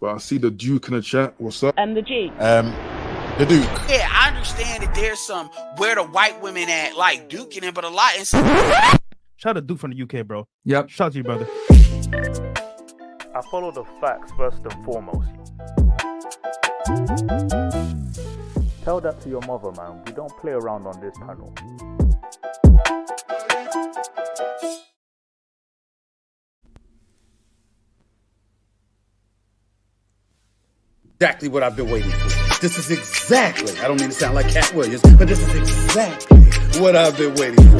But I see the Duke in the chat. What's up? And the G. The Duke. Yeah, I understand that there's some where the white women at, like Duke in it, but a lot. Shout out to Duke from the UK, bro. Yep. Shout out to you, brother. I follow the facts first and foremost. Tell that to your mother, man. We don't play around on this panel. Exactly what I've been waiting for. This is exactly, I don't mean to sound like Cat Williams, but this is exactly what I've been waiting for.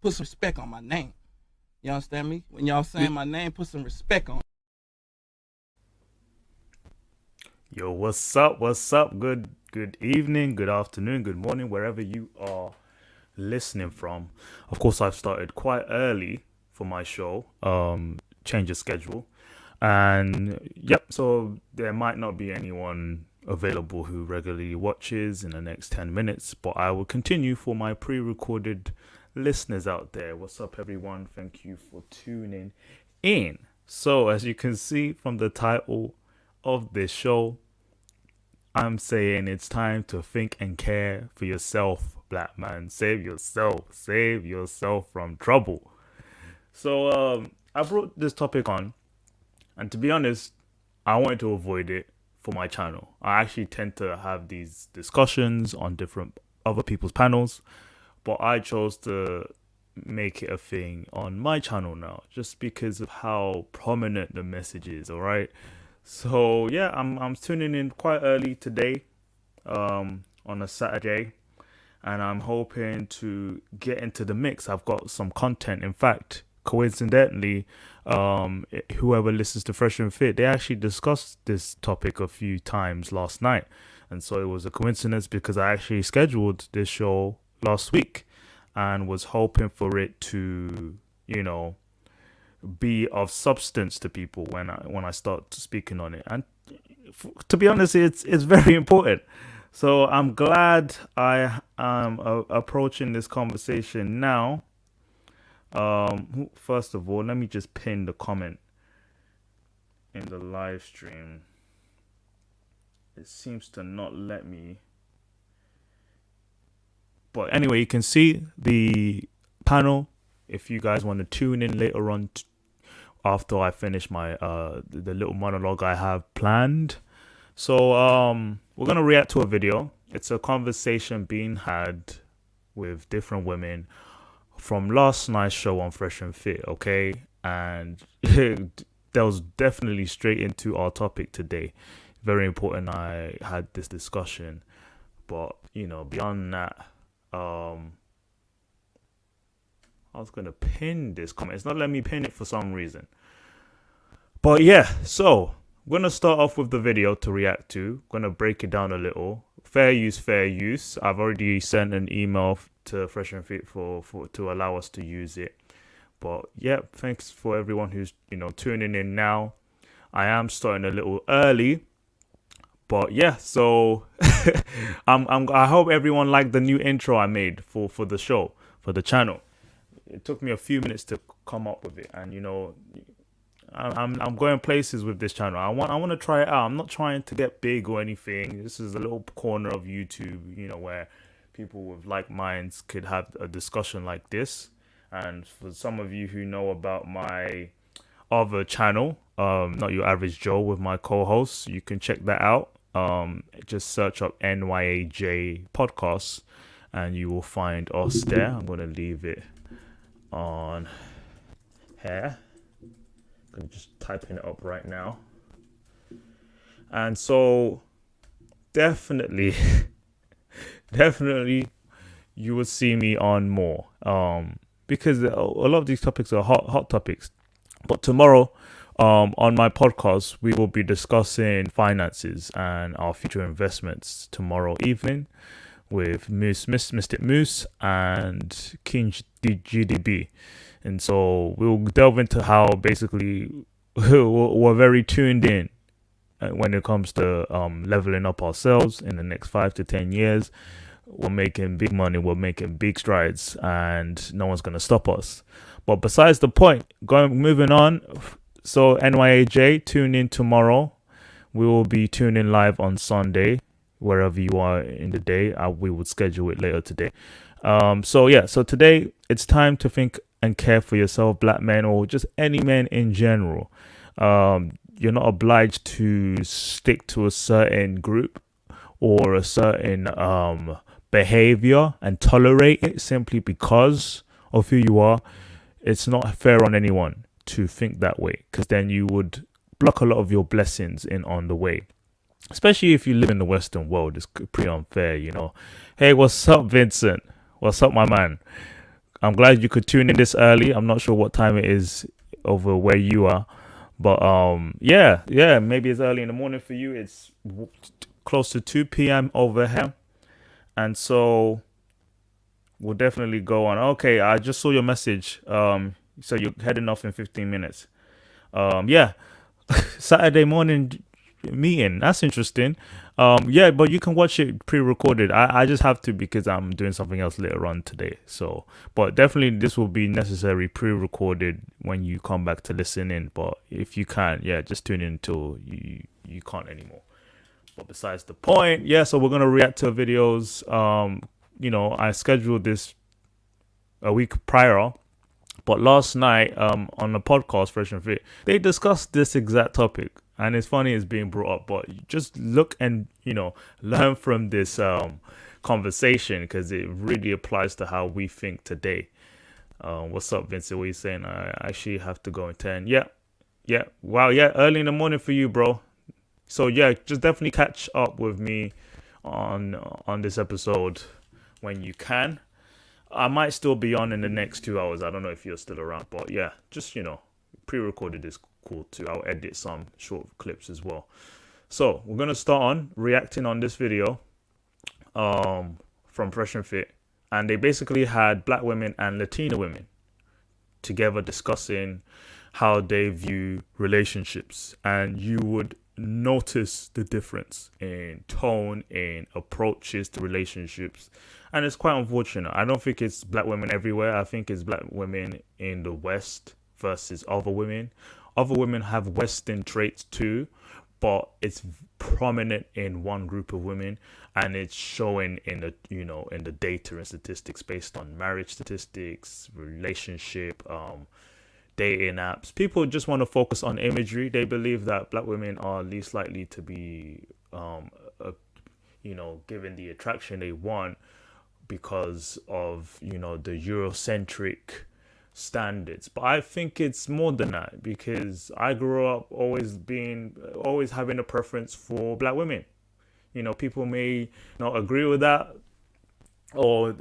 Put some respect on my name. You understand me? When y'all saying my name, put some respect on it. Yo, what's up? What's up? Good evening, good afternoon, good morning, wherever you are listening from. Of course, I've started quite early for my show, change of schedule. And yep, so there might not be anyone available who regularly watches in the next 10 minutes, but I will continue for my pre-recorded listeners out there. What's up, everyone? Thank you for tuning in. So, as you can see from the title of this show, I'm saying it's time to think and care for yourself, black man. Save yourself from trouble. So I brought this topic on, and to be honest, I wanted to avoid it for my channel. I actually tend to have these discussions on different other people's panels, but I chose to make it a thing on my channel now, just because of how prominent the message is. All right. So yeah, I'm tuning in quite early today, on a Saturday, and I'm hoping to get into the mix. I've got some content. In fact, coincidentally, whoever listens to Fresh and Fit, they actually discussed this topic a few times last night, and so it was a coincidence because I actually scheduled this show last week and was hoping for it to, be of substance to people when I start speaking on it. And to be honest, it's very important. So I'm glad I am approaching this conversation now. First of all, let me just pin the comment in the live stream. It seems to not let me. But anyway, you can see the panel if you guys want to tune in later on after I finish my the little monologue I have planned. So we're gonna react to a video. It's a conversation being had with different women from last night's show on Fresh and Fit, okay? And that was definitely straight into our topic today. Very important I had this discussion. But, beyond that, I was going to pin this comment. It's not letting me pin it for some reason. But yeah, so we're going to start off with the video to react to. Going to break it down a little. Fair use. I've already sent an email to Fresh and Fit for to allow us to use it. But yeah, thanks for everyone who's tuning in now. I am starting a little early. But yeah, so I hope everyone liked the new intro I made for the show, for the channel. It took me a few minutes to come up with it, and I'm going places with this channel. I want to try it out. I'm not trying to get big or anything. This is a little corner of YouTube, where people with like minds could have a discussion like this. And for some of you who know about my other channel, Not Your Average Joe, with my co-hosts, you can check that out. Just search up NYAJ Podcasts and you will find us there. I'm going to leave it on here. I'm going to just typing it up right now. And so definitely you will see me on more, because a lot of these topics are hot topics. But tomorrow, on my podcast, we will be discussing finances and our future investments tomorrow evening with Mystic Moose and King GDB. And so we'll delve into how basically we're very tuned in when it comes to leveling up ourselves in the next 5 to 10 years. We're making big money, we're making big strides, and no one's going to stop us. But besides the point, moving on. So NYAJ, tune in tomorrow. We will be tuning live on Sunday, wherever you are in the day. We would schedule it later today. So today it's time to think and care for yourself, black men, or just any men in general. You're not obliged to stick to a certain group or a certain behavior and tolerate it simply because of who you are. It's not fair on anyone to think that way, because then you would block a lot of your blessings in on the way, especially if you live in the Western world. It's pretty unfair, you know. Hey, what's up, Vincent? What's up, my man? I'm glad you could tune in this early. I'm not sure what time it is over where you are, but yeah, maybe it's early in the morning for you. It's close to 2 p.m. over here. And so we'll definitely go on. Okay, I just saw your message. So you're heading off in 15 minutes. Yeah, Saturday morning meeting. That's interesting. Yeah, but you can watch it pre-recorded. I just have to because I'm doing something else later on today. So, but definitely this will be necessary pre-recorded when you come back to listen in. But if you can't, yeah, just tune in until you can't anymore. But besides the point, yeah, so we're going to react to videos. You know, I scheduled this a week prior, but last night on the podcast, Fresh and Fit, they discussed this exact topic. And it's funny it's being brought up, but just look and, you know, learn from this conversation, because it really applies to how we think today. What's up, Vincent? What are you saying? I actually have to go in 10. Yeah. Wow, yeah, early in the morning for you, bro. So yeah, just definitely catch up with me on this episode when you can. I might still be on in the next 2 hours. I don't know if you're still around, but yeah, just, you know, pre-recorded is cool too. I'll edit some short clips as well. So we're gonna start on reacting on this video from Fresh and Fit, and they basically had black women and Latina women together discussing how they view relationships, and you would notice the difference in tone, in approaches to relationships, and it's quite unfortunate. I don't think it's black women everywhere. I think it's black women in the West versus other women. Other women have Western traits too, but it's prominent in one group of women, and it's showing in the, you know, in the data and statistics based on marriage statistics, relationship, dating apps. People just want to focus on imagery. They believe that black women are least likely to be, you know, given the attraction they want because of, you know, the Eurocentric standards. But I think it's more than that, because I grew up always having a preference for black women. You know, people may not agree with that, or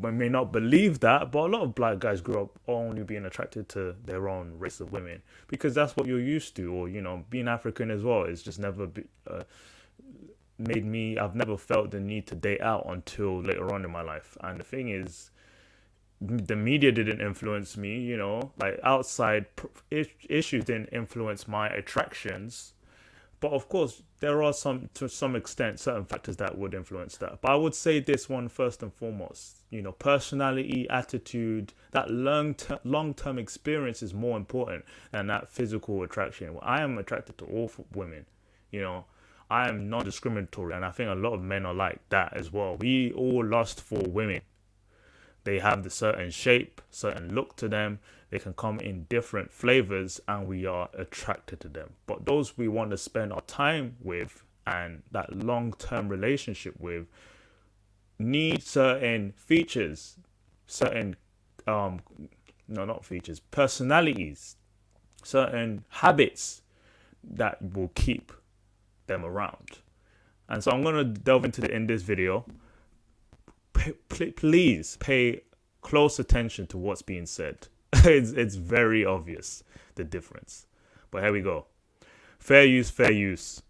may not believe that, but a lot of black guys grew up only being attracted to their own race of women because that's what you're used to. Or, you know, being African as well is just never made me, I've never felt the need to date out until later on in my life. And the thing is, the media didn't influence me, you know, like outside issues didn't influence my attractions. But of course, there are to some extent, certain factors that would influence that. But I would say this one first and foremost, you know, personality, attitude, that long-term experience is more important than that physical attraction. I am attracted to all women, you know, I am non-discriminatory. And I think a lot of men are like that as well. We all lust for women. They have the certain shape, certain look to them. They can come in different flavors and we are attracted to them. But those we want to spend our time with and that long-term relationship with need certain features, certain, personalities, certain habits that will keep them around. And so I'm going to delve into it in this video. Please pay close attention to what's being said. It's very obvious, the difference. But here we go. Fair use, fair use.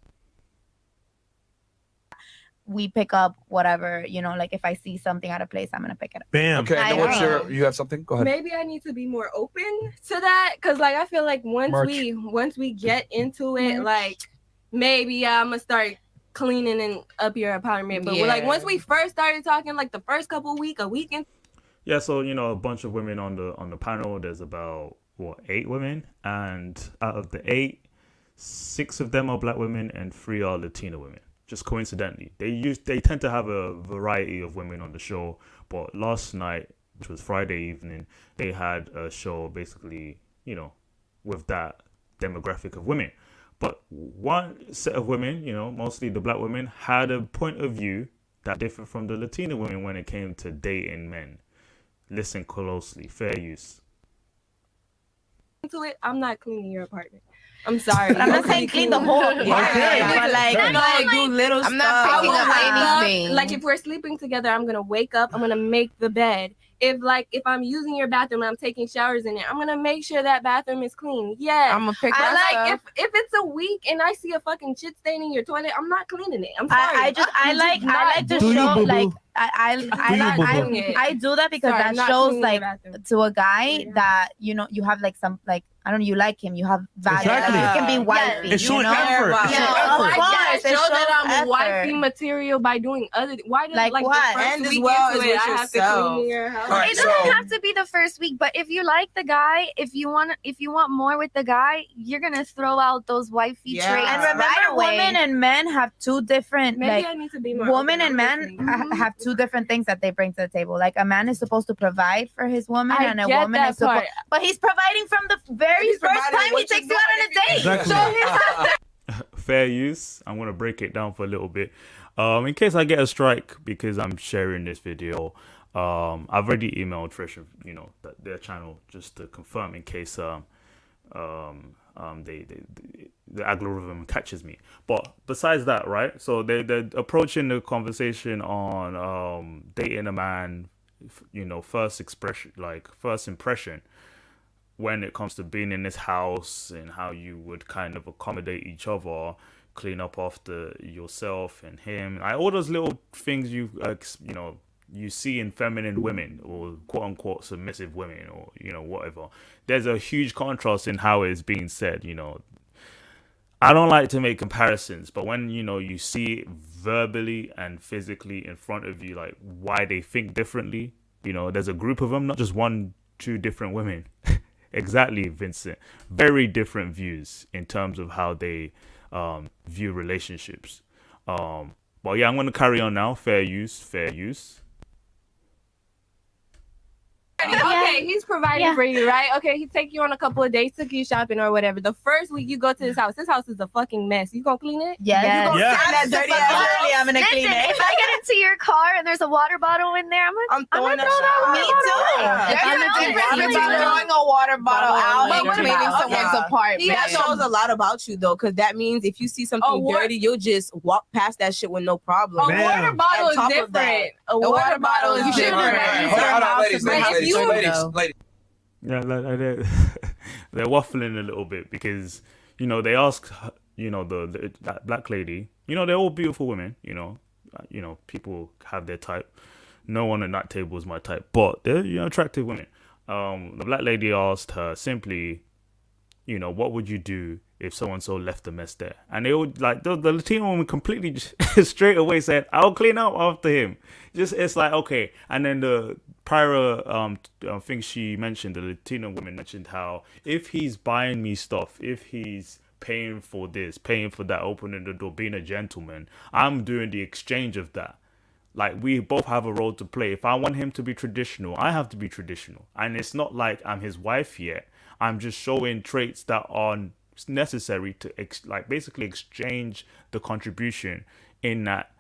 We pick up whatever, you know, like if I see something out of place, I'm going to pick it up. Bam. Okay, I now what's know. you have something? Go ahead. Maybe I need to be more open to that, because like I feel like once we get into it, like maybe I'm gonna start cleaning and up your apartment. But like once we first started talking, like the first couple a week and Yeah, so a bunch of women on the panel. There's about 8 women, and out of the 8, 6 of them are black women and 3 are Latina women. Just coincidentally, they tend to have a variety of women on the show. But last night, which was Friday evening, they had a show basically, with that demographic of women. But one set of women, mostly the black women, had a point of view that differed from the Latina women when it came to dating men. Listen closely. Fair use. into it, I'm not cleaning your apartment. I'm sorry. But I'm not saying clean the whole apartment, but like do little I'm stuff. not picking up anything. Like if we're sleeping together, I'm gonna wake up. I'm gonna make the bed. If I'm using your bathroom and I'm taking showers in it, I'm gonna make sure that bathroom is clean. Yeah, I'm gonna pick I up like stuff. if it's a week and I see a fucking shit stain in your toilet, I'm not cleaning it. I'm sorry. I like to Do you, show boo-boo? like Do you, boo-boo? I do that because Sorry, I'm that not shows cleaning the like bathroom. to a guy that you have like some like I don't know, you like him, you have value. Exactly. Like, you can be wifey. It's showing you know? effort. It's Yeah, showing of effort. course, I it show that shows I'm wifey effort. material by doing other. Why does Like the what? first And as week well into as it, with I have to yourself. clean your house? All right, It doesn't so- have to be the first week, but if you like the guy, if you want more with the guy, you're gonna throw out those wifey Yeah. traits And remember, right away. women and men have two different Maybe like I need to be more. women open, and men honestly. have two different things that they bring to the table. Like a man is supposed to provide for his woman, I and a get woman that is supposed. part. But he's providing from the very He's first providing time he what takes you you out on a date. Exactly. So Fair use. I'm gonna break it down for a little bit. In case I get a strike because I'm sharing this video, I've already emailed Fresh, their channel just to confirm in case the algorithm catches me. But besides that, right? So they're approaching the conversation on dating a man, first impression when it comes to being in this house and how you would kind of accommodate each other, clean up after yourself and him, like all those little things you see in feminine women or quote unquote submissive women or whatever. There's a huge contrast in how it's being said. I don't like to make comparisons, but when you see it verbally and physically in front of you, like why they think differently, there's a group of them, not just 1-2 different women. Exactly, Vincent. Very different views in terms of how they view relationships. But yeah, I'm going to carry on now. Fair use. Okay, he's providing for you, right? Okay, he take you on a couple of dates, took you shopping or whatever. The first week you go to his house is a fucking mess. You gonna clean it? yes. You gonna Yeah. send that dirty ass early, I'm gonna clean Listen, it. if I get into your car and there's a water bottle in there, I'm throwing gonna that throw that shit. water Me too. bottle. There's If a I'm difference not between cleaning throwing a water bottle out and But cleaning what someone's about- apartment. Yeah. That shows a lot about you though, because that means if you see something what- dirty, you'll just walk past that shit with no problem. A Man. water bottle On is top of that, different. A the water bottle is you should different. have Hold on, ladies, But if ladies, you- ladies. Yeah, they're waffling a little bit because they ask that black lady. They're all beautiful women. People have their type. No one at that table is my type, but they're attractive women. The black lady asked her simply, what would you do if so-and-so left a mess there? And they all, like, the Latino woman completely just straight away said, I'll clean up after him. It's like, okay. And then the prior thing she mentioned, the Latino woman mentioned how if he's buying me stuff, if he's paying for this, paying for that, opening the door, being a gentleman, I'm doing the exchange of that. Like, we both have a role to play. If I want him to be traditional, I have to be traditional. And it's not like I'm his wife yet. I'm just showing traits that are necessary to basically exchange the contribution in that,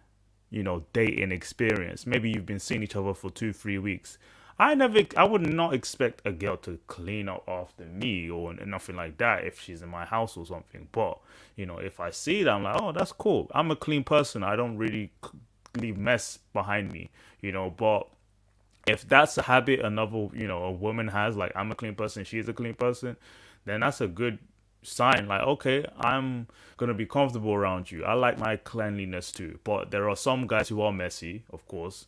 dating experience. Maybe you've been seeing each other for 2-3 weeks. I would not expect a girl to clean up after me or nothing like that if she's in my house or something. But, if I see that, I'm like, oh, that's cool. I'm a clean person. I don't really leave mess behind me, but if that's a habit another, a woman has, like, I'm a clean person, she's a clean person, then that's a good sign. Like, okay, I'm gonna be comfortable around you. I like my cleanliness too. But there are some guys who are messy, of course.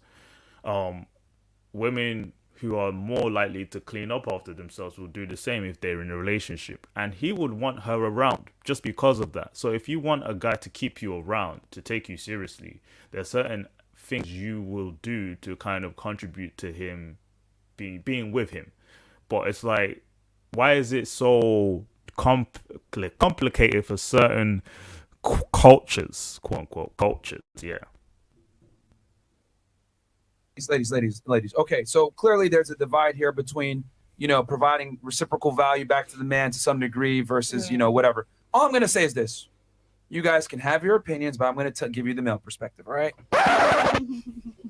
Women who are more likely to clean up after themselves will do the same if they're in a relationship. And he would want her around just because of that. So if you want a guy to keep you around, to take you seriously, there are certain things you will do to kind of contribute to him being with him. But it's like, why is it so complicated for certain cultures, quote unquote cultures? Yeah. Ladies. Okay, so clearly there's a divide here between, providing reciprocal value back to the man to some degree versus, whatever. All I'm going to say is this. You guys can have your opinions, but I'm going to give you the male perspective, all right?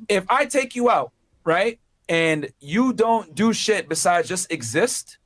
If I take you out, right, and you don't do shit besides just exist,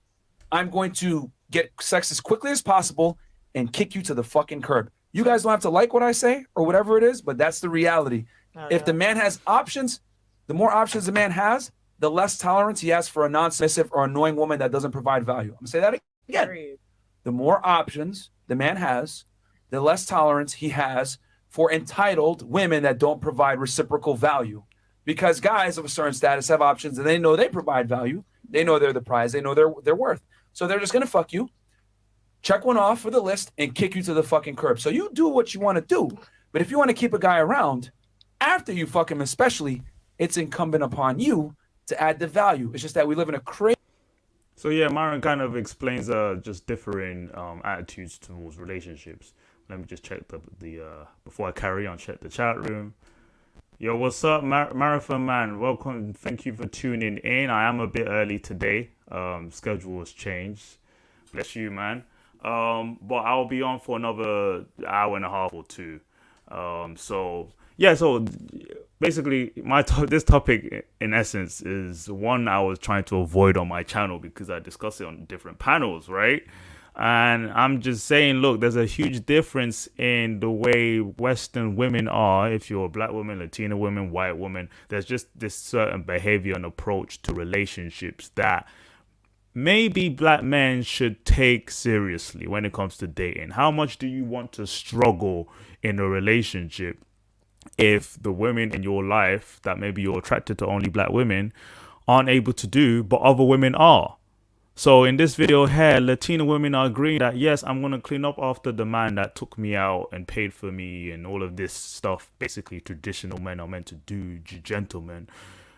I'm going to get sex as quickly as possible and kick you to the fucking curb. You guys don't have to like what I say or whatever it is, but that's the reality. If the man has options, the more options the man has, the less tolerance he has for a non-submissive or annoying woman that doesn't provide value. I'm going to say that again. The more options the man has, the less tolerance he has for entitled women that don't provide reciprocal value. Because guys of a certain status have options and they know they provide value. They know they're the prize. They know their worth. So they're just going to fuck you, check one off for the list, and kick you to the fucking curb. So you do what you want to do. But if you want to keep a guy around, after you fuck him especially, it's incumbent upon you to add the value. It's just that we live in a crazy. So yeah, Myron kind of explains just differing attitudes towards relationships. Let me just check the before I carry on, check the chat room. Yo, what's up, Marathon Man? Welcome. Thank you for tuning in. I am a bit early today. Schedule has changed. Bless you, man. But I'll be on for another hour and a half or two. So basically this topic in essence is one I was trying to avoid on my channel because I discuss it on different panels, right? And I'm just saying, look, there's a huge difference in the way Western women are. If you're a black woman, Latina woman, white woman, there's just this certain behavior and approach to relationships that maybe black men should take seriously when it comes to dating. How much do you want to struggle in a relationship if the women in your life that maybe you're attracted to only black women aren't able to do, but other women are? So in this video here, Latina women are agreeing that, yes, I'm going to clean up after the man that took me out and paid for me and all of this stuff. Basically, traditional men are meant to do, gentlemen.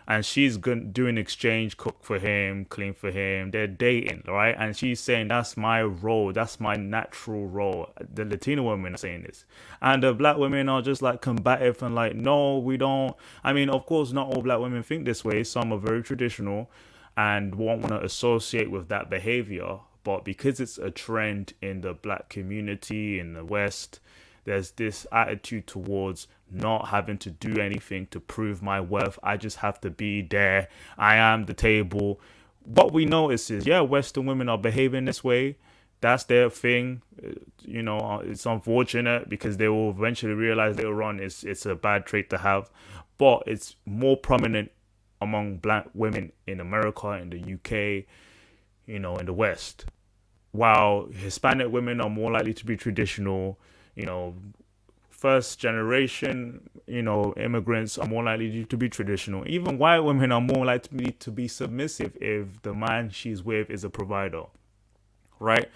And she's doing exchange, cook for him, clean for him. They're dating, right? And she's saying, that's my role. That's my natural role. The Latina women are saying this. And the black women are just like combative and like, no, we don't. I mean, of course, not all black women think this way. Some are very traditional and won't want to associate with that behavior. But because it's a trend in the black community in the West, there's this attitude towards not having to do anything to prove my worth. I just have to be there. I am the table. What we notice is, yeah, Western women are behaving this way. That's their thing. It's unfortunate because they will eventually realize later on it's a bad trait to have. But it's more prominent among black women in America, in the UK, in the West. While Hispanic women are more likely to be traditional, first generation, immigrants are more likely to be traditional. Even white women are more likely to be submissive if the man she's with is a provider, right?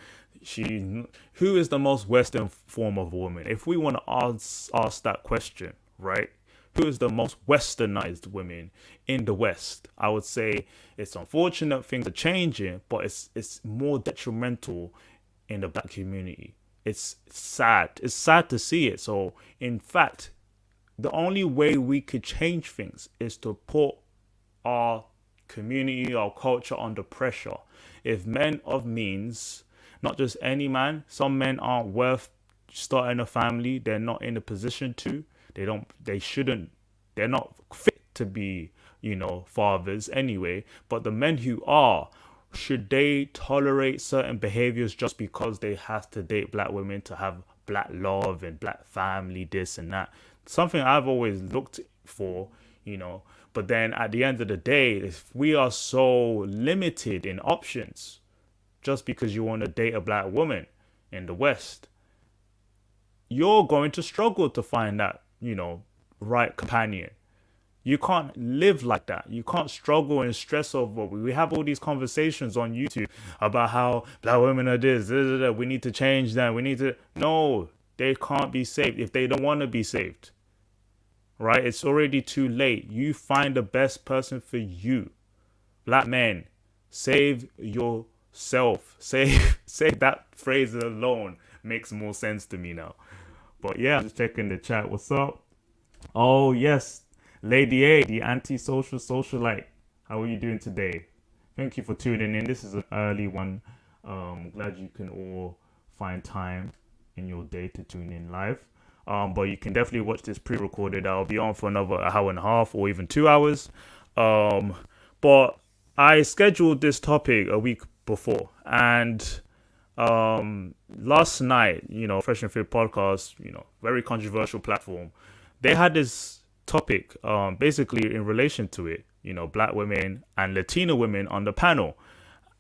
Who is the most Western form of a woman? If we want to ask that question, right? Who is the most westernized women in the West? I would say it's unfortunate things are changing, but it's more detrimental in the black community. It's sad. It's sad to see it. So, in fact, the only way we could change things is to put our community, our culture under pressure. If men of means, not just any man, some men aren't worth starting a family. They're not in a position to. They're not fit to be, fathers anyway. But the men who are, should they tolerate certain behaviors just because they have to date black women to have black love and black family, this and that? Something I've always looked for, But then at the end of the day, if we are so limited in options, just because you want to date a black woman in the West, you're going to struggle to find that, right companion. You can't live like that. You can't struggle and stress over. We have all these conversations on YouTube about how black women are this. We need to change that. We need to. No, they can't be saved if they don't want to be saved. Right? It's already too late. You find the best person for you. Black men, save yourself. Save that phrase alone makes more sense to me now. But yeah, just checking the chat. What's up? Oh, yes. Lady A, the antisocial socialite. How are you doing today? Thank you for tuning in. This is an early one. Glad you can all find time in your day to tune in live. But you can definitely watch this pre-recorded. I'll be on for another hour and a half or even 2 hours. But I scheduled this topic a week before. And last night, Fresh and Fit podcast, very controversial platform. They had this topic basically in relation to it, black women and Latina women on the panel,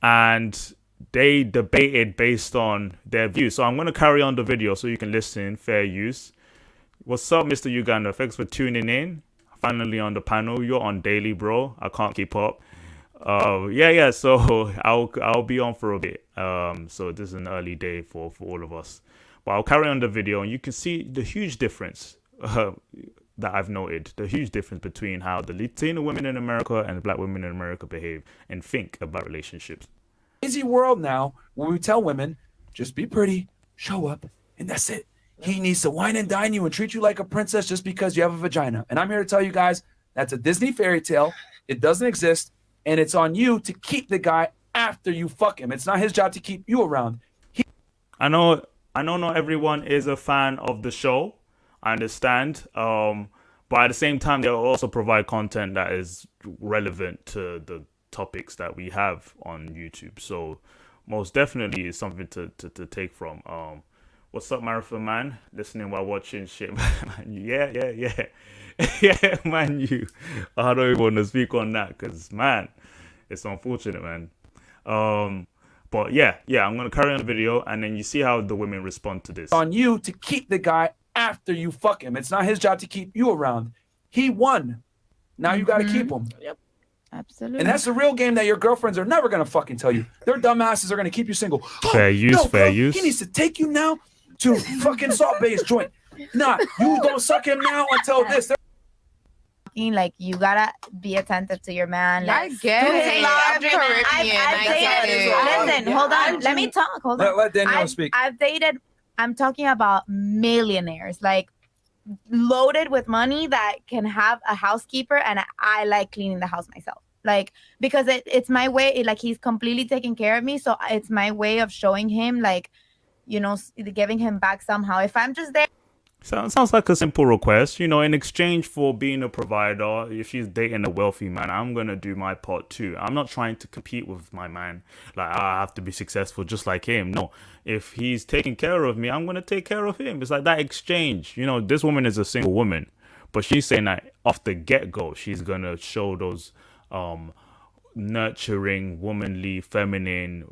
and they debated based on their views. So I'm going to carry on the video so you can listen. Fair use. What's up, Mr. Uganda? Thanks for tuning in. Finally on the panel. You're on daily, bro. I can't keep up. Yeah. So I'll be on for a bit. So this is an early day for all of us, but I'll carry on the video and you can see the huge difference that I've noted, the huge difference between how the Latina women in America and the black women in America behave and think about relationships. Crazy world now where we tell women, just be pretty, show up, and that's it. He needs to wine and dine you and treat you like a princess just because you have a vagina. And I'm here to tell you guys, that's a Disney fairy tale. It doesn't exist. And it's on you to keep the guy after you fuck him. It's not his job to keep you around. I know not everyone is a fan of the show. I understand. But at the same time, they'll also provide content that is relevant to the topics that we have on YouTube. So most definitely is something to take from. What's up, Marathon Man? Listening while watching shit, man. Yeah. Yeah, man, I don't even want to speak on that because, man, it's unfortunate, man. But yeah, I'm going to carry on the video and then you see how the women respond to this. It's on you to keep the guy after you fuck him. It's not his job to keep you around. He won. Now you got to keep him. Yep. Absolutely. And that's the real game that your girlfriends are never going to fucking tell you. Their dumbasses are going to keep you single. Fair use. He needs to take you now to fucking Salt Bay's joint. Nah, you don't suck him now until this. Like, you gotta be attentive to your man. Like, I get it. Listen, hold on. Let me talk. Hold on. Let Danielle speak. I've dated, I'm talking about millionaires, like loaded with money that can have a housekeeper, and I like cleaning the house myself. Like, because it's my way, like he's completely taking care of me. So it's my way of showing him, like, giving him back somehow. If I'm just there. Sounds like a simple request, in exchange for being a provider. If she's dating a wealthy man, I'm going to do my part too. I'm not trying to compete with my man. Like, I have to be successful just like him. No, if he's taking care of me, I'm going to take care of him. It's like that exchange. This woman is a single woman, but she's saying that off the get-go, she's going to show those nurturing, womanly, feminine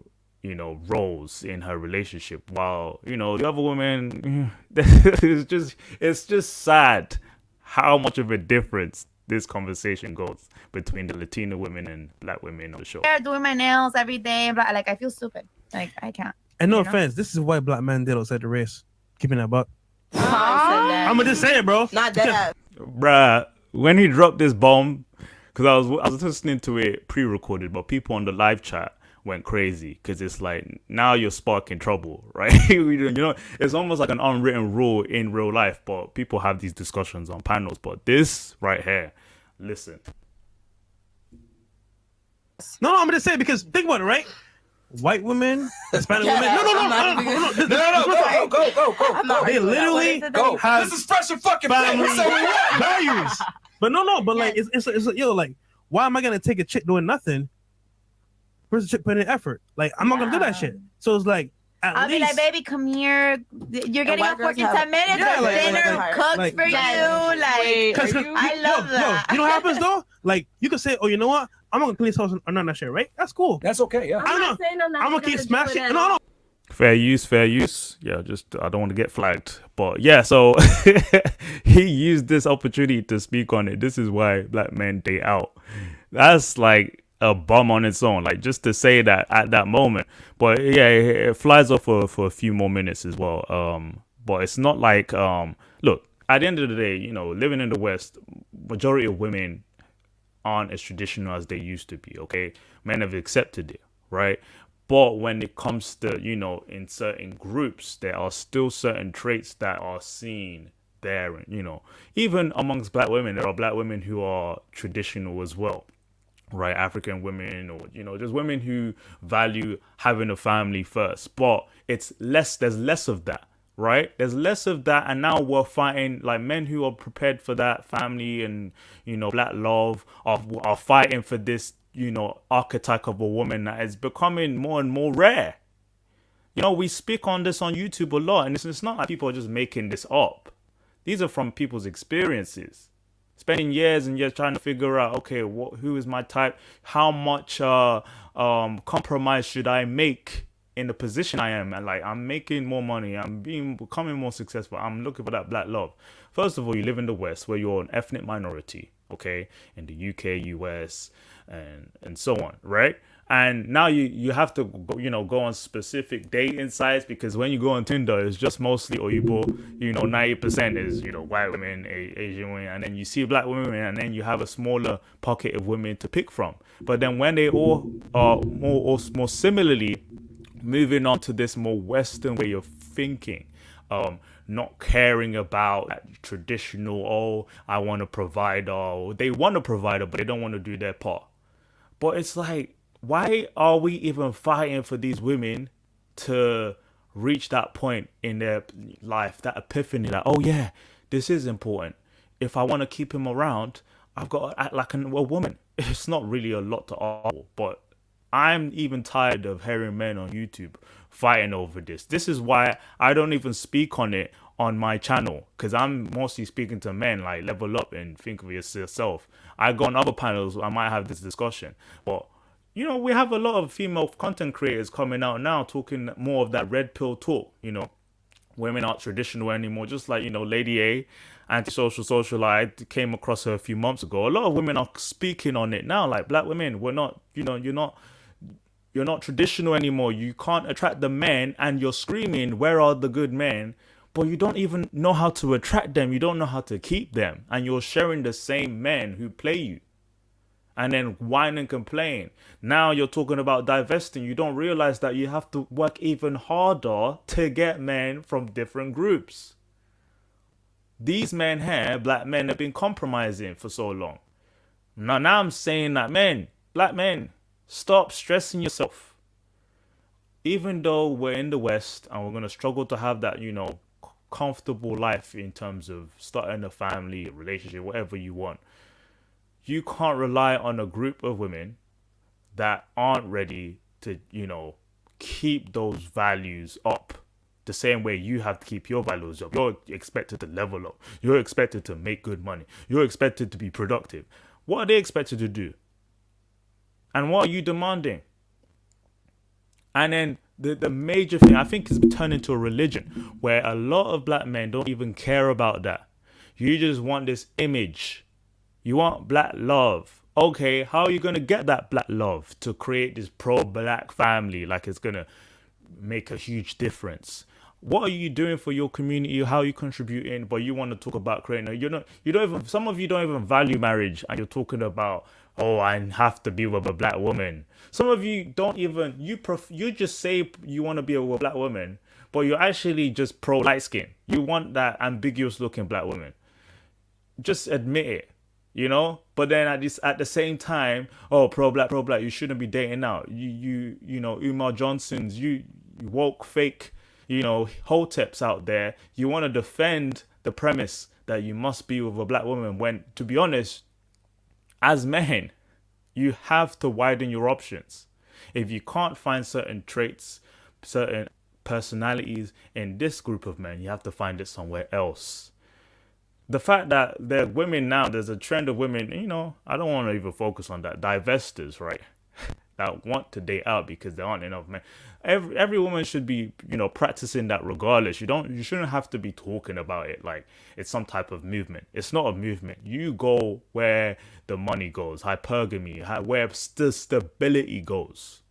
roles in her relationship, while the other women, it's just sad how much of a difference this conversation goes between the Latina women and black women on the show. They're doing my nails every day, but like I feel stupid. Like I can't. And no offense, this is why black men did outside the race. Keeping that buck. I'm gonna just say it, bro. Not that. Bruh, when he dropped this bomb, because I was listening to it pre-recorded, but people on the live chat went crazy because it's like, now you're sparking trouble, right? It's almost like an unwritten rule in real life, but people have these discussions on panels. But this right here, listen. No, I'm gonna say it because think about it, right? White women, Hispanic women. No. Go. They literally have this is fresh and fucking family values. But but like it's like, why am I gonna take a chick doing nothing? Where's the chick putting in effort? Like, I'm not gonna do that shit. So it's like, I'll be like, baby, come here. You're getting up for 10 minutes. Dinner cooked for you. I love that. You know what happens though? Like, you can say, oh, you know what? I'm not gonna clean this house or none of that shit, right? That's cool. That's okay. Yeah. I'm not saying I'm gonna keep smashing. No. Fair use. Yeah, just I don't want to get flagged. But yeah, so he used this opportunity to speak on it. This is why black men date out. That's like a bum on its own. Like just to say that at that moment. But yeah, it flies off for a few more minutes as well. But it's not like look, at the end of the day, you know, living in the West, majority of women aren't as traditional as they used to be. Okay, men have accepted it, right? But when it comes to, you know, in certain groups, there are still certain traits that are seen there. And, you know, even amongst black women, there are black women who are traditional as well, right? African women, or, you know, just women who value having a family first. But it's less, there's less of that, right? There's less of that. And now we're fighting, like, men who are prepared for that family and, you know, black love are fighting for this, you know, archetype of a woman that is becoming more and more rare. You know, we speak on this on YouTube a lot, and it's not like people are just making this up. These are from people's experiences, spending years and years trying to figure out, okay, who is my type? How much compromise should I make in the position I am? And like, I'm making more money, I'm becoming more successful, I'm looking for that black love. First of all, you live in the West where you're an ethnic minority, okay, in the UK, US, and so on, right? And now you have to go on specific dating sites, because when you go on Tinder, it's just mostly Oyibo, you know, 90% is, you know, white women, Asian women, and then you see black women, and then you have a smaller pocket of women to pick from. But then when they all are more similarly moving on to this more Western way of thinking, not caring about traditional, I want a provider, or they want a provider, but they don't want to do their part. But it's like, why are we even fighting for these women to reach that point in their life, that epiphany, like, oh yeah, this is important. If I want to keep him around, I've got to act like a woman. It's not really a lot to argue, but I'm even tired of hearing men on YouTube fighting over this. This is why I don't even speak on it on my channel, because I'm mostly speaking to men, like, level up and think of yourself. I go on other panels, I might have this discussion, but you know, we have a lot of female content creators coming out now talking more of that red pill talk. You know, women aren't traditional anymore, just like, you know, Lady A, Antisocial, socialite, came across her a few months ago. A lot of women are speaking on it now, like, black women, we're not, you know, you're not traditional anymore. You can't attract the men, and you're screaming, where are the good men? But you don't even know how to attract them. You don't know how to keep them. And you're sharing the same men who play you. And then whine and complain. Now you're talking about divesting. You don't realize that you have to work even harder to get men from different groups. These men here, black men, have been compromising for so long. Now I'm saying that black men, stop stressing yourself. Even though we're in the West and we're going to struggle to have that, you know, comfortable life in terms of starting a family, a relationship, whatever you want, you can't rely on a group of women that aren't ready to, you know, keep those values up the same way you have to keep your values up. You're expected to level up. You're expected to make good money. You're expected to be productive. What are they expected to do? And what are you demanding? And then the major thing, I think, is turned into a religion where a lot of black men don't even care about that. You just want this image. You want black love. Okay, how are you going to get that black love to create this pro-black family? Like, it's going to make a huge difference. What are you doing for your community? How are you contributing? But you want to talk about creating some of you don't even value marriage, and you're talking about, oh, I have to be with a black woman. Some of you don't even, you just say you want to be with a black woman, but you're actually just pro light skin. You want that ambiguous looking black woman. Just admit it, you know? But then at the same time, oh, pro black, you shouldn't be dating now. You know, Umar Johnson's, you woke fake, you know, hoteps out there. You want to defend the premise that you must be with a black woman, when, to be honest, as men, you have to widen your options. If you can't find certain traits, certain personalities in this group of men, you have to find it somewhere else. The fact that there are women now, there's a trend of women, you know, I don't want to even focus on that, divestors, right? that want to date out because there aren't enough men. Every woman should be, practicing that regardless. You shouldn't have to be talking about it like it's some type of movement. It's not a movement. You go where the money goes, hypergamy, where stability goes.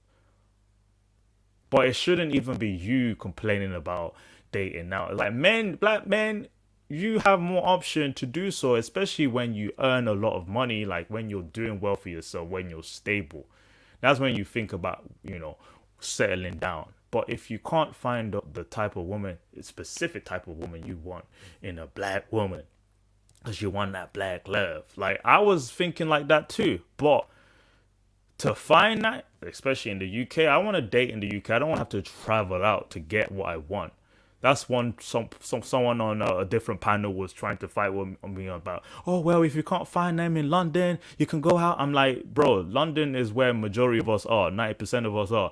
But it shouldn't even be you complaining about dating now. Like black men, you have more option to do so, especially when you earn a lot of money, like when you're doing well for yourself, when you're stable. That's when you think about, settling down. But if you can't find the type of woman, a specific type of woman you want in a black woman, because you want that black love. Like, I was thinking like that too. But to find that, especially in the UK, I want to date in the UK. I don't want to have to travel out to get what I want. That's someone on a different panel was trying to fight with me about. Oh, well, if you can't find them in London, you can go out. I'm like, bro, London is where majority of us are. 90% of us are.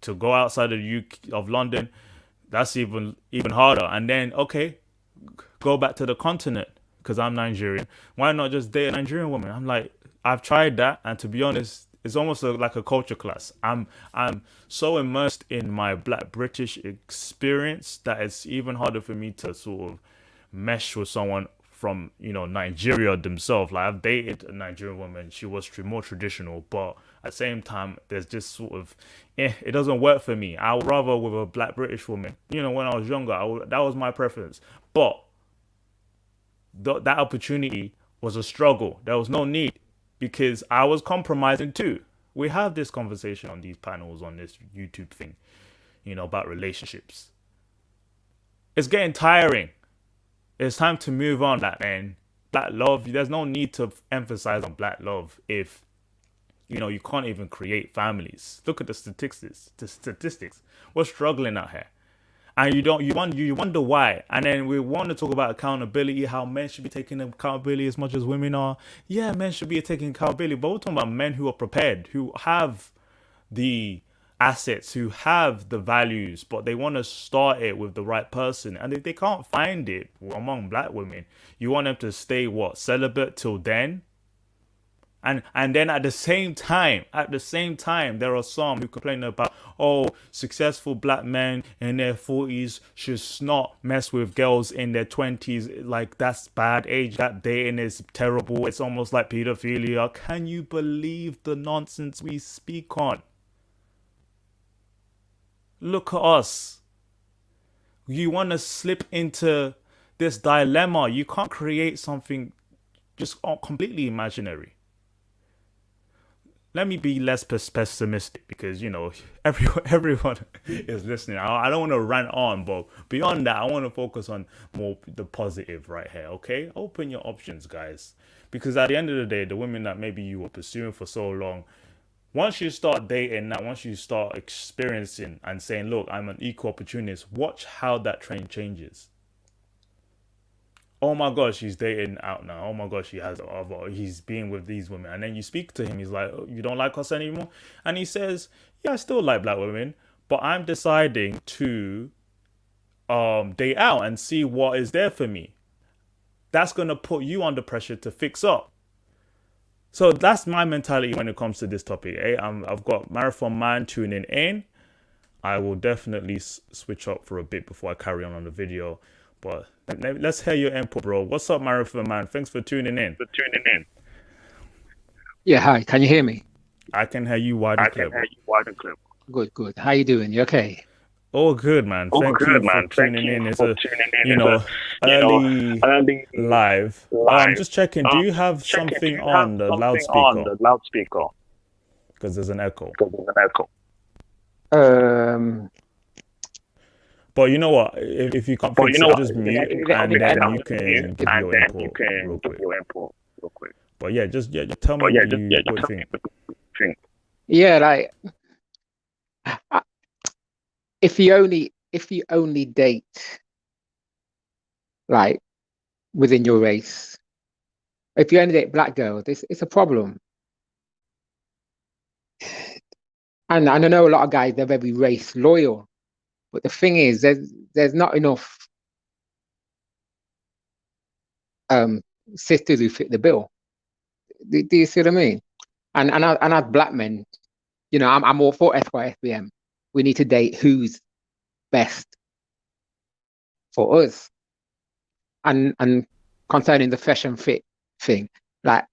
To go outside of of London, that's even harder. And then, okay, go back to the continent because I'm Nigerian. Why not just date a Nigerian woman? I'm like, I've tried that, and to be honest, it's almost like a culture clash. I'm so immersed in my Black British experience that it's even harder for me to sort of mesh with someone from Nigeria themselves. Like, I've dated a Nigerian woman. She was more traditional, but at the same time, there's just sort of it doesn't work for me. I would rather with a Black British woman. When I was younger, that was my preference. But that opportunity was a struggle. There was no need, because I was compromising too. We have this conversation on these panels, on this YouTube thing, about relationships. It's getting tiring. It's time to move on, man. Black love, there's no need to emphasize on black love if, you can't even create families. Look at the statistics. We're struggling out here. And you wonder why. And then we want to talk about accountability, how men should be taking accountability as much as women are. Yeah, men should be taking accountability, but we're talking about men who are prepared, who have the assets, who have the values, but they want to start it with the right person. And if they can't find it among black women, you want them to stay celibate till then? And then at the same time, there are some who complain about, successful black men in their 40s should not mess with girls in their 20s. Like, that's bad age. That dating is terrible. It's almost like pedophilia. Can you believe the nonsense we speak on? Look at us. You want to slip into this dilemma. You can't create something just completely imaginary. Let me be less pessimistic, because, everyone is listening. I don't want to rant on, but beyond that, I want to focus on more the positive right here, okay? Open your options, guys. Because at the end of the day, the women that maybe you were pursuing for so long, once you start dating, once you start experiencing and saying, look, I'm an equal opportunist, watch how that trend changes. Oh my gosh, he's dating out now. Oh my gosh, he's being with these women. And then you speak to him, he's like, oh, you don't like us anymore? And he says, yeah, I still like black women, but I'm deciding to date out and see what is there for me. That's going to put you under pressure to fix up. So that's my mentality when it comes to this topic. I've got Marathon Man tuning in. I will definitely switch up for a bit before I carry on the video. But let's hear your input, bro. What's up, Marathon Man? Thanks for tuning in. Yeah, hi. Can you hear me? I can hear you wide and clear. Good. How you doing? You okay? All good, man. Thank you for tuning in. It's a, early live. I'm just checking. Do you have something on the loudspeaker? Because there's an echo. But you know what? If you can't fix it, just mute, and then you can give your input real quick. But yeah, just tell me what you think. Yeah, like if you only date like within your race, if you only date black girls, it's a problem. And I know a lot of guys, they're very race loyal. But the thing is, there's not enough sisters who fit the bill. Do you see what I mean? And as black men, you know, I'm all for SYSBM. We need to date who's best for us. And concerning the fresh and fit thing, like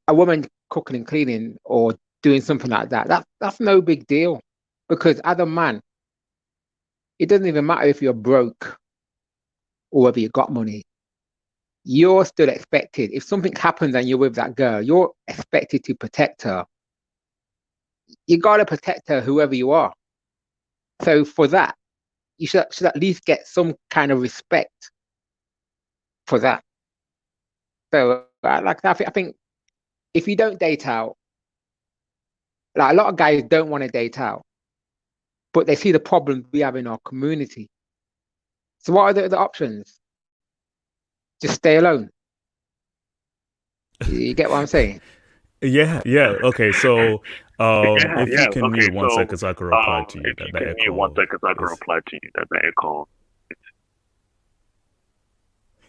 a woman cooking and cleaning or doing something like that, that's no big deal. Because as a man, it doesn't even matter if you're broke or whether you got money. You're still expected. If something happens and you're with that girl, you're expected to protect her. You gotta protect her, whoever you are. So for that, you should at least get some kind of respect for that. So, like I think if you don't date out, like a lot of guys don't want to date out, but they see the problems we have in our community. So what are the options? Just stay alone. You get what I'm saying? Yeah. Okay. So, if you can mute 1 second, so I can reply to you. That the echo.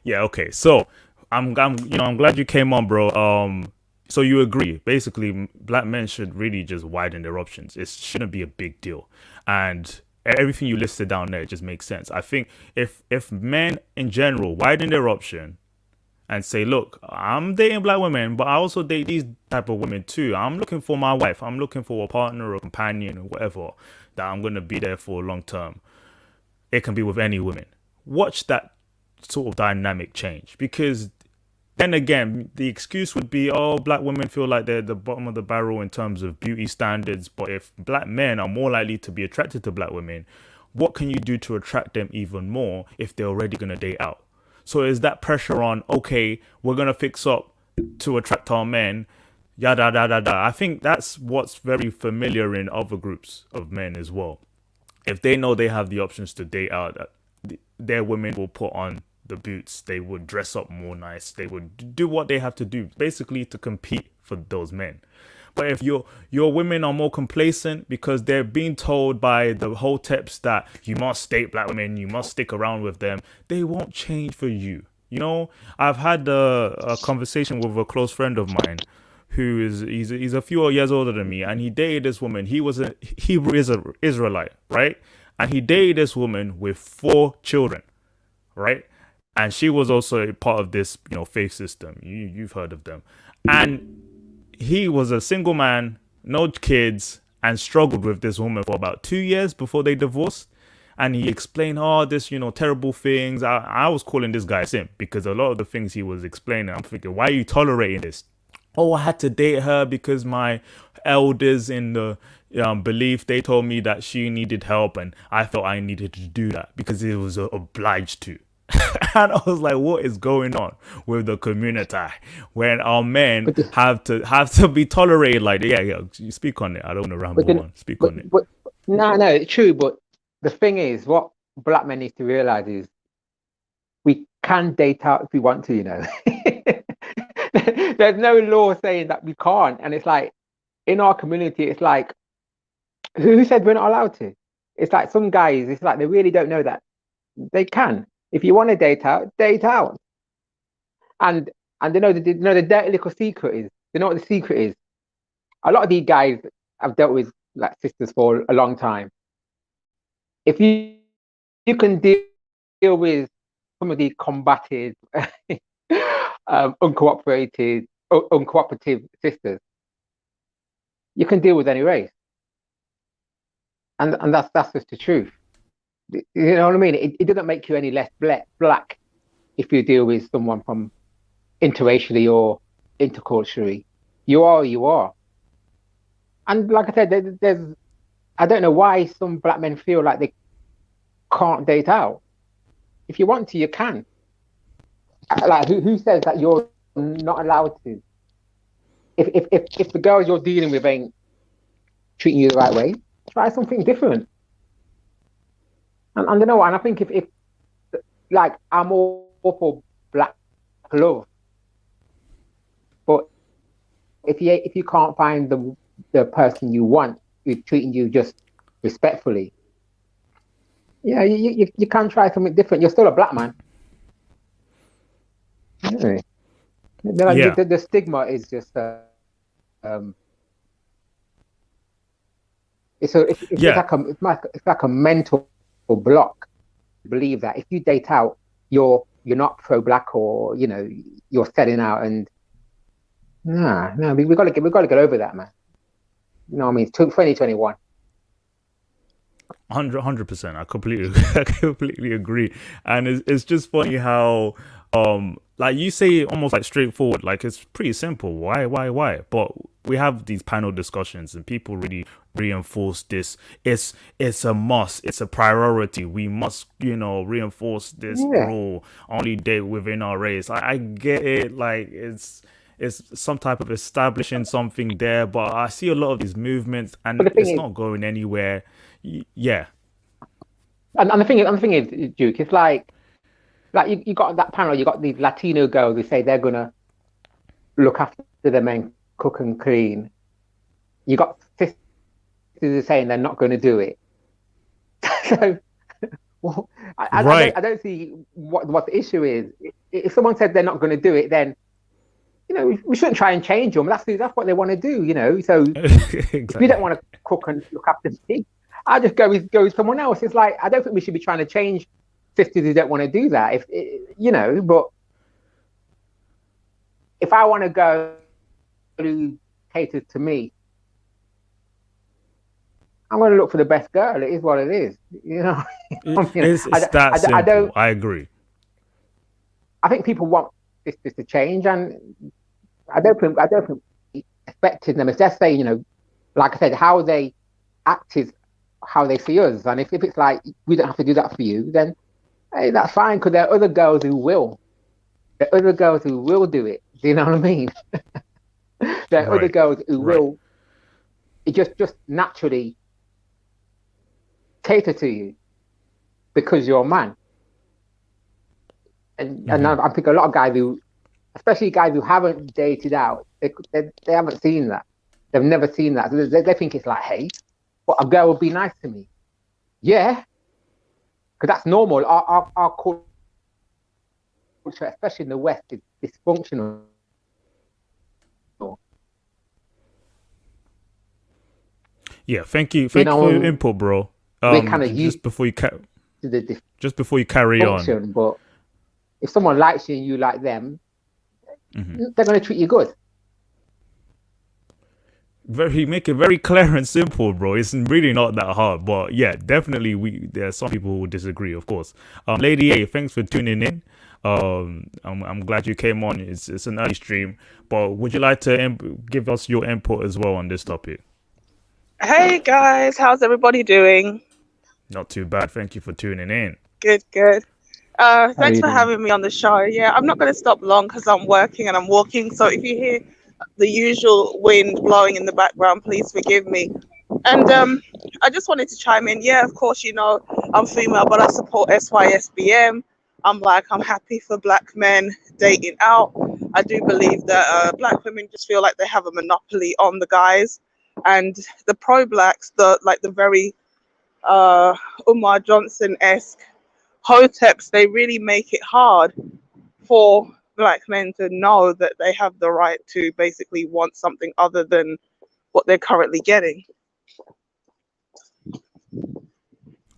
Yeah. Okay. So, I'm glad you came on, bro. So you agree, basically, black men should really just widen their options. It shouldn't be a big deal, and everything you listed down there just makes sense. I think if men in general widen their option and say, look, I'm dating black women, but I also date these type of women too. I'm looking for my wife. I'm looking for a partner or a companion or whatever that I'm going to be there for long term. It can be with any women. Watch that sort of dynamic change, because then again, the excuse would be, oh, black women feel like they're the bottom of the barrel in terms of beauty standards. But if black men are more likely to be attracted to black women, what can you do to attract them even more if they're already going to date out? So is that pressure on, okay, we're going to fix up to attract our men, yada, yada, yada. I think that's what's very familiar in other groups of men as well. If they know they have the options to date out, their women will put on the boots, they would dress up more nice, they would do what they have to do basically to compete for those men. But if your women are more complacent because they're being told by the hoteps that you must date black women, you must stick around with them, they won't change for you. You know, I've had a conversation with a close friend of mine who he's a few years older than me, and he dated this woman. He was a Hebrew Israelite, right? And he dated this woman with 4 children, right? And she was also a part of this, faith system. You've heard of them. And he was a single man, no kids, and struggled with this woman for about 2 years before they divorced. And he explained all this, terrible things. I was calling this guy simp because a lot of the things he was explaining, I'm thinking, why are you tolerating this? Oh, I had to date her because my elders in the belief, they told me that she needed help, and I felt I needed to do that because it was obliged to. And I was like, what is going on with the community when our men have to be tolerated like that? Yeah, you speak on it. I don't want to ramble on. Speak on it. But no, it's true. But the thing is, what black men need to realize is we can date out if we want to, There's no law saying that we can't. And it's like, in our community, it's like, who said we're not allowed to? It's like some guys, it's like they really don't know that they can. If you want to date out, date out. And they know the dirty little secret is. They know what the secret is. A lot of these guys have dealt with like sisters for a long time. If you can deal with some of the combative, uncooperative sisters, you can deal with any race. And that's just the truth. You know what I mean? It doesn't make you any less black if you deal with someone from interracially or interculturally. You are. And like I said, there's I don't know why some black men feel like they can't date out. If you want to, you can. Like who says that you're not allowed to? If the girls you're dealing with ain't treating you the right way, try something different. And you know what? And I think if like I'm all for black love, but if you can't find the person you want who's treating you just respectfully, yeah, you can try something different. You're still a black man. Anyway, the stigma is just It's like a mental block. Believe that if you date out, you're not pro-black, or you're selling out, and no, we got to get over that, man. You know what I mean? It's 2021. 100%. I completely agree. And it's just funny how like you say, almost like straightforward, like it's pretty simple. Why? But we have these panel discussions and people really reinforce this. It's a must. It's a priority. We must, reinforce this rule. Only date within our race. I get it. Like it's some type of establishing something there, but I see a lot of these movements and it's not going anywhere. Yeah. And the thing is, Duke, it's like you got that panel, you got these Latino girls who say they're gonna look after the men, cook and clean. You got sisters who are saying they're not going to do it. So, well, I don't see what the issue is. If someone said they're not going to do it, then we shouldn't try and change them. That's what they want to do. So exactly. If you don't want to cook and look after the pig, I just go with someone else. It's like I don't think we should be trying to change sisters who don't want to do that. But if I want to go to cater to me, I'm going to look for the best girl. It is what it is. It's that simple. I agree. I think people want sisters to change, and I don't think expecting them. If they're saying, like I said, how they act is how they see us, and if it's like we don't have to do that for you, then hey, that's fine, because there are other girls who will. There are other girls who will do it. Do you know what I mean? There are other girls who will just naturally cater to you because you're a man. And I think a lot of guys who, especially guys who haven't dated out, they haven't seen that. They've never seen that. They think it's like, hey, well, a girl would be nice to me. Yeah, because that's normal. Our culture, especially in the West, is dysfunctional. Yeah, thank you for your input, bro. We're kind of just before you carry on. But if someone likes you and you like them, they're going to treat you good. Make it very clear and simple, bro. It's really not that hard. But yeah, definitely there are some people who disagree, of course. Lady A, thanks for tuning in. I'm glad you came on. It's an early stream, but would you like to give us your input as well on this topic? Hey guys, how's everybody doing? Not too bad. Thank you for tuning in. Good. Thanks for having me on the show. Yeah, I'm not going to stop long because I'm working and I'm walking. So if you hear the usual wind blowing in the background, please forgive me. And I just wanted to chime in. Yeah, of course, I'm female, but I support sysbm. I'm happy for black men dating out. I do believe that black women just feel like they have a monopoly on the guys. And the pro-blacks, the very Umar Johnson-esque hoteps, they really make it hard for black men to know that they have the right to basically want something other than what they're currently getting.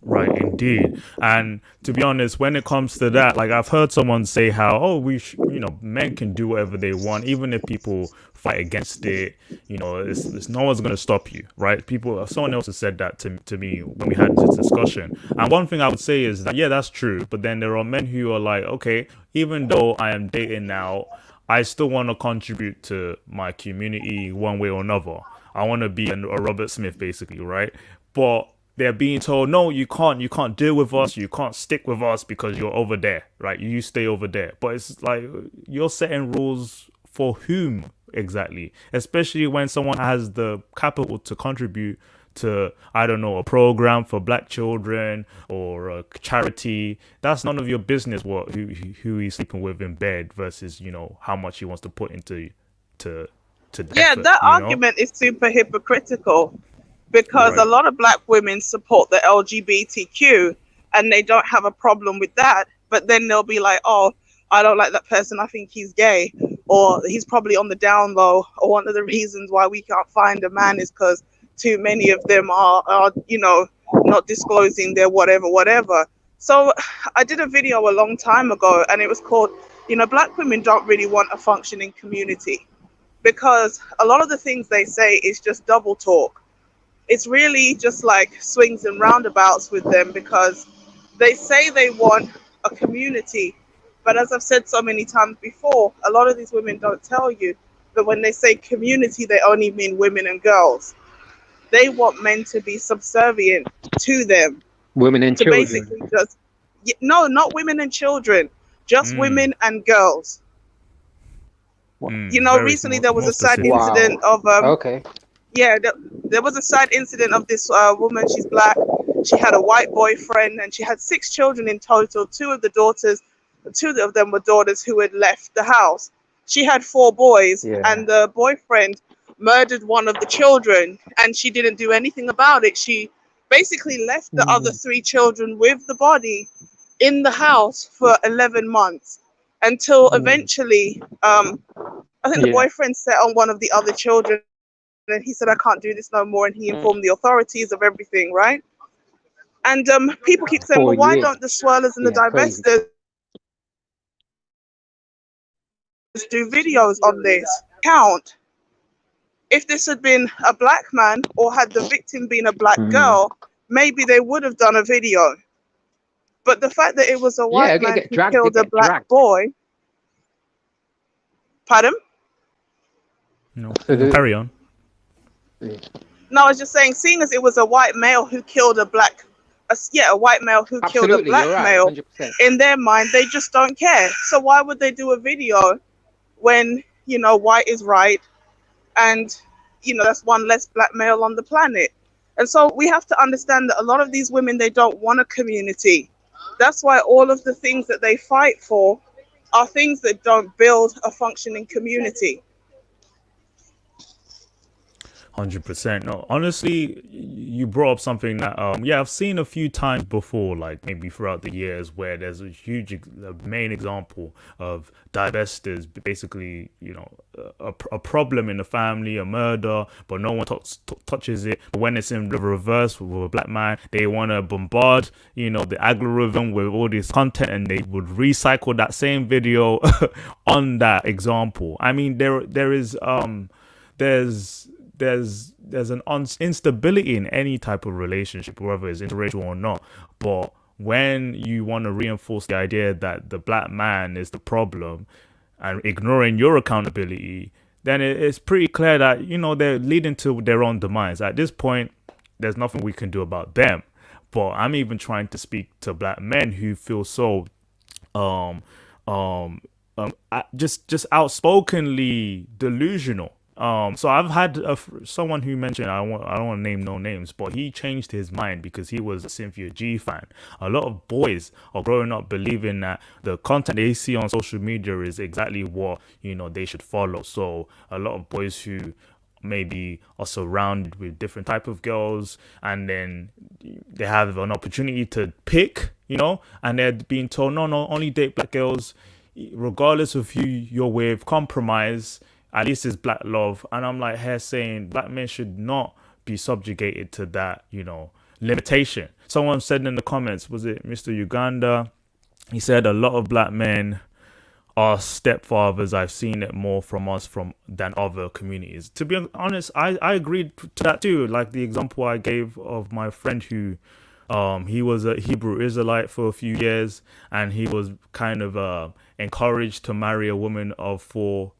Right, indeed. And to be honest, when it comes to that, like I've heard someone say how, men can do whatever they want, even if people fight against it. It's no one's going to stop you, right? Someone else has said that to me when we had this discussion. And one thing I would say is that, yeah, that's true. But then there are men who are like, okay, even though I am dating now, I still want to contribute to my community one way or another. I want to be a Robert Smith, basically, right? But they're being told, no, you can't deal with us, you can't stick with us because you're over there, right? You stay over there. But it's like, you're setting rules for whom exactly? Especially when someone has the capital to contribute to, I don't know, a program for black children or a charity. That's none of your business who he's sleeping with in bed versus, how much he wants to put into the effort, that argument is super hypocritical. Because a lot of black women support the LGBTQ and they don't have a problem with that. But then they'll be like, oh, I don't like that person. I think he's gay, or he's probably on the down low. Or one of the reasons why we can't find a man is because too many of them are not disclosing their whatever. So I did a video a long time ago, and it was called, Black women don't really want a functioning community, because a lot of the things they say is just double talk. It's really just like swings and roundabouts with them, because they say they want a community, but as I've said so many times before, a lot of these women don't tell you that when they say community, they only mean women and girls. They want men to be subservient to them. Women and to children. Basically just, no, not women and children, just women and girls. Recently there was a sad incident of there was a sad incident of this woman. She's Black. She had a white boyfriend, and she had 6 children in total. 2 of them were daughters who had left the house. She had 4 boys, and the boyfriend murdered one of the children, and she didn't do anything about it. She basically left the other 3 children with the body in the house for 11 months until eventually, I think the boyfriend set on one of the other children, and he said, I can't do this no more, and he informed the authorities of everything, right? And people keep saying, well, why don't the swirlers and the divestors do videos on this? Count. If this had been a Black man, or had the victim been a Black girl, maybe they would have done a video. But the fact that it was a white man who killed a Black boy. Pardon? No, carry on. No, I was just saying, seeing as it was a white male who killed a white male who killed a Black male, 100%. In their mind, they just don't care. So why would they do a video when, white is right, and, that's one less Black male on the planet? And so we have to understand that a lot of these women, they don't want a community. That's why all of the things that they fight for are things that don't build a functioning community. 100%. No, honestly, you brought up something that I've seen a few times before, like maybe throughout the years, where there's a main example of divestors, basically, a problem in the family, a murder, but no one touches it. But when it's in the reverse with a Black man, they want to bombard, the algorithm with all this content, and they would recycle that same video on that example. I mean, there's an instability in any type of relationship, whether it's interracial or not. But when you want to reinforce the idea that the Black man is the problem and ignoring your accountability, then it's pretty clear that, they're leading to their own demise. At this point, there's nothing we can do about them. But I'm even trying to speak to Black men who feel so just outspokenly delusional. So I've had someone who mentioned, I don't want to name no names, but he changed his mind because he was a Cynthia G fan. A lot of boys are growing up believing that the content they see on social media is exactly what, they should follow. So a lot of boys who maybe are surrounded with different type of girls, and then they have an opportunity to pick, and they're being told, no, only date Black girls, regardless of who you're with, compromise. At least it's Black love. And I'm like here saying Black men should not be subjugated to that, limitation. Someone said in the comments, was it Mr. Uganda? He said a lot of Black men are stepfathers. I've seen it more from us than other communities. To be honest, I agreed to that too. Like the example I gave of my friend who he was a Hebrew Israelite for a few years, and he was kind of encouraged to marry a woman of four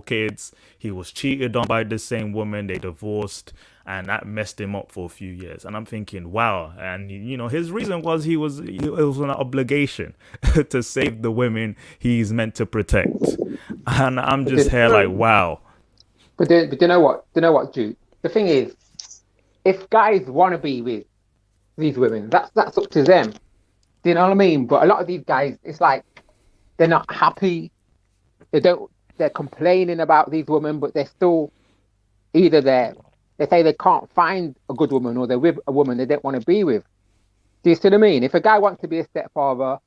kids. He was cheated on by the same woman. They divorced, and that messed him up for a few years. And I'm thinking, wow. And his reason was it was an obligation to save the women he's meant to protect. And I'm just here like, wow. But do you know what, Jude? The thing is, if guys want to be with these women, that's up to them. Do you know what I mean? But a lot of these guys, it's like they're not happy. They're complaining about these women, but they're still either they say they can't find a good woman, or they're with a woman they don't want to be with. Do you see what I mean? If a guy wants to be a stepfather,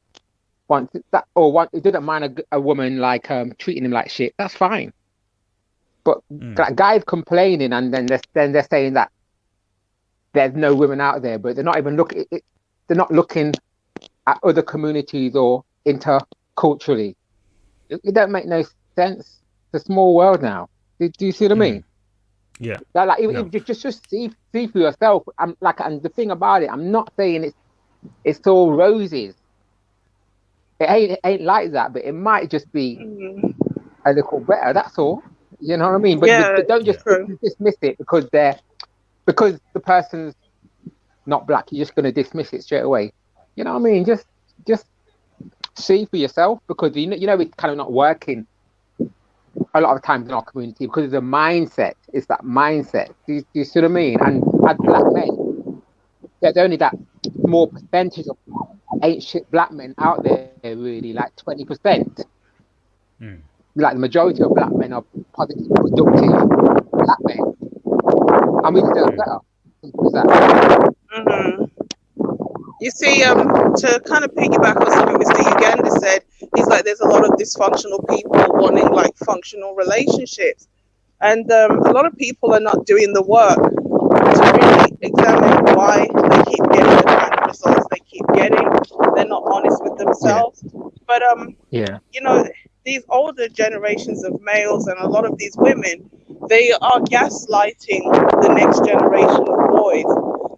it doesn't mind a woman like treating him like shit, that's fine. But like, guys complaining, and then they're saying that there's no women out there, but they're not even looking. They're not looking at other communities or interculturally. It don't make no sense. It's a small world now. Do you see what I mean? Yeah. Like even just see for yourself. I'm like, and the thing about it, I'm not saying it's all roses. It ain't like that, but it might just be a little better. That's all. You know what I mean? But don't just dismiss it because the person's not black. You're just going to dismiss it straight away. You know what I mean? Just see for yourself, because you know it's kind of not working a lot of times in our community because of the mindset. It's that mindset. Do you see what I mean? And as black men, there's only that small percentage of ain't shit black men out there, really, like 20%. Like the majority of black men are positive, productive black men, and we deserve better. You see, to kind of piggyback on something Mr. Uganda said, he's like, there's a lot of dysfunctional people wanting like functional relationships, and a lot of people are not doing the work to really examine why they keep getting the kind of results they keep getting. They're not honest with themselves. But you know, these older generations of males and a lot of these women, they are gaslighting the next generation of boys.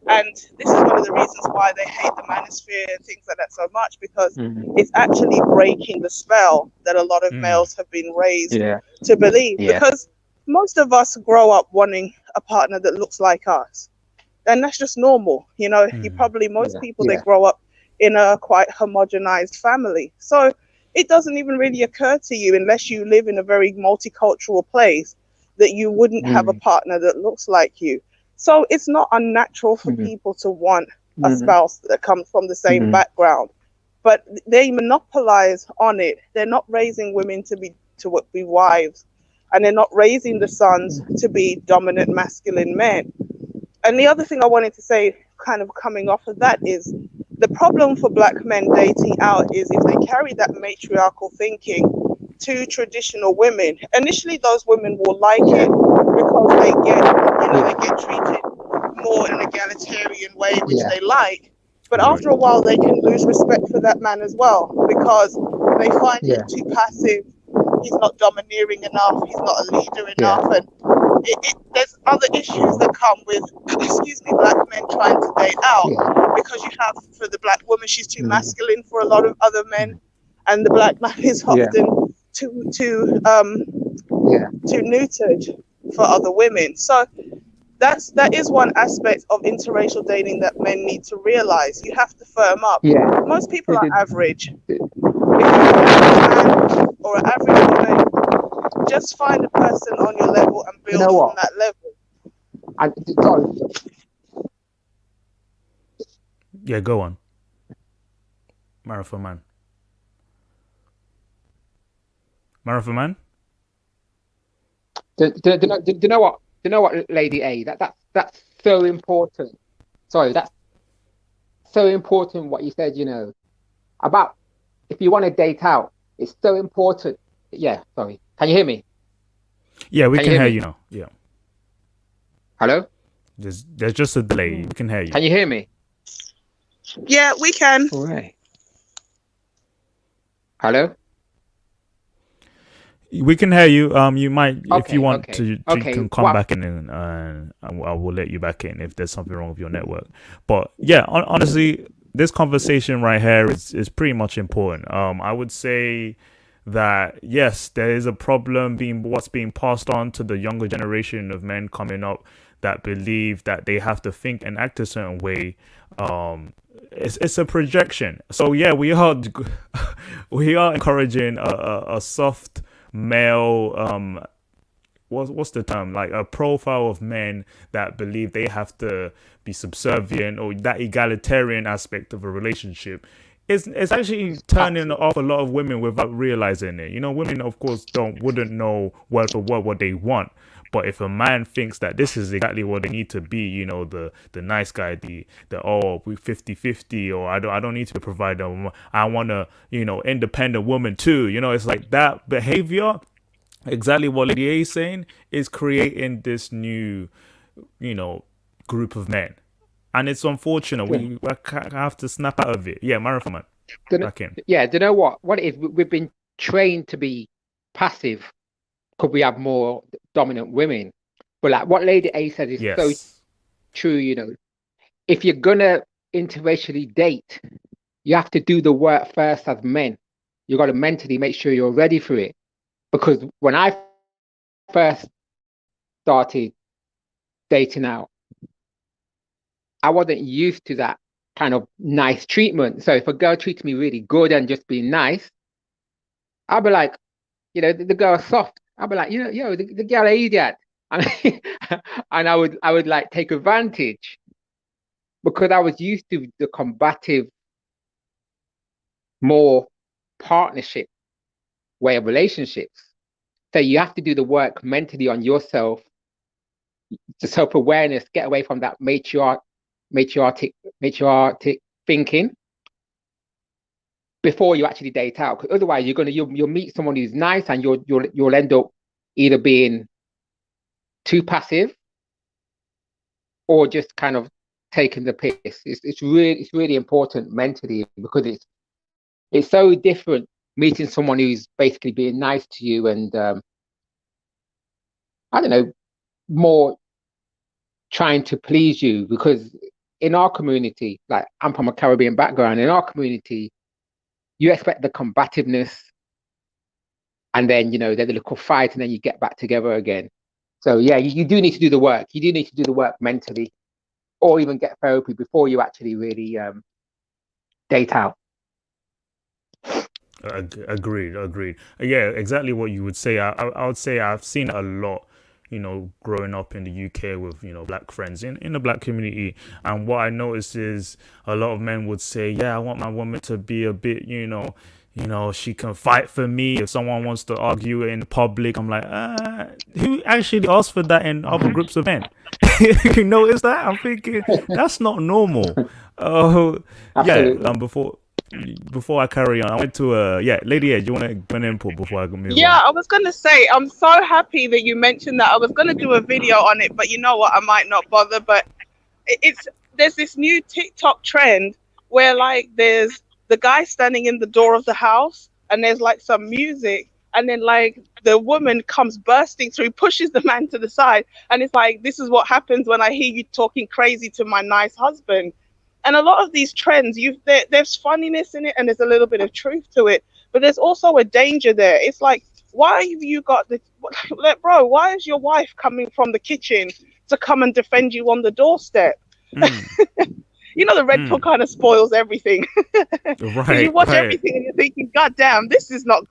And this is one of the reasons why they hate the manosphere and things like that so much, because it's actually breaking the spell that a lot of males have been raised to believe. Because most of us grow up wanting a partner that looks like us. And that's just normal. You know, most people, they grow up in a quite homogenized family. So it doesn't even really occur to you, unless you live in a very multicultural place, that you wouldn't have a partner that looks like you. So it's not unnatural for people to want a spouse that comes from the same background, but they monopolize on it. They're not raising women to be wives, and they're not raising the sons to be dominant masculine men. And the other thing I wanted to say, kind of coming off of that, is the problem for black men dating out is if they carry that matriarchal thinking to traditional women, initially those women will like it because they get treated more in an egalitarian way, which they like. But after a while, they can lose respect for that man as well, because they find him too passive. He's not domineering enough. He's not a leader enough. And there's other issues that come with, black men trying to date out, because you have, for the black woman, she's too masculine for a lot of other men, and the black man is often too neutered for other women. So that is one aspect of interracial dating that men need to realize. You have to firm up. Most people are average. If you're a man or an average woman, just find a person on your level and build from that level. Yeah, go on. Marathon man. Marathon man? Do you know what? Do you know what, Lady A? That's so important. Sorry, that's so important what you said, you know, about if you want to date out, it's so important. Yeah, sorry. Can you hear me? Yeah, we can hear you now. Yeah. Hello? There's just a delay. We can hear you. Can you hear me? Yeah, we can. All right. Hello? We can hear you. You might, if you want to, you Okay, can come back in, and I will let you back in if there's something wrong with your network. But yeah, honestly, this conversation right here is pretty much important. I would say that yes, there is a problem what's being passed on to the younger generation of men coming up that believe that they have to think and act a certain way. It's a projection. So yeah, we are encouraging a soft male, what's the term, like a profile of men that believe they have to be subservient, or that egalitarian aspect of a relationship. It's actually turning off a lot of women without realizing it. You know, women of course wouldn't know word for word what they want. But if a man thinks that this is exactly what they need to be, you know, the nice guy, we 50-50, or I don't need to provide them. I want a, you know, independent woman too. You know, it's like that behavior exactly what Lady A is saying, is creating this new, group of men. And it's unfortunate. We have to snap out of it. Yeah, Marathon man. Back in. Yeah, do you know what? What it is, we've been trained to be passive because we have more dominant women. But like what Lady A said is so true, If you're gonna interracially date, you have to do the work first as men. You got to mentally make sure you're ready for it. Because when I first started dating out, I wasn't used to that kind of nice treatment. So if a girl treats me really good and just being nice, I'll be like, the girl's soft. I'll be like, the girl an idiot. And I would like take advantage because I was used to the combative, more partnership way of relationships. So you have to do the work mentally on yourself, the self-awareness, get away from that matriarchic thinking before you actually date out. Because otherwise you'll meet someone who's nice and you'll end up either being too passive or just kind of taking the piss. It's really important mentally because it's so different meeting someone who's basically being nice to you and I don't know, more trying to please you. Because in our community, like I'm from a Caribbean background, in our community, you expect the combativeness and then, there's a little fight and then you get back together again. So yeah, you do need to do the work. You do need to do the work mentally or even get therapy before you actually really date out. Agreed. Yeah, exactly what you would say. I would say I've seen a lot, growing up in the UK with, black friends in the black community. And what I noticed is a lot of men would say, yeah, I want my woman to be a bit, she can fight for me. If someone wants to argue in public, I'm like, who actually asked for that in other groups of men? You notice that? I'm thinking, that's not normal. Before I carry on, I went to Lady A, do you want to give an input before I move on? I was gonna say I'm so happy that you mentioned that. I was gonna do a video on it, but you know what, I might not bother. But there's this new TikTok trend where like there's the guy standing in the door of the house and there's like some music and then like the woman comes bursting through, pushes the man to the side, and it's like, this is what happens when I hear you talking crazy to my nice husband. And a lot of these trends, there's funniness in it and there's a little bit of truth to it, but there's also a danger there. It's like, why have you got the, bro, why is your wife coming from the kitchen to come and defend you on the doorstep? The red pill kind of spoils everything. Right. You watch everything and you're thinking, God damn, this is not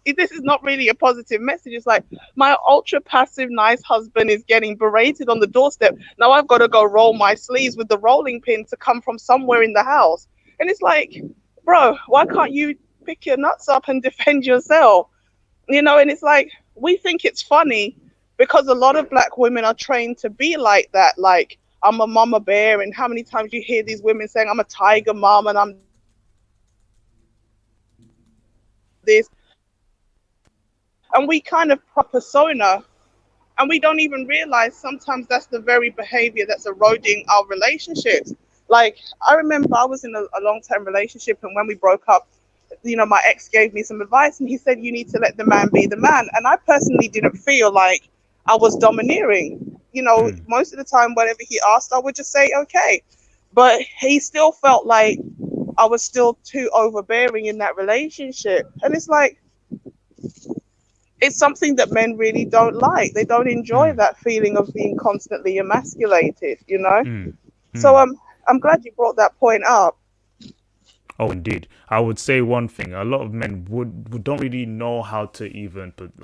really a positive message. It's like, my ultra passive nice husband is getting berated on the doorstep. Now I've got to go roll my sleeves with the rolling pin to come from somewhere in the house. And it's like, bro, why can't you pick your nuts up and defend yourself? And it's like, we think it's funny because a lot of black women are trained to be like that. Like, I'm a mama bear, and how many times you hear these women saying, I'm a tiger mom and I'm this. And we kind of persona, and we don't even realize sometimes that's the very behavior that's eroding our relationships. Like, I remember I was in a long-term relationship, and when we broke up, my ex gave me some advice, and he said, you need to let the man be the man. And I personally didn't feel like I was domineering. Most of the time, whatever he asked, I would just say, okay. But he still felt like I was still too overbearing in that relationship. And it's like, it's something that men really don't like. They don't enjoy that feeling of being constantly emasculated, So I'm glad you brought that point up. Oh, indeed. I would say one thing. A lot of men don't really know how to even put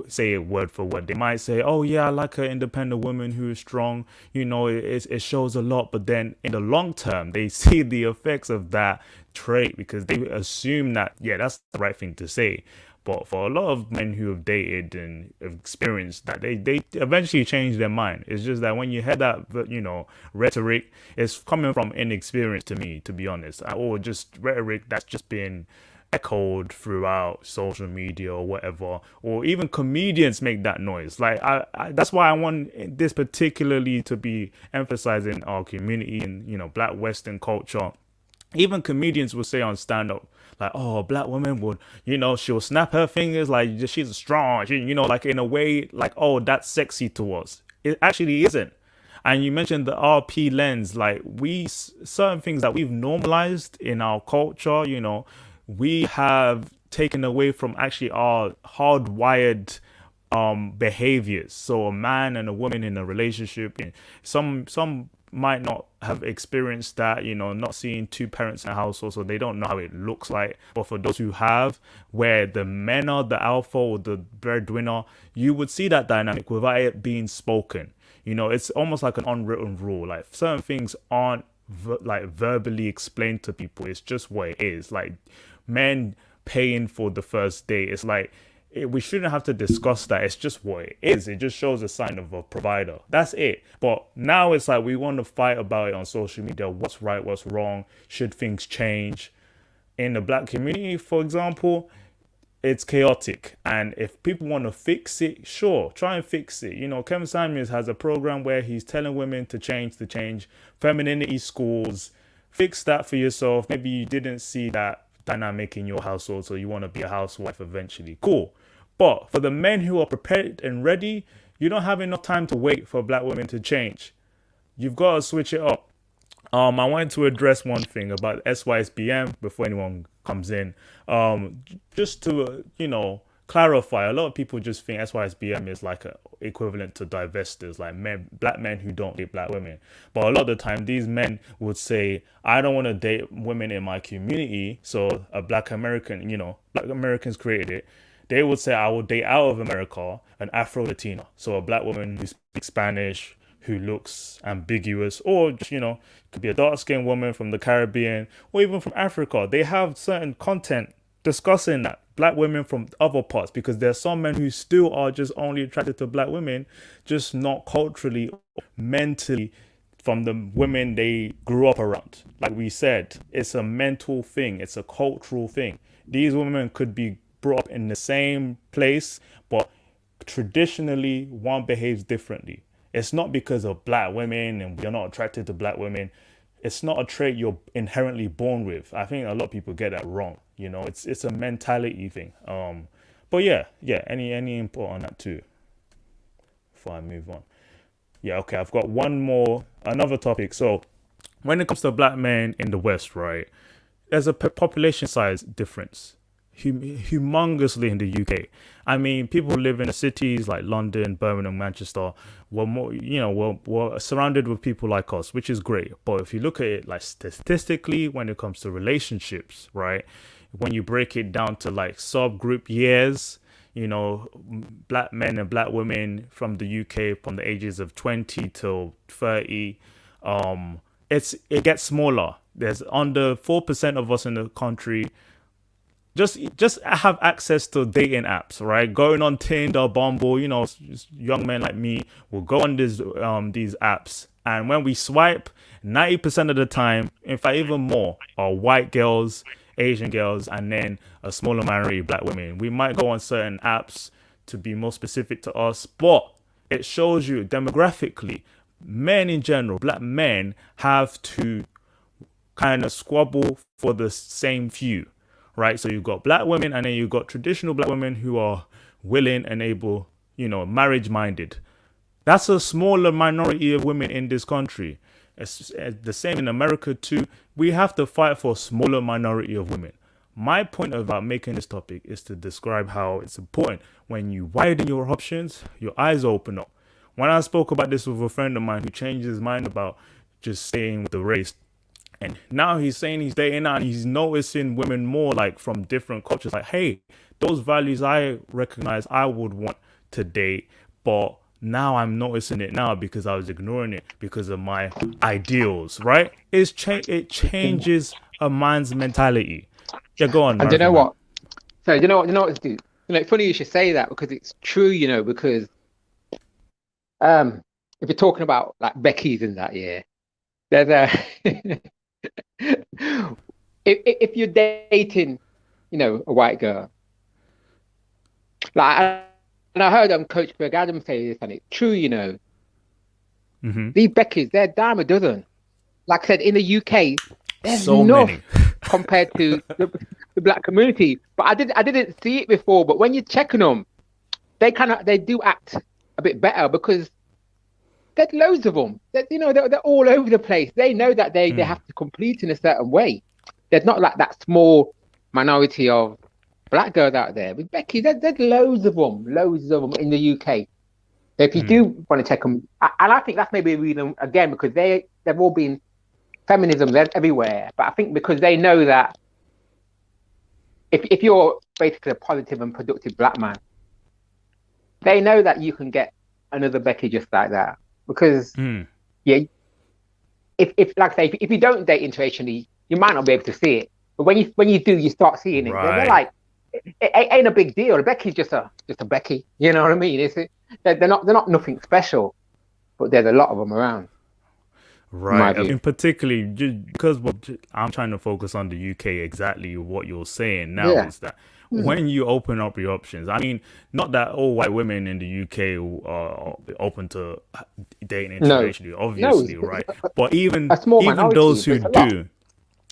say it word for word. They might say, oh yeah, I like an independent woman who is strong. It shows a lot. But then in the long term, they see the effects of that trait because they assume that, yeah, that's the right thing to say. But for a lot of men who have dated and have experienced that, they eventually change their mind. It's just that when you hear that, rhetoric, it's coming from inexperience to me, to be honest, or just rhetoric that's just been echoed throughout social media or whatever, or even comedians make that noise. Like that's why I want this particularly to be emphasized in our community and, you know, Black Western culture. Even comedians will say on stand-up, like, oh, a Black woman would, you know, she'll snap her fingers like she's strong, you know, like in a way like, oh, that's sexy to us. It actually isn't. And you mentioned the RP lens, like certain things that we've normalized in our culture, you know, we have taken away from actually our hardwired behaviors. So a man and a woman in a relationship, and some might not have experienced that, you know, not seeing two parents in a household, so they don't know how it looks like. But for those who have, where the men are the alpha or the breadwinner, you would see that dynamic without it being spoken. You know, it's almost like an unwritten rule. Like certain things aren't like verbally explained to people. It's just what it is. Like men paying for the first date, it's like we shouldn't have to discuss that. It's just what it is. It just shows a sign of a provider. That's it. But now it's like we want to fight about it on social media. What's right? What's wrong? Should things change? In the Black community, for example, it's chaotic. And if people want to fix it, sure, try and fix it. You know, Kevin Samuels has a program where he's telling women to change femininity schools. Fix that for yourself. Maybe you didn't see that dynamic in your household, so you want to be a housewife eventually. Cool. But for the men who are prepared and ready, you don't have enough time to wait for Black women to change. You've got to switch it up. I wanted to address one thing about sysbm before anyone comes in. Just to, you know, clarify, a lot of people just think sysbm is like a equivalent to divestors, like Black men who don't date Black women. But a lot of the time, these men would say, I don't want to date women in my community. So a Black American, you know, Black Americans created it. They would say, I will date out of America an Afro-Latina. So a Black woman who speaks Spanish, who looks ambiguous, or, you know, could be a dark-skinned woman from the Caribbean or even from Africa. They have certain content discussing that. Black women from other parts, because there's some men who still are just only attracted to Black women, just not culturally or mentally from the women they grew up around. Like we said, it's a mental thing. It's a cultural thing. These women could be brought up in the same place, but traditionally one behaves differently. It's not because of Black women and you're not attracted to Black women. It's not a trait you're inherently born with. I think a lot of people get that wrong. You know, it's a mentality thing. But yeah. Any input on that too? Before I move on. Yeah, okay. I've got another topic. So when it comes to Black men in the West, right? There's a population size difference. Humongously in the UK. I mean, people who live in the cities like London, Birmingham, Manchester were more, you know, were surrounded with people like us, which is great. But if you look at it like statistically, when it comes to relationships, right, when you break it down to like subgroup years, you know, Black men and Black women from the UK from the ages of 20 till 30, it gets smaller. There's under 4% of us in the country just have access to dating apps, right? Going on Tinder, Bumble, you know, young men like me will go on these apps, and when we swipe, 90% of the time, in fact even more, are white girls, Asian girls, and then a smaller minority of Black women. We might go on certain apps to be more specific to us, but it shows you demographically, men in general, Black men have to kind of squabble for the same few. Right, so you've got Black women, and then you've got traditional Black women who are willing and able, you know, marriage minded. That's a smaller minority of women in this country. It's the same in America too. We have to fight for a smaller minority of women. My point about making this topic is to describe how it's important when you widen your options, your eyes open up. When I spoke about this with a friend of mine who changed his mind about just staying with the race, and now he's saying he's dating out and he's noticing women more like from different cultures. Like, hey, those values I recognize I would want to date, but now I'm noticing it now because I was ignoring it because of my ideals, right? It changes a man's mentality. Yeah, go on. And you know what? So you know what, dude? You know, it's funny you should say that because it's true, you know, because if you're talking about like Becky's in that year, there's a if you're dating a white girl. Like, and I heard Coach Greg Adams say this, and it's true, These Beckys, they're a dime a dozen. Like I said, in the UK, there's so enough many compared to the black community. But I didn't see it before. But when you're checking them, they do act a bit better because there's loads of them. They're all over the place. They know that they have to complete in a certain way. There's not like that small minority of black girls out there. With Becky, there's loads of them in the UK. So if you do want to check them, and I think that's maybe a reason again because they've all been feminism everywhere. But I think because they know that if you're basically a positive and productive black man, they know that you can get another Becky just like that. Because if like I say, if you don't date interracially, you might not be able to see it. But when you do, you start seeing it. Right. They're like, it ain't a big deal. A Becky's just a Becky. You know what I mean? They're not nothing special, but there's a lot of them around. Right. I mean, particularly because I'm trying to focus on the UK. Exactly what you're saying now is that when you open up your options, I mean, not that all white women in the UK are open to dating interracially, obviously, right? But even those who do.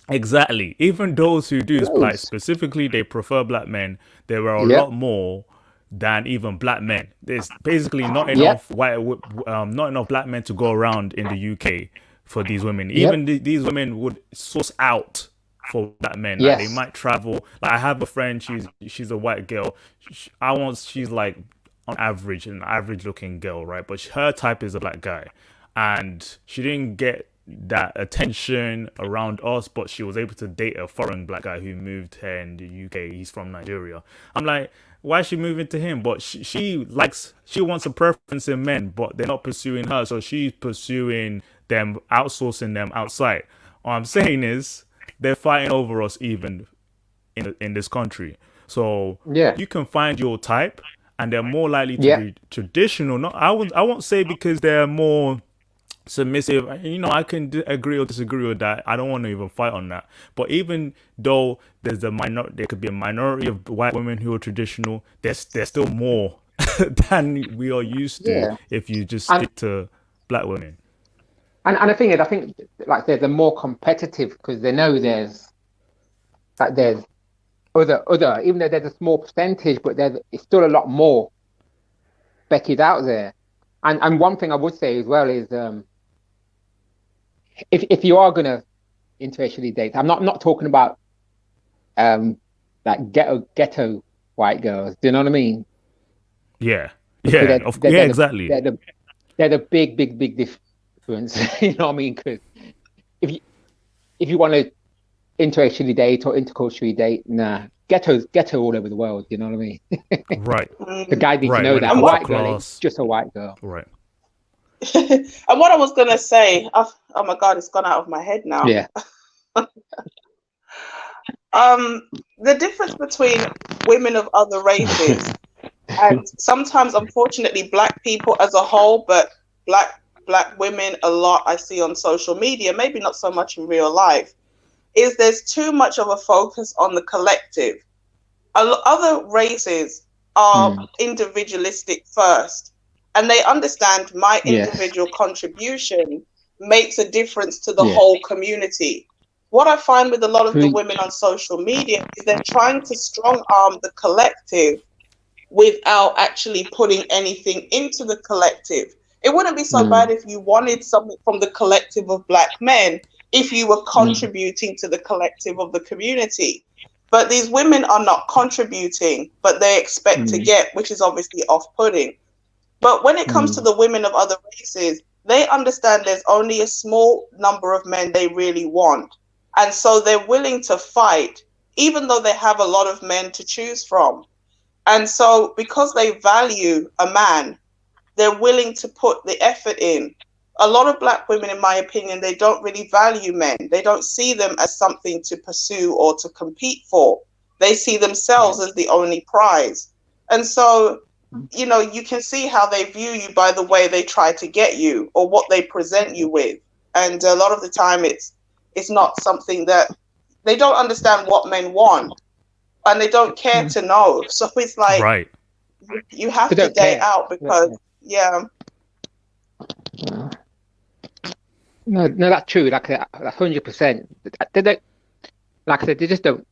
Exactly. Even those who do, like specifically, they prefer black men. There are a lot more than even black men. There's basically not enough not enough black men to go around in the UK for these women. Even these women would source out for black men. Like they might travel. Like I have a friend. She's a white girl. She's like on average an average looking girl, right? But her type is a black guy, and she didn't get that attention around us, but she was able to date a foreign black guy who moved here in the UK. He's from Nigeria. I'm like, why is she moving to him? But she wants a preference in men, but they're not pursuing her, so she's pursuing them, outsourcing them outside. What I'm saying is they're fighting over us even in this country. So you can find your type, and they're more likely to be traditional. I won't say because they're more submissive. I can agree or disagree with that. I don't want to even fight on that. But even though there could be a minority of white women who are traditional, there's still more than we are used to if you just stick to black women. And the thing is, I think like they're more competitive because they know there's other, even though there's a small percentage, but it's still a lot more Becky's out there. And one thing I would say as well is if you are gonna interracially date, I'm not talking about like ghetto white girls. Do you know what I mean? Yeah. Exactly. They're the big difference. You know what I mean? Because if you want to interracially date or interculturally date, ghetto all over the world. You know what I mean? Right. The guy needs to know that a white girl is just a white girl. Right. And what I was gonna say, oh my God, it's gone out of my head now. Yeah. The difference between women of other races and sometimes, unfortunately, black people as a whole, but black women a lot I see on social media, maybe not so much in real life, is there's too much of a focus on the collective. Other races are individualistic first. And they understand my individual contribution makes a difference to the whole community. What I find with a lot of the women on social media is they're trying to strong arm the collective without actually putting anything into the collective. It wouldn't be so bad if you wanted something from the collective of black men if you were contributing to the collective of the community. But these women are not contributing, but they expect to get, which is obviously off-putting. But when it comes to the women of other races, they understand there's only a small number of men they really want. And so they're willing to fight, even though they have a lot of men to choose from. And so because they value a man, they're willing to put the effort in. A lot of black women, in my opinion, they don't really value men. They don't see them as something to pursue or to compete for. They see themselves as the only prize. And so, you can see how they view you by the way they try to get you or what they present you with. And a lot of the time it's not something that they don't understand what men want. and they don't care to know. So it's like Right. you have They to don't date care. out because No, that's true. Like 100%. They don't. Like I said, they just don't.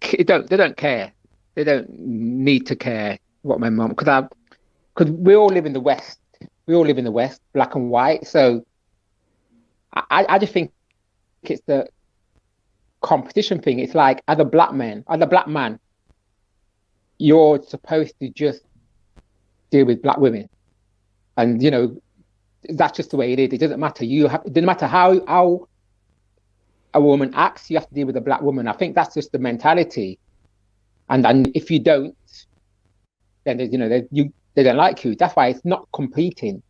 They don't care. They don't need to care what my mom. Because we all live in the West. We all live in the West, black and white. So I just think it's the competition thing. It's like as a black man, you're supposed to just deal with black women, and you know that's just the way it is. It doesn't matter. It doesn't matter how a woman acts. You have to deal with a black woman. I think that's just the mentality. And if you don't, then they don't like you. That's why it's not competing.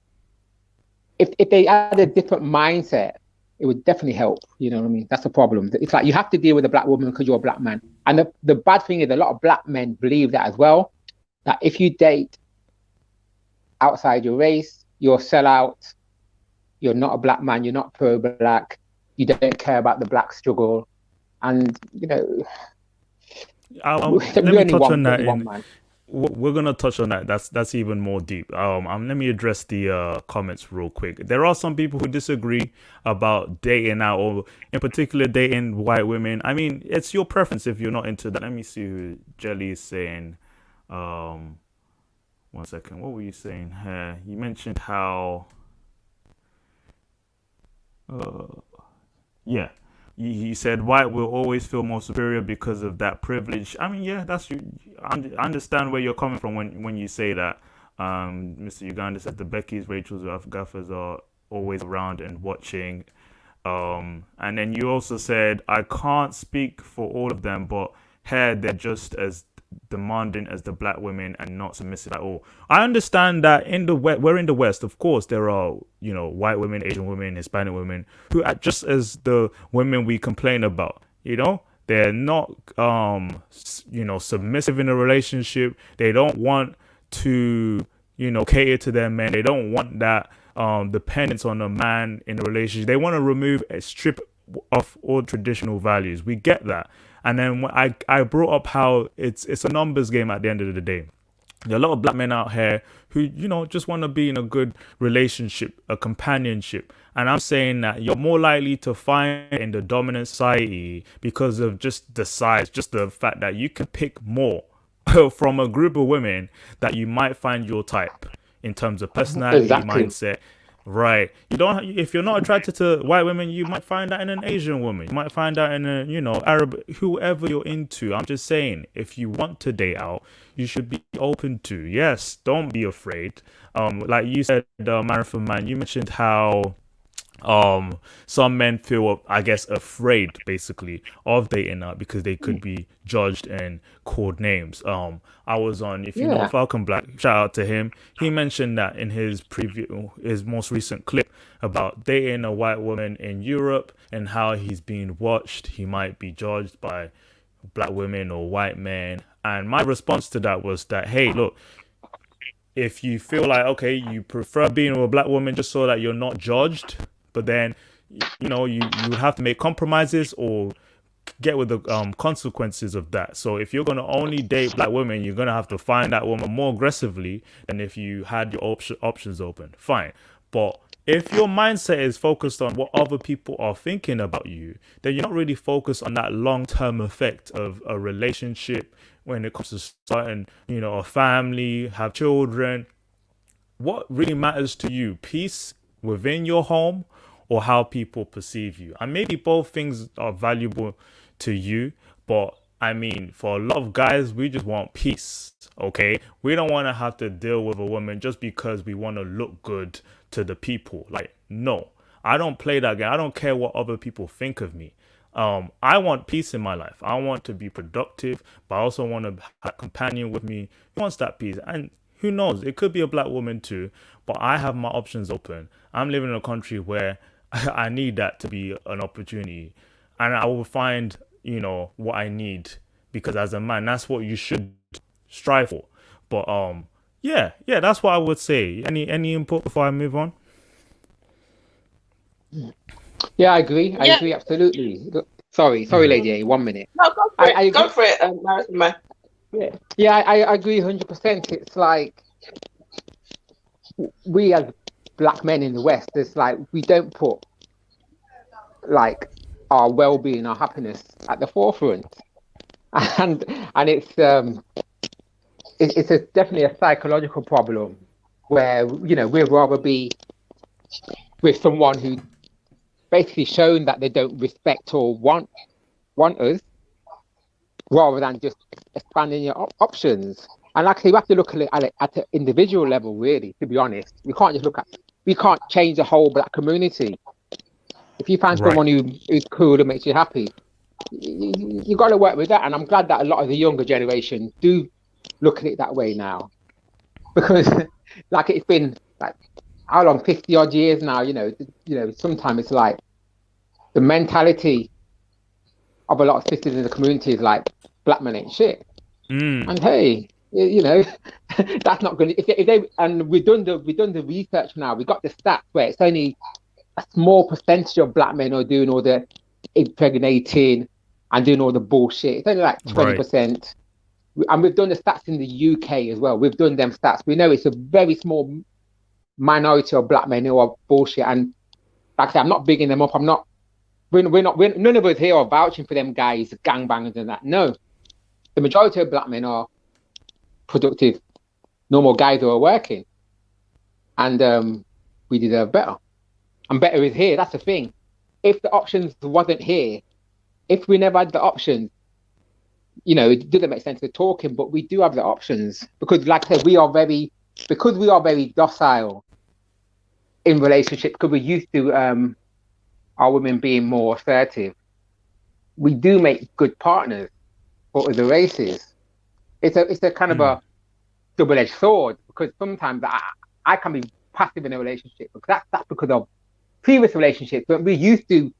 If they had a different mindset, it would definitely help. You know what I mean? That's the problem. It's like you have to deal with a black woman because you're a black man. And the bad thing is a lot of black men believe that as well, that if you date outside your race, you're a sellout, you're not a black man, you're not pro-black, you don't care about the black struggle. And, you know... let me touch on that. We're gonna touch on that. That's even more deep. Let me address the comments real quick. There are some people who disagree about dating out, or in particular dating white women. I mean, it's your preference if you're not into that. Let me see who Jelly is saying. 1 second. What were you saying? You mentioned how. Yeah. He said white will always feel more superior because of that privilege. I mean, yeah, I understand where you're coming from when you say that. Mr. Uganda said the Beckys, Rachels, Gaffers are always around and watching. And then you also said, I can't speak for all of them, but here they're just as demanding as the black women and not submissive at all. I understand that we're in the West. Of course, there are, white women, Asian women, Hispanic women who are just as the women we complain about. They're not, submissive in a relationship. They don't want to, cater to their men. They don't want that dependence on a man in a relationship. They want to remove a strip of all traditional values. We get that. And then I brought up how it's a numbers game at the end of the day. There are a lot of black men out here who, just want to be in a good relationship, a companionship. And I'm saying that you're more likely to find in the dominant society because of just the size, just the fact that you can pick more from a group of women that you might find your type in terms of personality, mindset. Right. If you're not attracted to white women, you might find that in an Asian woman. You might find that in a, Arab, whoever you're into. I'm just saying, if you want to date out, you should be open to. Yes, don't be afraid. Like you said, Marathon Man, you mentioned how some men feel, I guess, afraid basically of dating out because they could be judged and called names. I was on, if you know Falcon Black, shout out to him. He mentioned that in his most recent clip about dating a white woman in Europe and how he's being watched. He might be judged by black women or white men. And my response to that was that, hey, look, if you feel like, okay, you prefer being with a black woman just so that you're not judged, but then, you would have to make compromises or get with the consequences of that. So if you're going to only date black women, you're going to have to find that woman more aggressively than if you had your options open. Fine. But if your mindset is focused on what other people are thinking about you, then you're not really focused on that long-term effect of a relationship when it comes to starting, a family, have children. What really matters to you? Peace within your home or how people perceive you? And maybe both things are valuable to you, but I mean, for a lot of guys, we just want peace, okay? We don't want to have to deal with a woman just because we want to look good to the people. Like, no, I don't play that game. I don't care what other people think of me. I want peace in my life. I want to be productive, but I also want to have a companion with me who wants that peace. And who knows, it could be a black woman too, but I have my options open. I'm living in a country where I need that to be an opportunity, and I will find, what I need, because as a man, that's what you should strive for. But yeah, that's what I would say. Any input before I move on? Yeah, I agree. I agree absolutely. Sorry, Lady A, 1 minute. No, go for it. I Go for it, Marathon Man. Yeah, I agree 100%. It's like we as black men in the West, it's like we don't put like our well-being, our happiness at the forefront, and it's definitely a psychological problem where we'd rather be with someone who basically shown that they don't respect or want us, rather than just expanding your options. And actually, we have to look at it at an individual level, really, to be honest. We can't change the whole black community. If you find someone who's cool and makes you happy, you got to work with that. And I'm glad that a lot of the younger generation do look at it that way now. Because like it's been like, how long, 50 odd years now, sometimes it's like the mentality of a lot of sisters in the community is like, black men ain't shit. And hey, that's not going to, if they, and we've done the research now, we got the stats where it's only a small percentage of black men are doing all the impregnating and doing all the bullshit. It's only like 20%. And we've done the stats in the UK as well. We've done them stats. We know it's a very small minority of black men who are bullshit. And like I said, I'm not bigging them up. We're none of us here are vouching for them guys, gangbangers and that. No, the majority of black men are productive, normal guys who are working. And we deserve better. And better is here. That's the thing. If the options wasn't here, if we never had the options, it doesn't make sense to talking, but we do have the options because, like I said, we are very docile in relationships because we're used to our women being more assertive. We do make good partners for other races. It's a kind of a double-edged sword because sometimes I can be passive in a relationship because that's because of previous relationships, but we're used to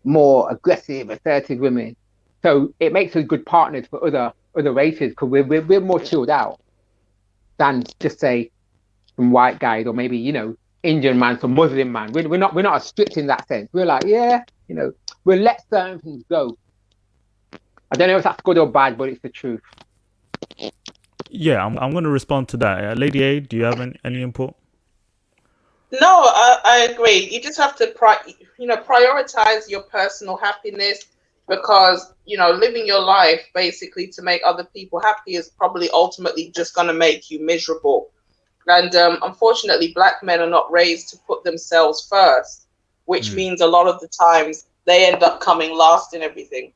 more aggressive, assertive women. So it makes us good partners for other races because we're more chilled out than just say some white guys or maybe Indian man, some Muslim man. We're not as strict in that sense. We're like we'll let certain things go. I don't know if that's good or bad, but it's the truth. Yeah, I'm going to respond to that. Lady A, do you have any input? No, I agree. You just have to prioritize your personal happiness because living your life basically to make other people happy is probably ultimately just going to make you miserable. And unfortunately, black men are not raised to put themselves first, which means a lot of the times they end up coming last in everything.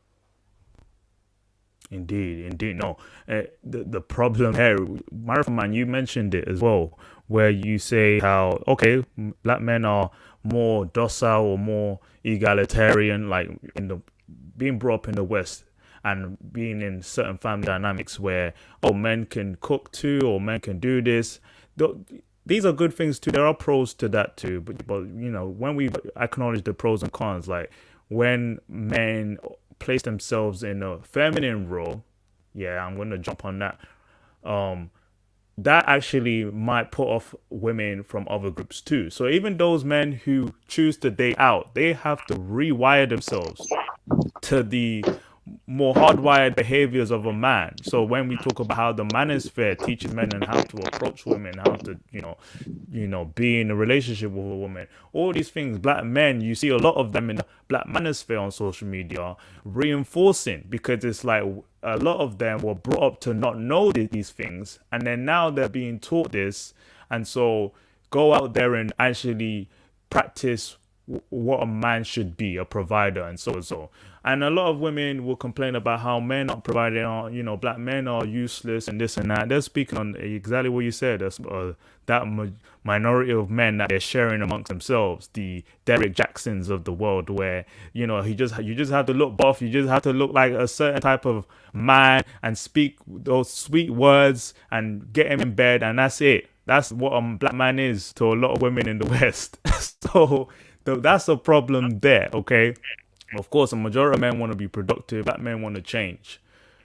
Indeed. No, the problem here, Marathon Man, you mentioned it as well, where you say how, okay, black men are more docile or more egalitarian, like being brought up in the West and being in certain family dynamics where, men can cook too, or men can do this. These are good things too. There are pros to that too. But when we acknowledge the pros and cons, like when men place themselves in a feminine role, I'm going to jump on that. That actually might put off women from other groups too. So even those men who choose to date out, they have to rewire themselves to the more hardwired behaviors of a man. So when we talk about how the manosphere teaches men and how to approach women, how to be in a relationship with a woman, all these things, black men, you see a lot of them in the black manosphere on social media reinforcing, because it's like a lot of them were brought up to not know these things, and then now they're being taught this, and so go out there and actually practice what a man should be, a provider, and so. And a lot of women will complain about how men not providing, black men are useless and this and that. They're speaking on exactly what you said. That minority of men that they're sharing amongst themselves, the Derek Jacksons of the world, where you just have to look buff, you just have to look like a certain type of man and speak those sweet words and get him in bed, and that's it. That's what a black man is to a lot of women in the West. So that's a problem there, okay? Of course, a majority of men want to be productive. Black men want to change.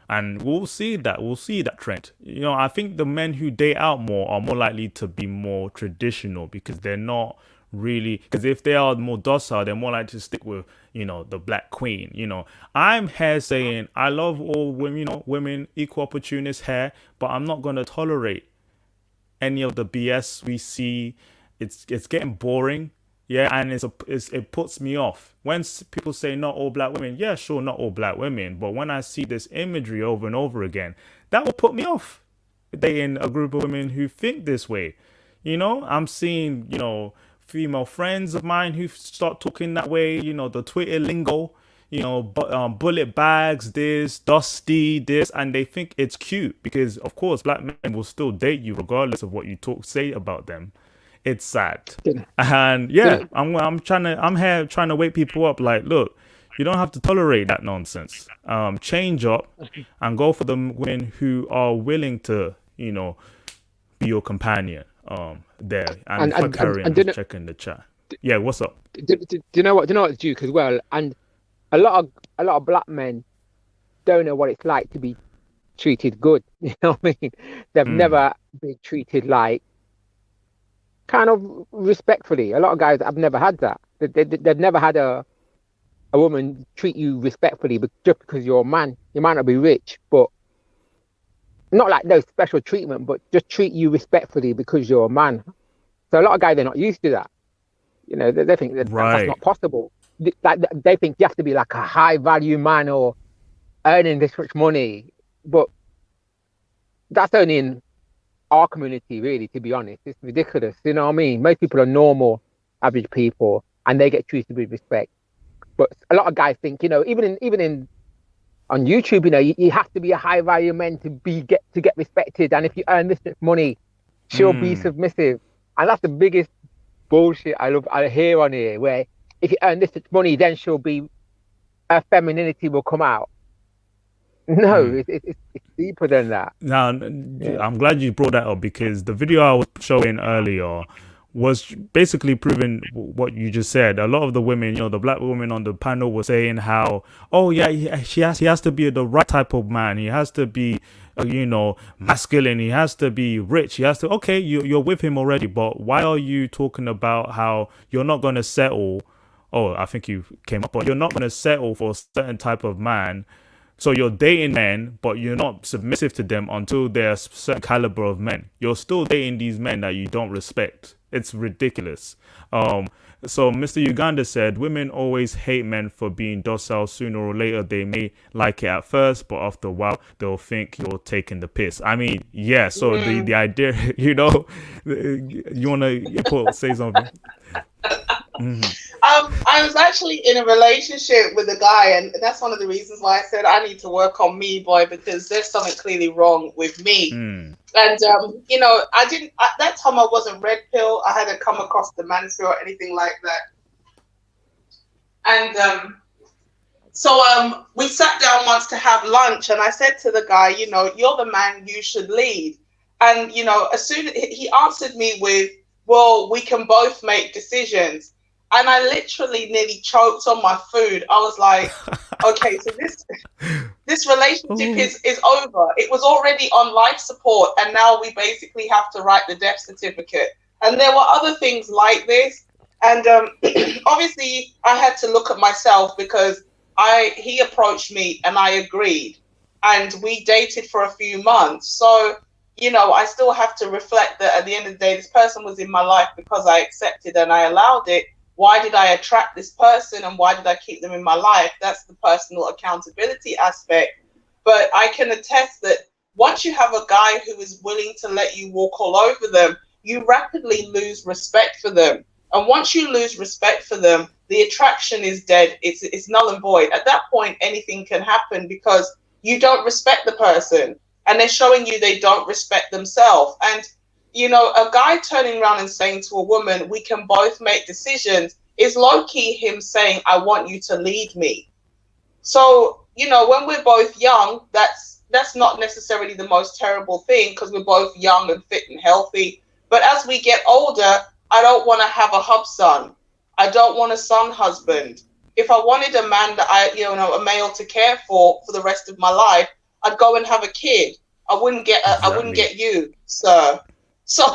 And we'll see that. We'll see that trend. I think the men who date out more are more likely to be more traditional because they're not really, because if they are more docile, they're more likely to stick with, you know, the black queen. You know, I'm here saying I love all women, you know, women, equal opportunists here, but I'm not going to tolerate any of the BS we see. It's getting boring. Yeah, and it puts me off when people say not all black women. Yeah, sure, not all black women, but when I see this imagery over and over again, that will put me off. They in a group of women who think this way. You know, I'm seeing, you know, female friends of mine who start talking that way. You know, the Twitter lingo. You know, bullet bags, this, dusty, this, and they think it's cute because, of course, black men will still date you regardless of what you say about them. It's sad. And yeah, I'm here trying to wake people up. Like, look, you don't have to tolerate that nonsense. Change up and go for the women who are willing to, you know, be your companion. There and checking the chat. Yeah, what's up? Do you know what? Duke, as well, and a lot of black men don't know what it's like to be treated good. You know what I mean? They've never been treated like kind of respectfully. A lot of guys have never had that. They've never had a woman treat you respectfully, but just because you're a man. You might not be rich, but not like no special treatment, but just treat you respectfully because you're a man. So a lot of guys, they're not used to that. You know, they think that's not possible. Like they think you have to be like a high value man or earning this much money, but that's only in our community, really, to be honest. It's ridiculous. You know what I mean? Most people are normal, average people, and they get treated with respect. But a lot of guys think, you know, even in on YouTube, you know, you have to be a high value man to get respected, and if you earn this much money, she'll be submissive. And that's the biggest bullshit I hear on here, where if you earn this much money, then her femininity will come out. No, it's deeper than that. Now, I'm glad you brought that up because the video I was showing earlier was basically proving what you just said. A lot of the women, you know, the black women on the panel were saying how, oh yeah, he has to be the right type of man. He has to be, you know, masculine. He has to be rich. He has to. Okay, you're with him already, but why are you talking about how you're not going to settle? Oh, I think you came up on. You're not going to settle for a certain type of man. So you're dating men, but you're not submissive to them until they're a certain caliber of men. You're still dating these men that you don't respect. It's ridiculous. So Mr. Uganda said, women always hate men for being docile. Sooner or later, they may like it at first, but after a while, they'll think you're taking the piss. I mean, yeah. So the idea, you know, you want to say something? I was actually in a relationship with a guy, and that's one of the reasons why I said I need to work on me, boy, because there's something clearly wrong with me. And you know, at that time I wasn't red pill. I hadn't come across the manosphere or anything like that. And so we sat down once to have lunch, and I said to the guy, you know, you're the man, you should lead. And you know, as soon as he answered me with, well, we can both make decisions. And I literally nearly choked on my food. I was like, okay, so this relationship is over. It was already on life support, and now we basically have to write the death certificate. And there were other things like this. And obviously, I had to look at myself because he approached me and I agreed. And we dated for a few months. So, you know, I still have to reflect that at the end of the day, this person was in my life because I accepted and I allowed it. Why did I attract this person and why did I keep them in my life? That's the personal accountability aspect. But I can attest that once you have a guy who is willing to let you walk all over them, you rapidly lose respect for them. And once you lose respect for them, the attraction is dead. It's null and void. At that point, anything can happen because you don't respect the person and they're showing you they don't respect themselves. And you know, a guy turning around and saying to a woman, we can both make decisions, is low-key him saying, I want you to lead me. So, you know, when we're both young, that's not necessarily the most terrible thing because we're both young and fit and healthy. But as we get older, I don't want to have a hub son. I don't want a son husband. If I wanted a man that a male to care for the rest of my life, I'd go and have a kid. I wouldn't get you, sir. So,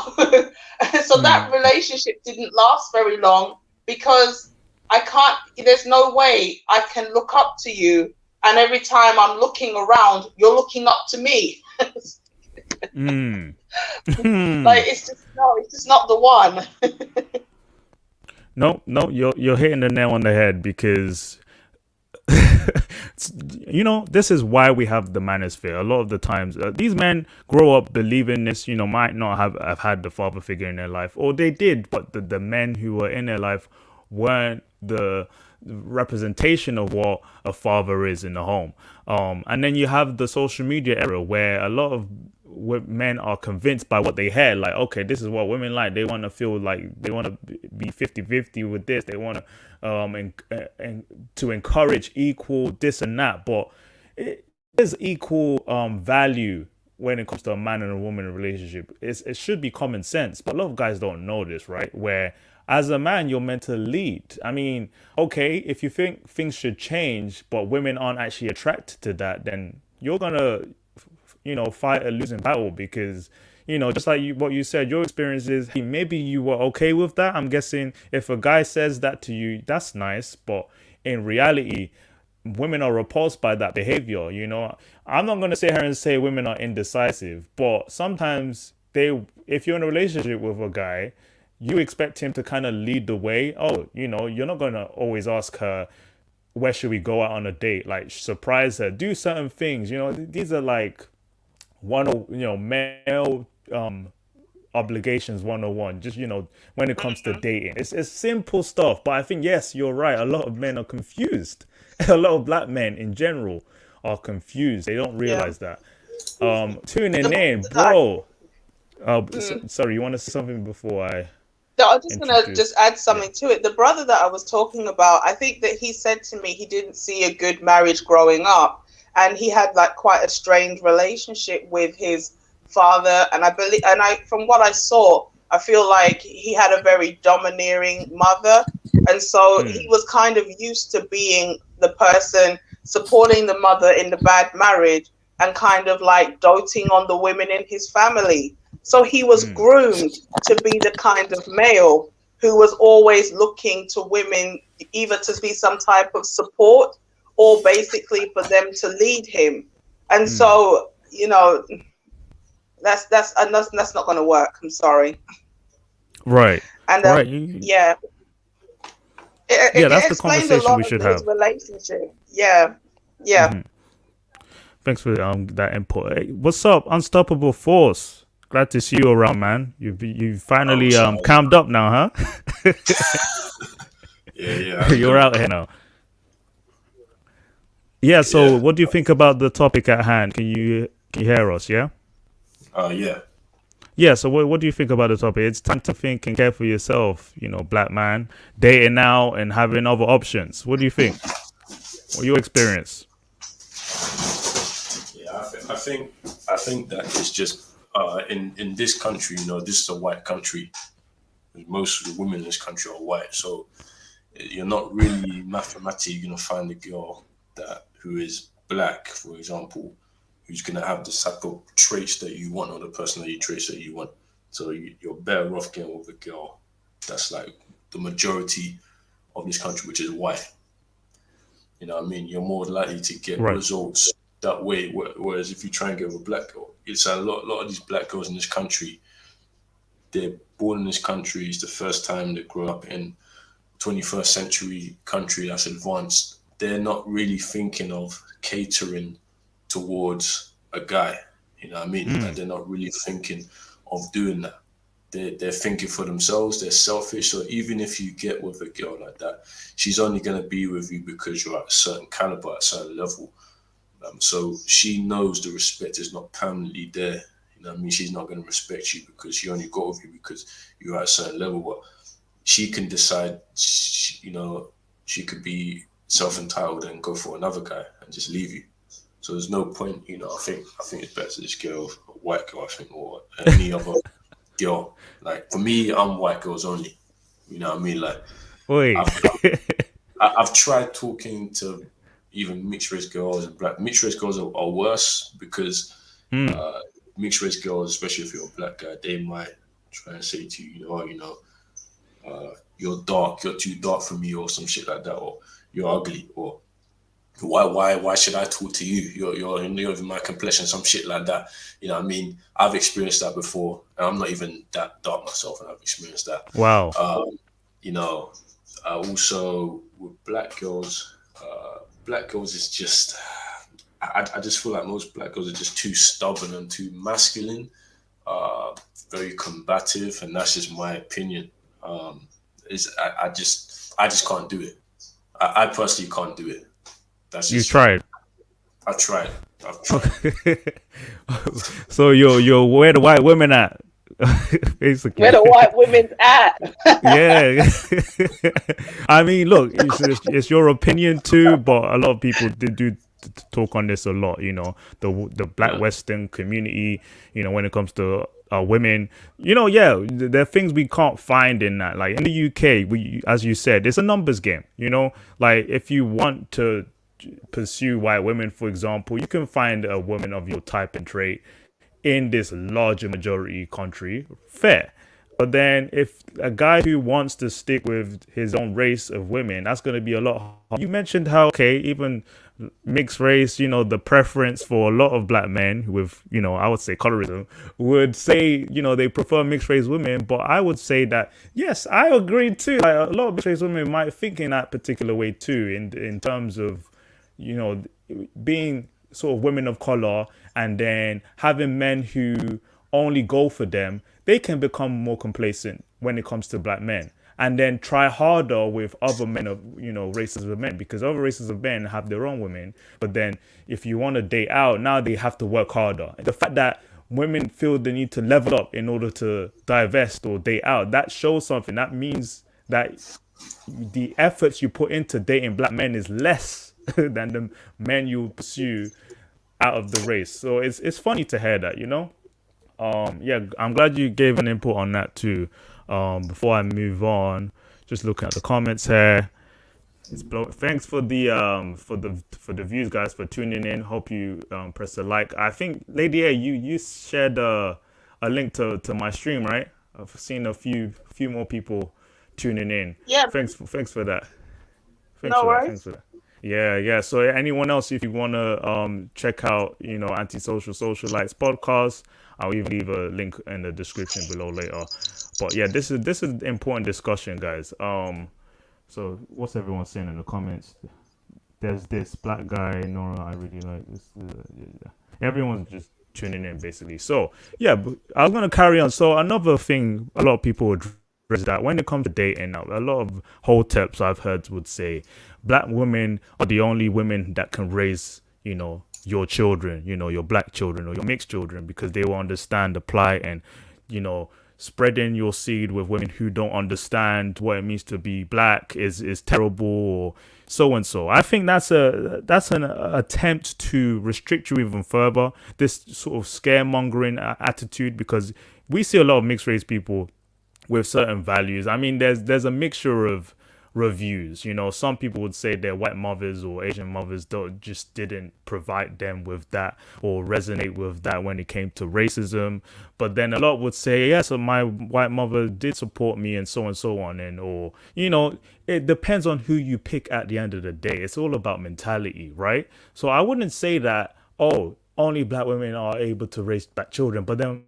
so that relationship didn't last very long because I can't. There's no way I can look up to you, and every time I'm looking around, you're looking up to me. Like it's just not the one. No, you're hitting the nail on the head because this is why we have the manosphere. A lot of the times, these men grow up believing this. Might not have had the father figure in their life, or they did, but the men who were in their life weren't the representation of what a father is in the home. And then you have the social media era where a lot of men are convinced by what they hear, like, okay, this is what women like. They want to feel like they want to be 50-50 with this. They want to and to encourage equal this and that, but it is equal value when it comes to a man and a woman relationship. It should be common sense, but a lot of guys don't know this, right? Where as a man, you're meant to lead. I mean, okay, if you think things should change, but women aren't actually attracted to that, then you're gonna fight a losing battle because, just like what you said, your experience is, hey, maybe you were okay with that. I'm guessing if a guy says that to you, that's nice. But in reality, women are repulsed by that behavior. I'm not going to sit here and say women are indecisive, but sometimes if you're in a relationship with a guy, you expect him to kind of lead the way. Oh, you're not going to always ask her, where should we go out on a date? Like, surprise her, do certain things. These are like male obligations 101, just when it comes to dating. It's simple stuff, but I think, yes, you're right, a lot of men are confused. A lot of black men in general are confused. They don't realize that. Tuning in, bro. Sorry, you want to say something before I No, I'm just gonna add something to it. The brother that I was talking about, I think that he said to me he didn't see a good marriage growing up, and he had like quite a strained relationship with his father. And from what I saw, I feel like he had a very domineering mother, and so he was kind of used to being the person supporting the mother in the bad marriage and kind of like doting on the women in his family. So he was groomed to be the kind of male who was always looking to women either to be some type of support or basically for them to lead him. And so, that's not going to work. I'm sorry. Right. And right. Yeah. That's the conversation we should have. Relationship. Yeah. Yeah. Mm-hmm. Thanks for that input. Hey, what's up, Unstoppable Force? Glad to see you around, man. You finally calmed up now, huh? Yeah. You're out here now. Yeah. So, what do you think about the topic at hand? Can you hear us? Yeah. Yeah. Yeah. So, what do you think about the topic? It's time to think and care for yourself. Black man dating now and having other options. What do you think? What your experience? Yeah, I think that it's just in this country, this is a white country. Most of the women in this country are white, so you're not really mathematically going to find a girl who is black, for example, who's going to have the type of traits that you want or the personality traits that you want. So you're better off getting with a girl that's like the majority of this country, which is white. You know what I mean? You're more likely to get results that way. Whereas if you try and get with a black girl, it's a lot of these black girls in this country, they're born in this country. It's the first time they grow up in 21st century country that's advanced. They're not really thinking of catering towards a guy. You know what I mean? Like they're not really thinking of doing that. They're thinking for themselves. They're selfish. So even if you get with a girl like that, she's only going to be with you because you're at a certain caliber, at a certain level. So she knows the respect is not permanently there. You know what I mean? She's not going to respect you because she only got with you because you're at a certain level. But she can decide, she could be self-entitled and go for another guy and just leave you. So there's no point, I think it's better to just go with a white girl, I think, or any other girl. Like for me, I'm white girls only. You know what I mean? Like I've tried talking to even mixed race girls and black. Mixed race girls are worse because mixed race girls, especially if you're a black guy, they might try and say to you, oh, you're dark, you're too dark for me, or some shit like that, or you're ugly, or why should I talk to you? You're in my complexion, some shit like that. You know what I mean? I've experienced that before, and I'm not even that dark myself, and I've experienced that. Wow. Also with black girls is just, I just feel like most black girls are just too stubborn and too masculine, very combative, and that's just my opinion. I just can't do it. I personally can't do it. That's just, you tried. I tried. I've tried. So you're where the white women at? Basically. Where the white women's at? Yeah. I mean, look, it's your opinion too, but a lot of people do talk on this a lot. The Black Western community. When it comes to women, there are things we can't find in that. Like in the UK, as you said, it's a numbers game. Like if you want to pursue white women, for example, you can find a woman of your type and trait in this larger majority country, fair. But then if a guy who wants to stick with his own race of women, that's going to be a lot harder. You mentioned how, even mixed race, the preference for a lot of black men with, I would say colorism, would say, they prefer mixed race women. But I would say that, yes, I agree too. Like a lot of mixed race women might think in that particular way too, in terms of, being sort of women of color, and then having men who only go for them, they can become more complacent when it comes to black men, and then try harder with other men of, races of men, because other races of men have their own women. But then if you want to date out, now they have to work harder. The fact that women feel the need to level up in order to divest or date out, that shows something. That means that the efforts you put into dating black men is less than the men you pursue out of the race. So it's funny to hear that, I'm glad you gave an input on that too. Before I move on, just looking at the comments here. Thanks for the views, guys, for tuning in. Hope you press the like. I think Lady A, you shared a link to my stream, right? I've seen a few more people tuning in. Yeah. Thanks for that. No worries. Thanks for that. Yeah. So anyone else, if you want to check out, Antisocial Socialites podcast, I'll even leave a link in the description below later. But yeah, this is an important discussion, guys. So what's everyone saying in the comments? There's this black guy, Nora, I really like this. Everyone's just tuning in, basically. So yeah, but I was gonna carry on. So another thing a lot of people would is that when it comes to dating now, a lot of hoteps I've heard would say black women are the only women that can raise, your children, your black children or your mixed children, because they will understand the plight, and, spreading your seed with women who don't understand what it means to be black is terrible, or so and so. I think that's an attempt to restrict you even further, this sort of scaremongering attitude, because we see a lot of mixed race people with certain values. I mean, there's a mixture of reviews. Some people would say their white mothers or Asian mothers just didn't provide them with that or resonate with that when it came to racism. But then a lot would say, yes, my white mother did support me, and so on. And, or, it depends on who you pick at the end of the day. It's all about mentality, right? So I wouldn't say that, only black women are able to raise black children, but then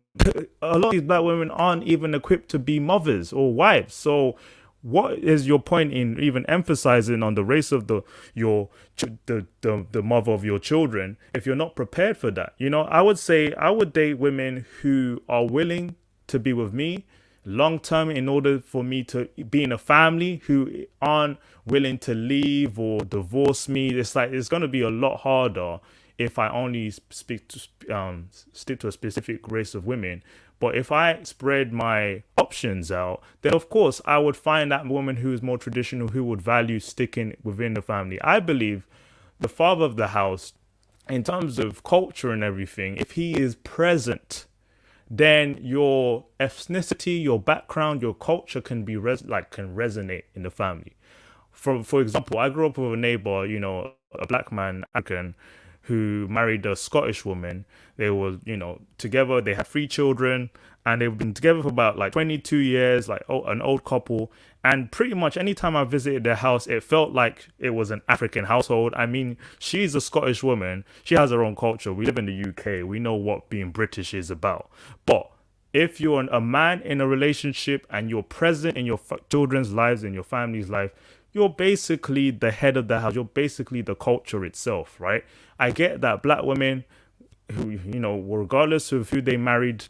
a lot of these black women aren't even equipped to be mothers or wives. So what is your point in even emphasizing on the race of the mother of your children if you're not prepared for that? I would say I would date women who are willing to be with me long term in order for me to be in a family, who aren't willing to leave or divorce me. It's like it's going to be a lot harder if I only stick to a specific race of women. But if I spread my options out, then of course I would find that woman who is more traditional, who would value sticking within the family. I believe the father of the house, in terms of culture and everything, if he is present, then your ethnicity, your background, your culture can be can resonate in the family. For example, I grew up with a neighbor, a black man, African, who married a Scottish woman. They were, together. They had 3 children, and they've been together for about like 22 years, like an old couple. And pretty much anytime I visited their house, it felt like it was an African household. I mean, she's a Scottish woman. She has her own culture. We live in the UK. We know what being British is about. But if you're a man in a relationship and you're present in your children's lives, in your family's life, you're basically the head of the house. You're basically the culture itself, right? I get that black women who, regardless of who they married,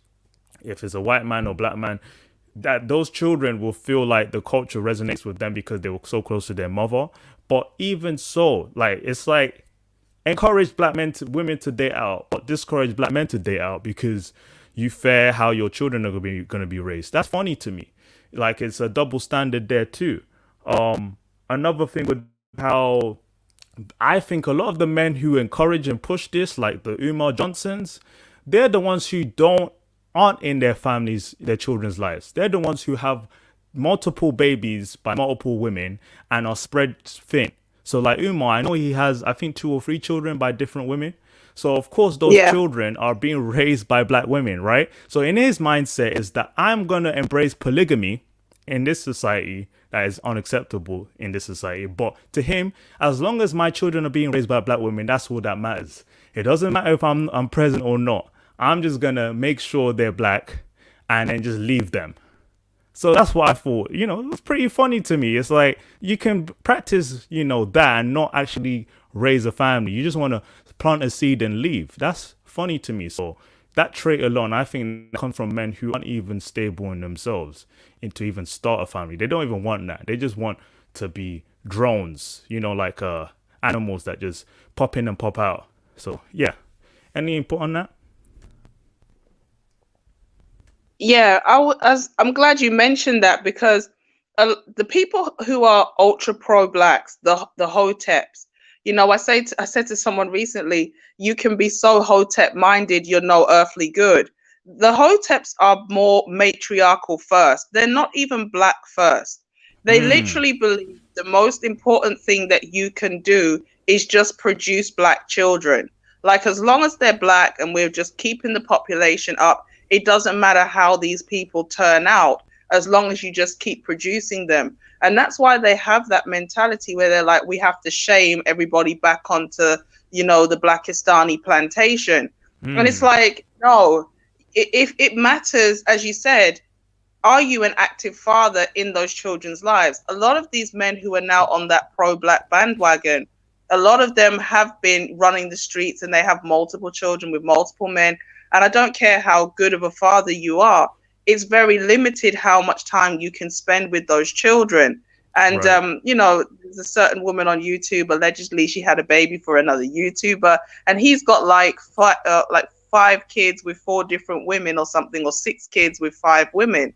if it's a white man or black man, that those children will feel like the culture resonates with them because they were so close to their mother. But even so, like, it's like encourage black women to date out, but discourage black men to date out because you fear how your children are going to be raised. That's funny to me. Like, it's a double standard there too. Another thing with how I think a lot of the men who encourage and push this, like the Umar Johnsons, they're the ones who aren't in their families, their children's lives. They're the ones who have multiple babies by multiple women and are spread thin. So like Umar, I know he has, I think 2 or 3 children by different women. So of course those children are being raised by black women, right? So in his mindset is that I'm going to embrace polygamy in this society that is unacceptable in this society. But to him, as long as my children are being raised by black women, that's all that matters. It doesn't matter if I'm present or not. I'm just going to make sure they're black and then just leave them. So that's what I thought. It was pretty funny to me. It's like you can practice, that and not actually raise a family. You just want to plant a seed and leave. That's funny to me. So that trait alone, I think, comes from men who aren't even stable in themselves and to even start a family. They don't even want that. They just want to be drones, like animals that just pop in and pop out. So, yeah. Any input on that? Yeah, I'm glad you mentioned that because the people who are ultra pro-blacks, the hoteps, I said to someone recently, you can be so hotep-minded, you're no earthly good. The hoteps are more matriarchal first. They're not even black first. They literally believe the most important thing that you can do is just produce black children. Like, as long as they're black and we're just keeping the population up, it doesn't matter how these people turn out, as long as you just keep producing them. And that's why they have that mentality where they're like, we have to shame everybody back onto, the Blackistani plantation. And it's like, no, if it matters, as you said, are you an active father in those children's lives? A lot of these men who are now on that pro-black bandwagon, a lot of them have been running the streets and they have multiple children with multiple men. And I don't care how good of a father you are, it's very limited how much time you can spend with those children. And, there's a certain woman on YouTube, allegedly she had a baby for another YouTuber, and he's got like 5 kids with 4 different women or something, or 6 kids with 5 women.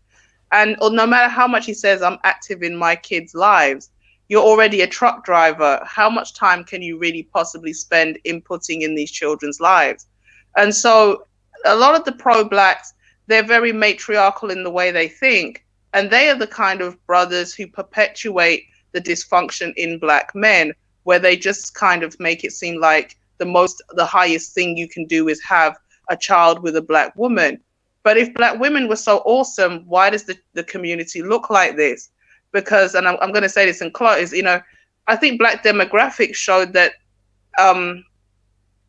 And no matter how much he says, I'm active in my kids' lives, you're already a truck driver. How much time can you really possibly spend inputting in these children's lives? And so a lot of the pro-blacks, they're very matriarchal in the way they think. And they are the kind of brothers who perpetuate the dysfunction in black men, where they just kind of make it seem like the highest thing you can do is have a child with a black woman. But if black women were so awesome, why does the community look like this? Because, and I'm going to say this in close, I think black demographics showed that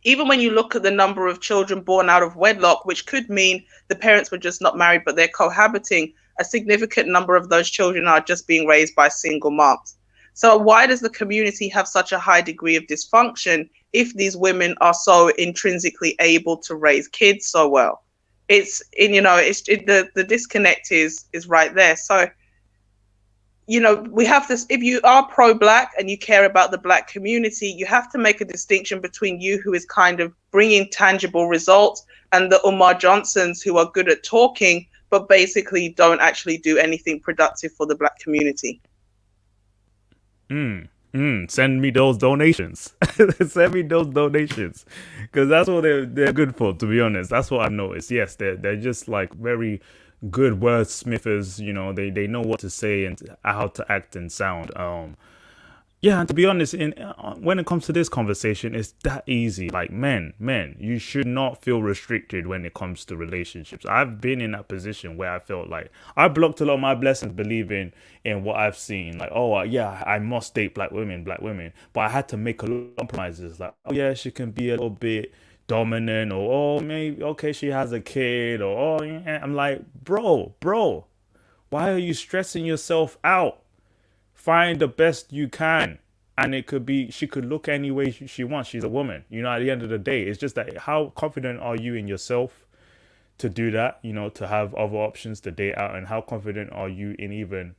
even when you look at the number of children born out of wedlock, which could mean the parents were just not married, but they're cohabiting, a significant number of those children are just being raised by single moms. So why does the community have such a high degree of dysfunction if these women are so intrinsically able to raise kids so well? The disconnect is right there. So, we have this, if you are pro-black and you care about the black community, you have to make a distinction between you, who is kind of bringing tangible results, and the Umar Johnsons who are good at talking, but basically don't actually do anything productive for the black community. Send me those donations. Send me those donations, because that's what they're good for, to be honest. That's what I've noticed. Yes, they're just like very good wordsmithers. They know what to say and how to act and sound. Yeah, and to be honest, in when it comes to this conversation, it's that easy. Like men, you should not feel restricted when it comes to relationships. I've been in that position where I felt like I blocked a lot of my blessings, believing in what I've seen. Like, oh yeah, I must date black women, but I had to make a lot of compromises. Like, oh yeah, she can be a little bit dominant, or oh maybe okay, she has a kid, or oh yeah. I'm like, bro, why are you stressing yourself out? Find the best you can, and it could be she could look any way she wants. She's a woman, you know. At the end of the day, it's just that how confident are you in yourself to do that, you know, to have other options to date out, and how confident are you in even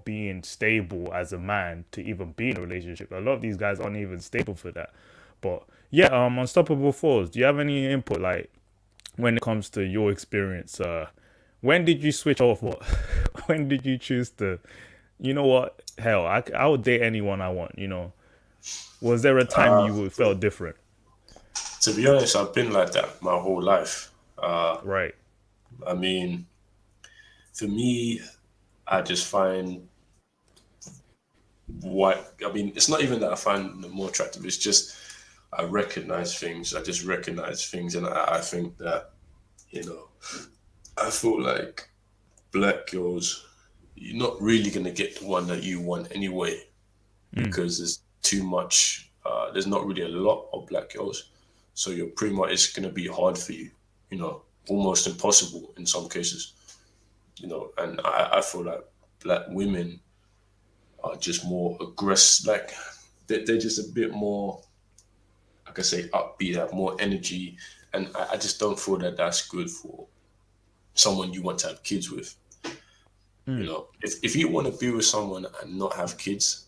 being stable as a man to even be in a relationship. A lot of these guys aren't even stable for that. But yeah, Unstoppable Force, do you have any input, like, when it comes to your experience? When did you switch off? What when did you choose to, you know what, hell, I would date anyone I want, you know? Was there a time you felt different? To be honest, I've been like that my whole life. Right. I mean, for me, I just find it's not even that I find them more attractive. It's just I recognize things. I just recognize things, and I think that, you know, I feel like black girls, you're not really going to get the one that you want anyway, because there's too much, there's not really a lot of black girls. So you're pretty much, it's going to be hard for you, you know, almost impossible in some cases, you know. And I feel like black women are just more aggressive, like they're just a bit more, like I say, upbeat, have more energy. And I just don't feel that that's good for someone you want to have kids with. You know, if you want to be with someone and not have kids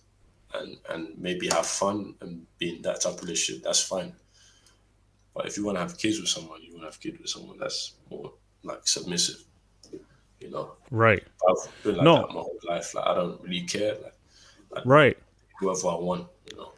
and maybe have fun and be in that type of relationship, that's fine. But if you want to have kids with someone, you want to have kids with someone that's more like submissive, you know? Right. I've been like that my whole life. Like, I don't really care. Like, right. Whoever I want, you know?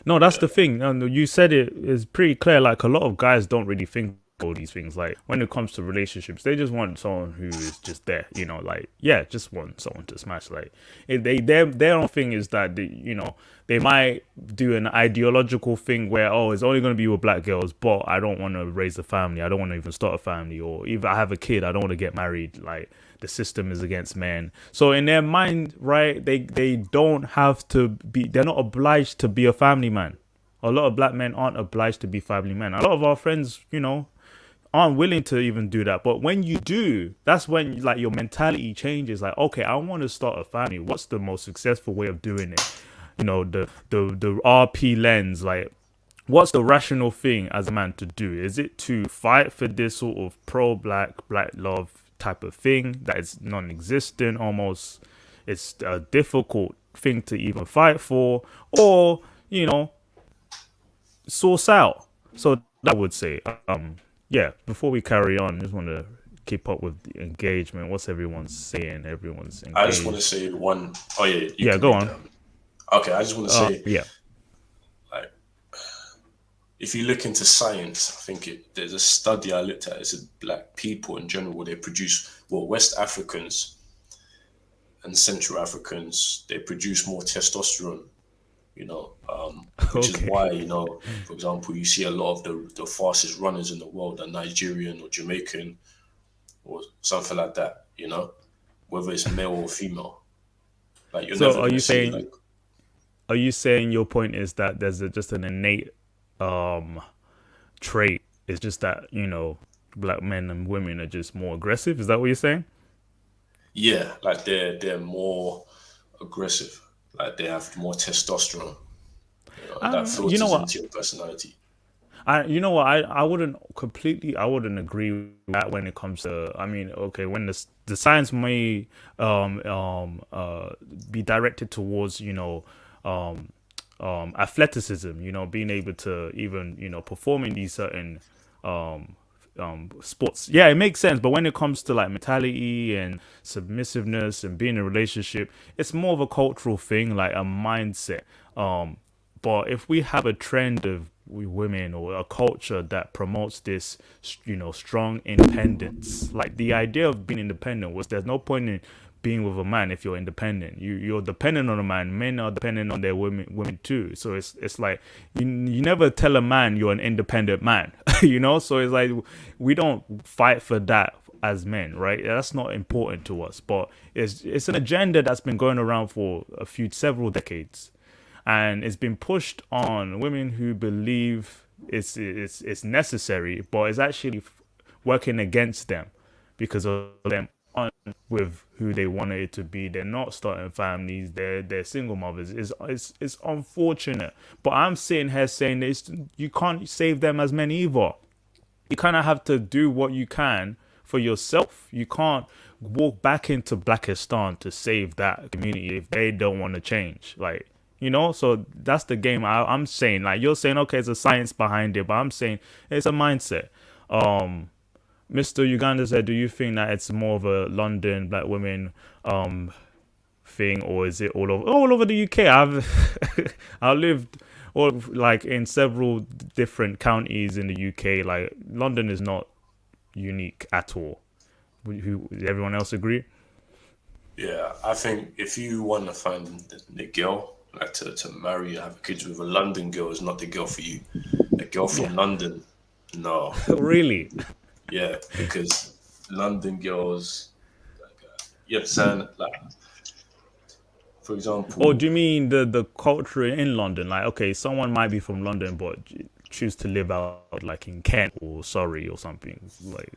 No, that's the thing. You said it is pretty clear. Like, a lot of guys don't really think all these things. Like, when it comes to relationships, they just want someone who is just there, you know, like, yeah, just want someone to smash. Like, their own thing is that you know, they might do an ideological thing where, oh, it's only going to be with black girls, but I don't want to raise a family, I don't want to even start a family, or if I have a kid, I don't want to get married. Like, the system is against men. So in their mind, right, they don't have to be, they're not obliged to be a family man. A lot of black men aren't obliged to be family men. A lot of our friends, you know, aren't willing to even do that. But when you do, that's when, like, your mentality changes. Like, okay, I want to start a family. What's the most successful way of doing it? You know, the RP lens, like, what's the rational thing as a man to do? Is it to fight for this sort of pro-black, black love type of thing that is non-existent almost? It's a difficult thing to even fight for, or, you know, source out. So I would say, yeah, before we carry on, I just want to keep up with the engagement. What's everyone saying? Everyone's engaged. I just want to say one. Oh yeah. Yeah, go on. Okay, I just want to say. Yeah. Like, if you look into science, I think there's a study I looked at. It said black people in general, they produce, well, West Africans and Central Africans, they produce more testosterone. You know, which is why, you know, for example, you see a lot of the fastest runners in the world are Nigerian or Jamaican or something like that, you know, whether it's male or female. Like, you're so are you saying, are you saying your point is that there's just an innate trait? It's just that, you know, black men and women are just more aggressive? Is that what you're saying? Yeah, like they're more aggressive. Like, they have more testosterone. You know, that filters into your personality. You know what? I wouldn't agree with that when it comes to. I mean, okay, when the science may be directed towards, you know, athleticism, you know, being able to even, you know, perform in these certain sports, yeah, it makes sense. But when it comes to, like, mentality and submissiveness and being in a relationship, it's more of a cultural thing, like a mindset. But if we have a trend of women or a culture that promotes this, you know, strong independence, like, the idea of being independent was there's no point in being with a man if you're independent. You're dependent on a man. Men are dependent on their women too. So it's like you never tell a man you're an independent man, you know. So it's like we don't fight for that as men, right? That's not important to us. But it's an agenda that's been going around for several decades, and it's been pushed on women who believe it's necessary, but it's actually working against them because of them on with who they wanted it to be. They're not starting families. They're single mothers. It's unfortunate, but I'm sitting here saying this: you can't save them as men either. You kind of have to do what you can for yourself. You can't walk back into Blackistan to save that community if they don't want to change. Like, you know, so that's the game. I'm saying, like, you're saying, okay, it's a science behind it, but I'm saying it's a mindset. Mr. Uganda said, do you think that it's more of a London black women thing, or is it all over the UK? I lived like in several different counties in the UK. Like, London is not unique at all. Does everyone else agree? Yeah, I think if you want to find the girl, like to marry and have kids with, a London girl is not the girl for you. A girl from London, no. Really? Yeah, because London girls, you understand, like, for example. Or do you mean the culture in London? Like, okay, someone might be from London, but choose to live out like in Kent or Surrey or something. Like,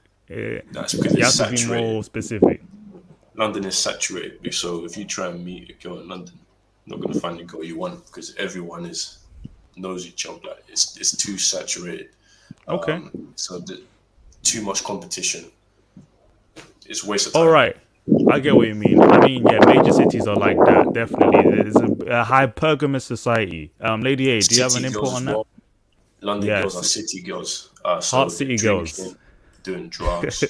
that's because you have it's to be saturated. more specific. London is saturated, so if you try and meet a girl in London, you're not gonna find the girl you want because everyone knows each other. Like, it's too saturated. Okay. So too much competition. It's a waste of time. All right. I get what you mean. I mean, yeah, major cities are like that. Definitely. There's a hypergamous society. Lady A, do you have an input on that? Well. London Yes. girls are city girls. Heart city girls. Doing drugs.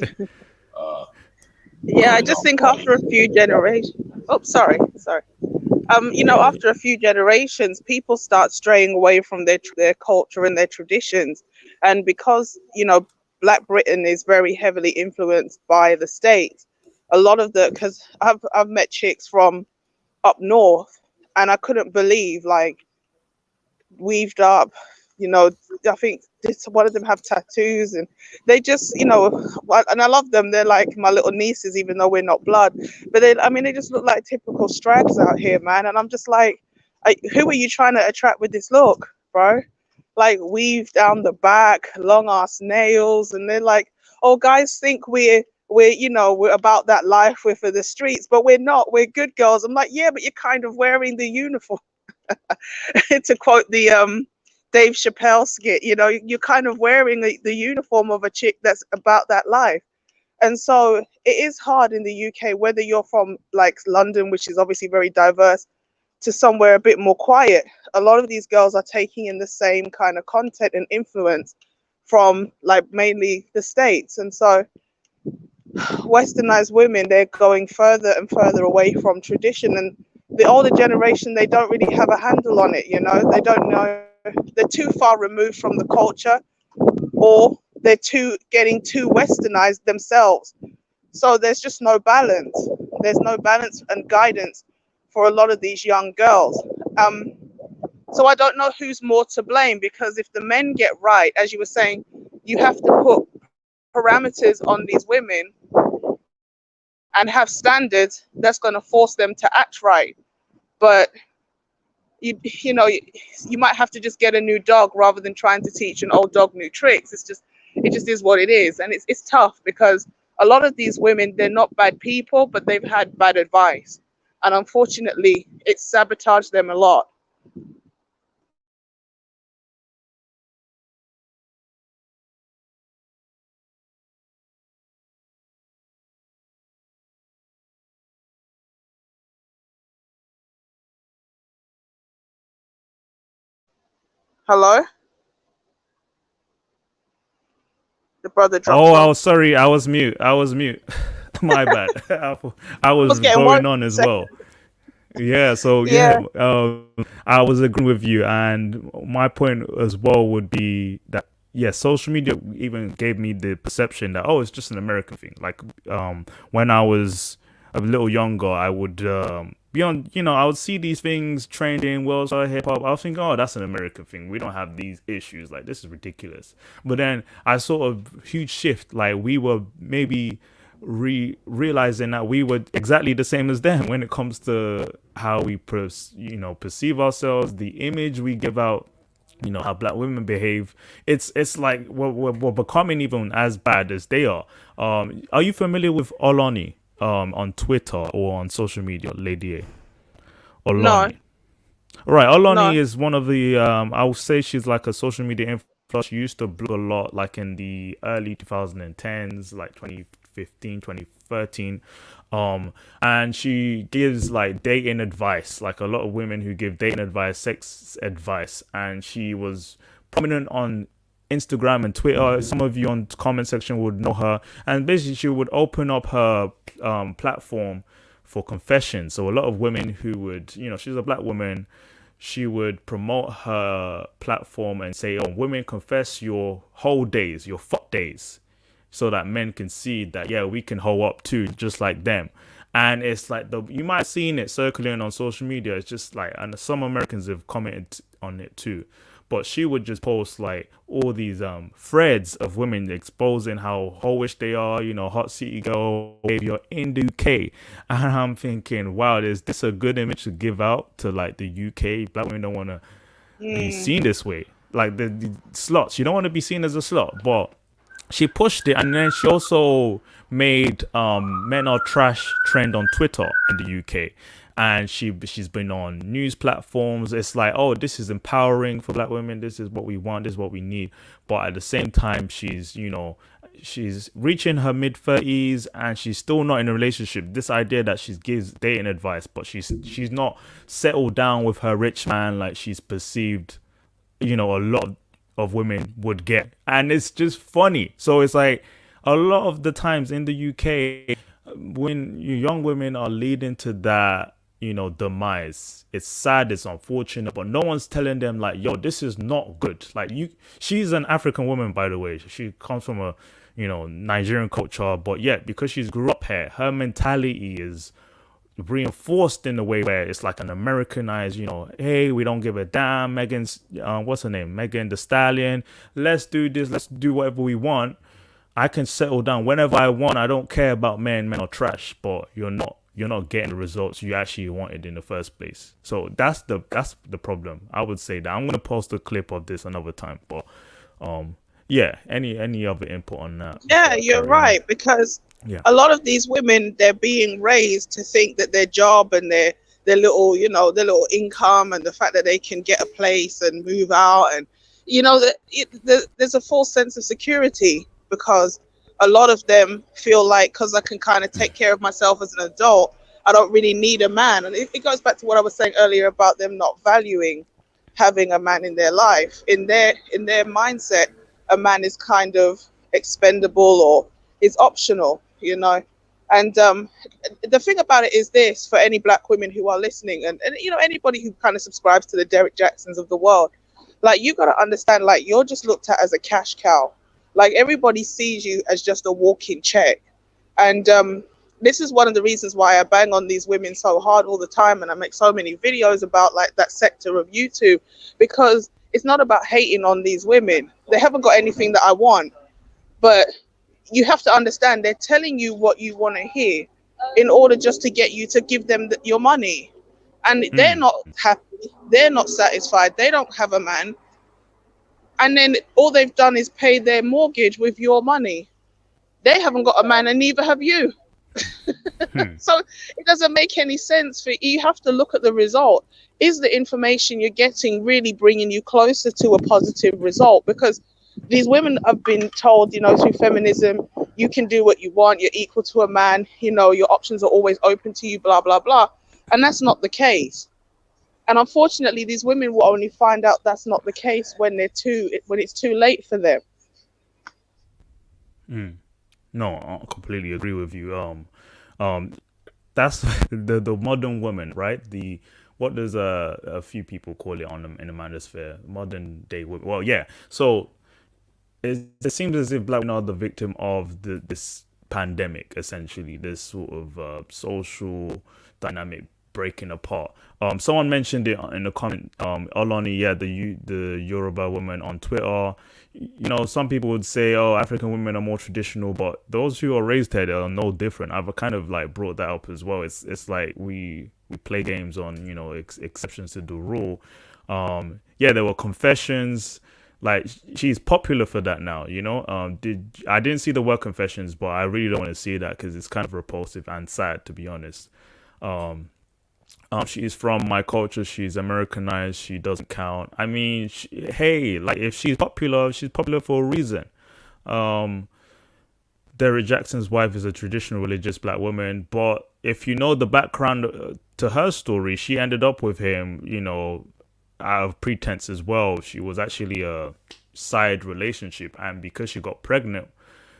Yeah, I just think after a few generations. Oh, sorry. After a few generations, people start straying away from their culture and their traditions, and because Black Britain is very heavily influenced by the States. A lot of because I've met chicks from up north, and I couldn't believe, like, weaved up. I think one of them have tattoos, and they just, and I love them. They're like my little nieces, even though we're not blood. But they just look like typical strags out here, man. And I'm just like, who are you trying to attract with this look, bro? Like, weave down the back, long ass nails, and they're like, oh, guys think we're about that life, we're for the streets, but we're not. We're good girls. I'm like, yeah, but you're kind of wearing the uniform. To quote the Dave Chappelle skit, you're kind of wearing the uniform of a chick that's about that life. And so it is hard in the UK, whether you're from like London, which is obviously very diverse, to somewhere a bit more quiet. A lot of these girls are taking in the same kind of content and influence from like mainly the States. And so westernized women, they're going further and further away from tradition. And the older generation, they don't really have a handle on it. They don't know. They're too far removed from the culture, or they're getting too westernized themselves. So there's just no balance. There's no balance and guidance for a lot of these young girls. So I don't know who's more to blame, because if the men get right, as you were saying, you have to put parameters on these women and have standards that's going to force them to act right. But you might have to just get a new dog rather than trying to teach an old dog new tricks. It just is what it is. And it's tough, because a lot of these women, they're not bad people, but they've had bad advice. And unfortunately, it sabotaged them a lot. Hello? The brother dropped off. I was sorry. I was mute. My bad. I was going on as well. Yeah. So I was agreeing with you, and my point as well would be that social media even gave me the perception that it's just an American thing. Like when I was a little younger, I would be on, I would see these things trending, world star hip hop. I was thinking, oh, that's an American thing. We don't have these issues. Like, this is ridiculous. But then I saw a huge shift. Like, we were maybe realizing that we were exactly the same as them when it comes to how we perceive ourselves, the image we give out, how black women behave. It's like we're becoming even as bad as they are. Are you familiar with Oloni on Twitter or on social media, Lady A? Oloni. No. Right, Oloni No. is one of the I would say she's like a social media influencer. She used to blog a lot like in the early 2010s, like 2015, 2013. And she gives like dating advice, like a lot of women who give dating advice, sex advice, and she was prominent on Instagram and Twitter. Some of you on the comment section would know her, and basically she would open up her platform for confession. So a lot of women who would, she's a black woman, she would promote her platform and say, oh, women, confess your whole days, your fuck days, so that men can see that, yeah, we can hoe up too, just like them. And it's like, you might have seen it circulating on social media. It's just like, and some Americans have commented on it too. But she would just post like all these threads of women exposing how hoish they are, hot city girl behavior in the UK. And I'm thinking, wow, is this a good image to give out to like the UK? Black women don't want to be seen this way. Like the sluts. You don't want to be seen as a slut. But she pushed it, and then she also made men are trash trend on Twitter in the UK. And she's been on news platforms. It's like, oh, this is empowering for black women. This is what we want. This is what we need. But at the same time, she's reaching her mid-30s and she's still not in a relationship. This idea that she gives dating advice, but she's not settled down with her rich man like she's perceived, a lot of women would get. And it's just funny. So it's like a lot of the times in the UK, when young women are leading to that, demise, it's sad, it's unfortunate, but no one's telling them like, yo, this is not good. Like, she's an African woman, by the way. She comes from a Nigerian culture, but yet because she's grew up here, her mentality is reinforced in a way where it's like an Americanized, hey, we don't give a damn. Megan's what's her name, Megan the Stallion, let's do this, let's do whatever we want. I can settle down whenever I want. I don't care about men are trash. But you're not getting the results you actually wanted in the first place. So that's the problem. I would say that. I'm gonna post a clip of this another time. But yeah, any other input on that? Yeah, you're right, because a lot of these women, they're being raised to think that their job and their little, their little income and the fact that they can get a place and move out, and there's a false sense of security, because a lot of them feel like, because I can kind of take care of myself as an adult, I don't really need a man. And it goes back to what I was saying earlier about them not valuing having a man in their life. In their mindset, a man is kind of expendable or is optional, And the thing about it is this, for any black women who are listening, and anybody who kind of subscribes to the Derek Jacksons of the world, like, you got to understand, like, you're just looked at as a cash cow. Like, everybody sees you as just a walking check. And this is one of the reasons why I bang on these women so hard all the time, and I make so many videos about like that sector of YouTube, because it's not about hating on these women. They haven't got anything that I want, but you have to understand, they're telling you what you want to hear in order just to get you to give them your money. And they're not happy, they're not satisfied, they don't have a man. And then all they've done is pay their mortgage with your money. They haven't got a man, and neither have you. So it doesn't make any sense. You have to look at the result. Is the information you're getting really bringing you closer to a positive result? Because these women have been told, through feminism, you can do what you want, you're equal to a man, your options are always open to you, blah, blah, blah. And that's not the case. And unfortunately, these women will only find out that's not the case when it's too late for them. No, I completely agree with you. That's the modern woman, right? What does a few people call it in the manosphere? Modern day women. Well, yeah. So it seems as if black women are the victim of this pandemic, essentially, this sort of social dynamic breaking apart. Someone mentioned it in the comment, Oloni, yeah, the Yoruba woman on Twitter. You know, some people would say, oh, African women are more traditional, but those who are raised here are no different. I've kind of like brought that up as well. It's like we play games on, you know, exceptions to the rule. Yeah, there were confessions. Like, she's popular for that now, you know. I didn't see the word confessions, but I really don't want to see that because it's kind of repulsive and sad, to be honest. She's from my culture. She's Americanized. She doesn't count. I mean, hey, like, if she's popular for a reason. Derek Jackson's wife is a traditional religious black woman, but if you know the background to her story, she ended up with him, you know, out of pretense as well. She was actually a side relationship, and because she got pregnant,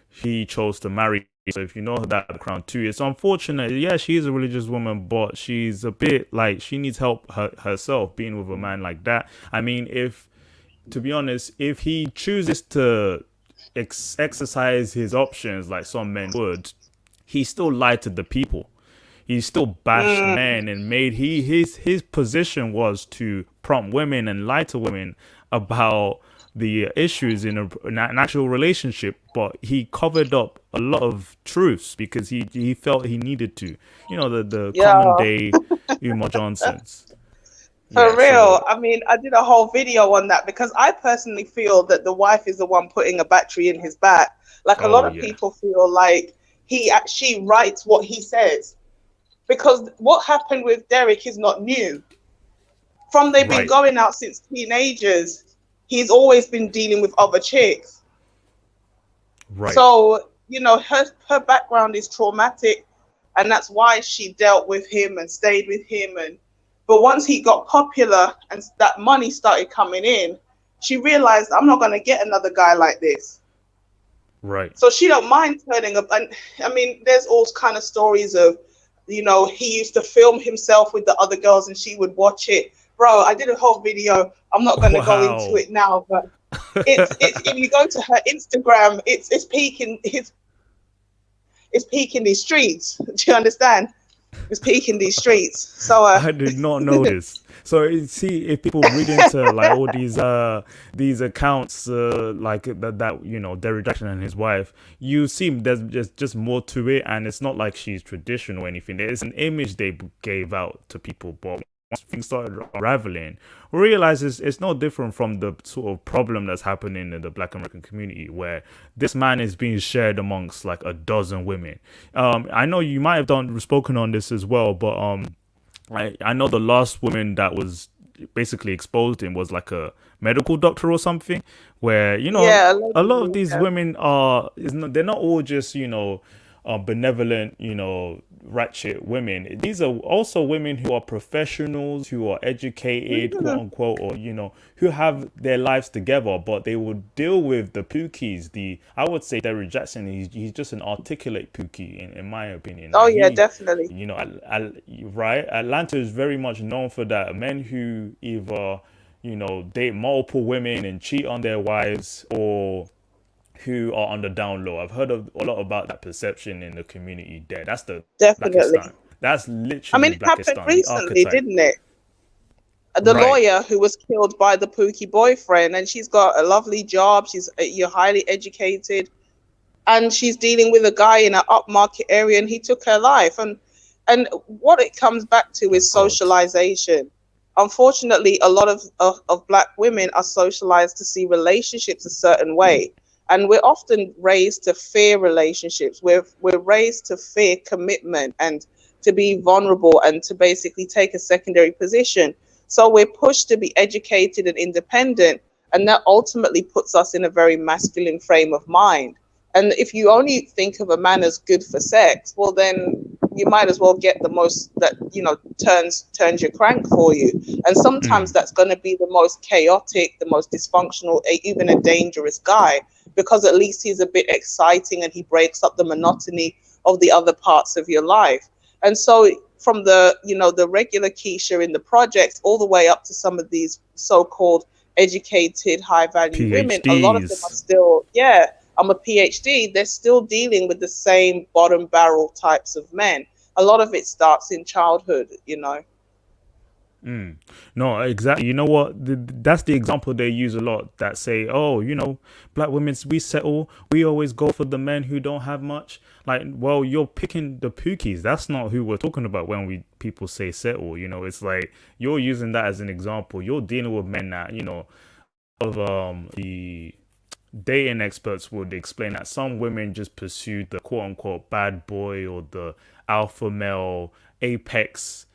he chose to marry. So if you know that background too, it's unfortunate. Yeah, she is a religious woman, but she's a bit like, she needs help herself being with a man like that. I mean, to be honest, if he chooses to exercise his options like some men would, he still lied to the people. He still bashed men and made his position was to prompt women and lie to women about the issues in an actual relationship, but he covered up a lot of truths because he felt he needed to. You know, the common day Umar Johnsons. For real. I mean, I did a whole video on that because I personally feel that the wife is the one putting a battery in his back. Like, a lot of people feel like he actually writes what he says. Because what happened with Derek is not new. They've been going out since teenagers. He's always been dealing with other chicks. Right. So, you know, her background is traumatic, and that's why she dealt with him and stayed with him. But once he got popular and that money started coming in, she realized, I'm not going to get another guy like this. Right. So she don't mind turning up. And I mean, there's all kind of stories of, you know, he used to film himself with the other girls and she would watch it. Bro, I did a whole video. I'm not going to go into it now, but it's if you go to her Instagram, it's peaking these streets. Do you understand? It's peaking these streets. So I did not know this. So see, if people read into like all these accounts like that, you know, Derek Jackson and his wife, you see there's just more to it, and it's not like she's traditional or anything. There's an image they gave out to people, but once things started unraveling, we realized it's no different from the sort of problem that's happening in the Black American community, where this man is being shared amongst like a dozen women. I know you might have spoken on this as well, but I know the last woman that was basically exposed him was like a medical doctor or something, where, you know, a lot of these women they're not all just, you know, benevolent, you know, ratchet women. These are also women who are professionals, who are educated, quote unquote, or, you know, who have their lives together, but they will deal with the pookies. I would say Derek Jackson, he's just an articulate pookie in my opinion. Oh, yeah, definitely. You know, right? Atlanta is very much known for that. Men who either, you know, date multiple women and cheat on their wives, or who are on the down low. I've heard a lot about that perception in the community there. That's the Blackistan. That's literally, I mean, it happened recently, didn't it? The lawyer who was killed by the pookie boyfriend, and she's got a lovely job. You're highly educated, and she's dealing with a guy in an upmarket area, and he took her life. And what it comes back to is socialization. Unfortunately, a lot of Black women are socialized to see relationships a certain way. And we're often raised to fear relationships. We're raised to fear commitment and to be vulnerable and to basically take a secondary position. So we're pushed to be educated and independent, and that ultimately puts us in a very masculine frame of mind. And if you only think of a man as good for sex, well, then you might as well get the most that, you know, turns your crank for you. And sometimes that's going to be the most chaotic, the most dysfunctional, even a dangerous guy, because at least he's a bit exciting and he breaks up the monotony of the other parts of your life. And so from the, you know, the regular Keisha in the projects all the way up to some of these so-called educated, high-value women, a lot of them are still, I'm a PhD, they're still dealing with the same bottom barrel types of men. A lot of it starts in childhood, you know. No, exactly. You know what? That's the example they use a lot. That say, oh, black women, we settle. We always go for the men who don't have much. Like, well, you're picking the pookies. That's not who we're talking about when people say settle. It's like you're using that as an example. You're dealing with men that of the dating experts would explain that some women just pursue the quote unquote bad boy or the alpha male apex,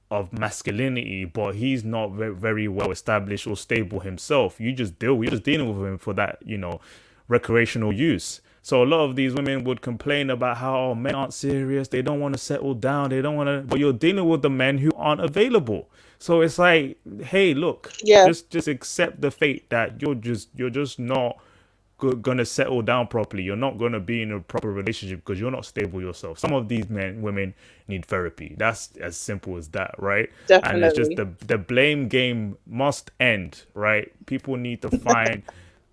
of masculinity, but he's not very well established or stable himself. You're just dealing with him for that, recreational use. So a lot of these women would complain about how men aren't serious, they don't want to settle down, they don't want to, but you're dealing with the men who aren't available. So it's like, hey, look, just accept the fate that you're just not gonna settle down properly. You're not gonna be in a proper relationship because you're not stable yourself. Some of these women need therapy. That's as simple as that, right? Definitely. And it's just the blame game must end, right? People need to find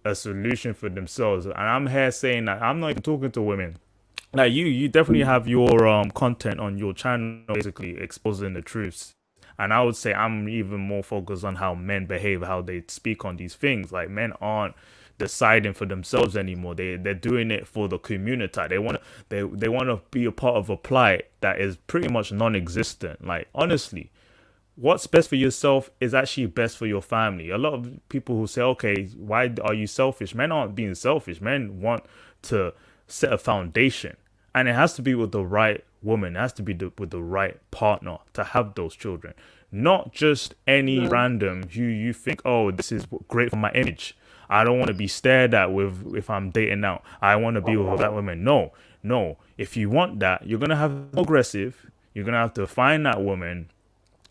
a solution for themselves. And I'm here saying that I'm not even talking to women. Like you definitely have your content on your channel basically exposing the truths. And I would say I'm even more focused on how men behave, how they speak on these things. Like men aren't deciding for themselves anymore. They're doing it for the community. They want to be a part of a plight that is pretty much non-existent. Like honestly, what's best for yourself is actually best for your family. A lot of people who say, okay, why are you selfish? Men aren't being selfish. Men want to set a foundation, and it has to be with the right woman. It has to be with the right partner to have those children, not just any random who you think, oh, this is great for my image. I don't want to be stared at if I'm dating out. I want to be with that woman. No. If you want that, you're gonna have to be aggressive. You're gonna have to find that woman.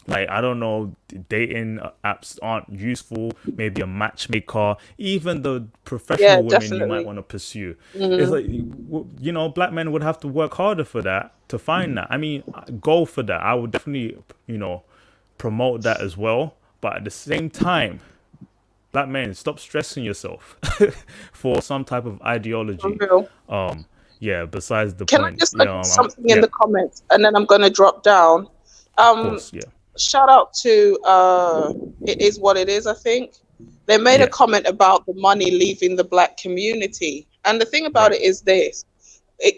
Like, I don't know, dating apps aren't useful. Maybe a matchmaker, even the professional women you might want to pursue. It's like, black men would have to work harder for that, to find that. I mean, go for that. I would definitely, promote that as well. But at the same time, black men, stop stressing yourself for some type of ideology. Besides the Can point. I just put something in the comments and then I'm going to drop down? Of course, shout out to It Is What It Is, I think. They made a comment about the money leaving the black community. And the thing about it is this.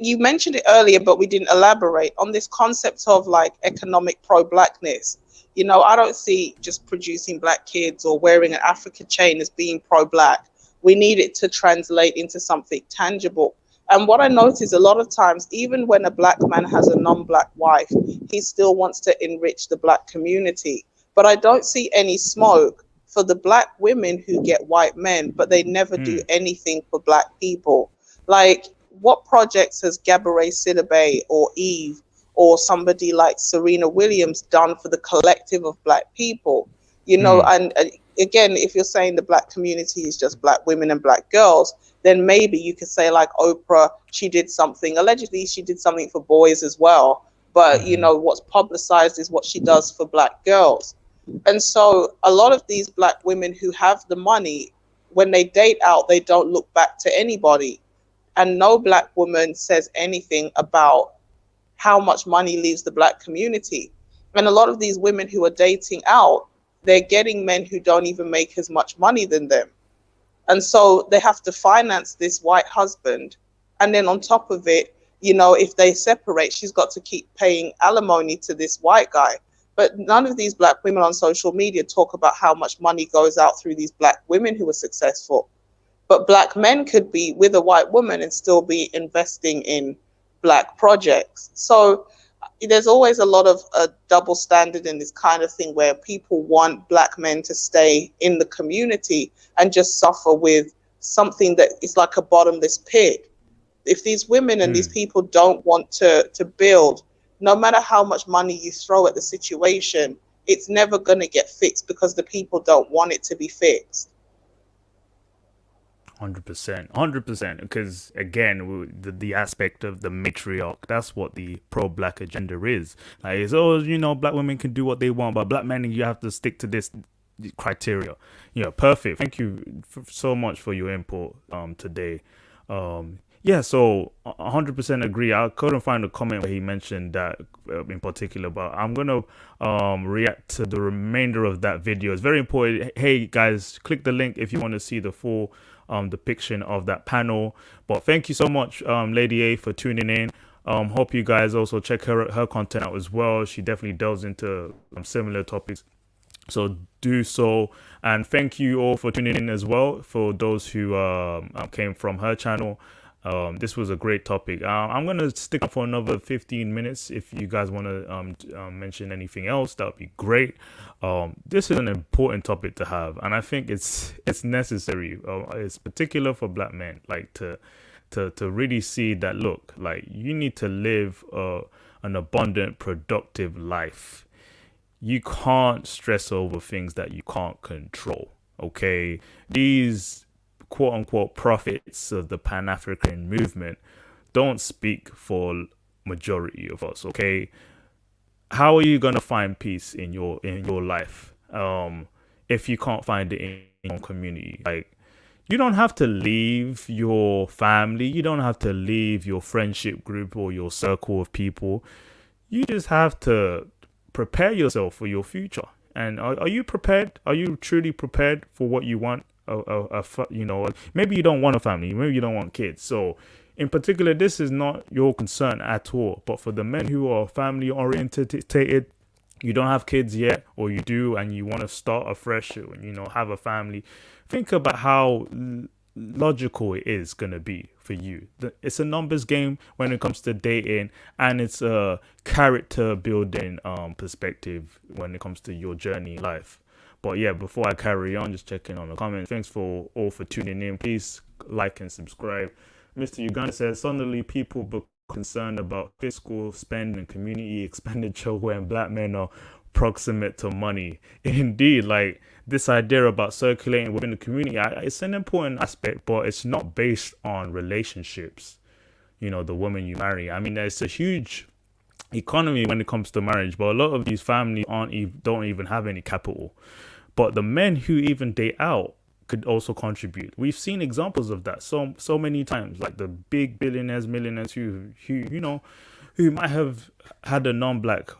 You mentioned it earlier, but we didn't elaborate on this concept of like economic pro-blackness. I don't see just producing black kids or wearing an Africa chain as being pro-black. We need it to translate into something tangible. And what I notice a lot of times, even when a black man has a non-black wife, he still wants to enrich the black community. But I don't see any smoke for the black women who get white men, but they never do anything for black people. Like, what projects has Gabourey Sidibe or Eve or somebody like Serena Williams done for the collective of black people? And again, if you're saying the black community is just black women and black girls, then maybe you could say like Oprah, she did something. Allegedly, she did something for boys as well. But, what's publicized is what she does for black girls. And so a lot of these black women who have the money, when they date out, they don't look back to anybody. And no black woman says anything about how much money leaves the black community. And a lot of these women who are dating out, they're getting men who don't even make as much money than them. And so they have to finance this white husband. And then on top of it, if they separate, she's got to keep paying alimony to this white guy. But none of these black women on social media talk about how much money goes out through these black women who are successful. But black men could be with a white woman and still be investing in black projects. So there's always a lot of a double standard in this kind of thing where people want black men to stay in the community and just suffer with something that is like a bottomless pit. If these women and these people don't want to build, no matter how much money you throw at the situation, it's never going to get fixed because the people don't want it to be fixed. 100%. Because again, the aspect of the matriarch, that's what the pro-black agenda is. Like, it's black women can do what they want, but black men, you have to stick to this criteria. Perfect. Thank you so much for your input today. Yeah, so 100% agree. I couldn't find a comment where he mentioned that in particular, but I'm gonna react to the remainder of that video. It's very important. Hey guys, click the link if you want to see the full depiction of that panel. But thank you so much, Lady A, for tuning in. Hope you guys also check her content out as well. She definitely delves into similar topics, so do so. And thank you all for tuning in as well, for those who came from her channel. This was a great topic. I'm going to stick up for another 15 minutes. If you guys want to mention anything else, that would be great. This is an important topic to have, and I think it's necessary. It's particular for black men, like to really see that, look, like, you need to live an abundant, productive life. You can't stress over things that you can't control. Okay, these quote unquote prophets of the Pan-African movement don't speak for majority of us. Okay, how are you gonna find peace in your life if you can't find it in your community? Like, you don't have to leave your family, you don't have to leave your friendship group or your circle of people. You just have to prepare yourself for your future. And are you prepared? Are you truly prepared for what you want? You know, maybe you don't want a family, maybe you don't want kids. So in particular, this is not your concern at all. But for the men who are family orientated, you don't have kids yet, or you do, and you want to start afresh, you know, have a family, think about how logical it is going to be for you. It's a numbers game when it comes to dating, and it's a character building perspective when it comes to your journey in life. But yeah, before I carry on, just checking on the comments. Thanks for all for tuning in. Please like and subscribe. Mr. Uganda says, suddenly people become concerned about fiscal spend and community expenditure when black men are proximate to money. Indeed, like, this idea about circulating within the community, it's an important aspect, but it's not based on relationships. You know, the woman you marry. I mean, there's a huge economy when it comes to marriage, but a lot of these families don't even have any capital. But the men who even date out could also contribute. We've seen examples of that so many times, like the big billionaires, millionaires who you know, who might have had a non-black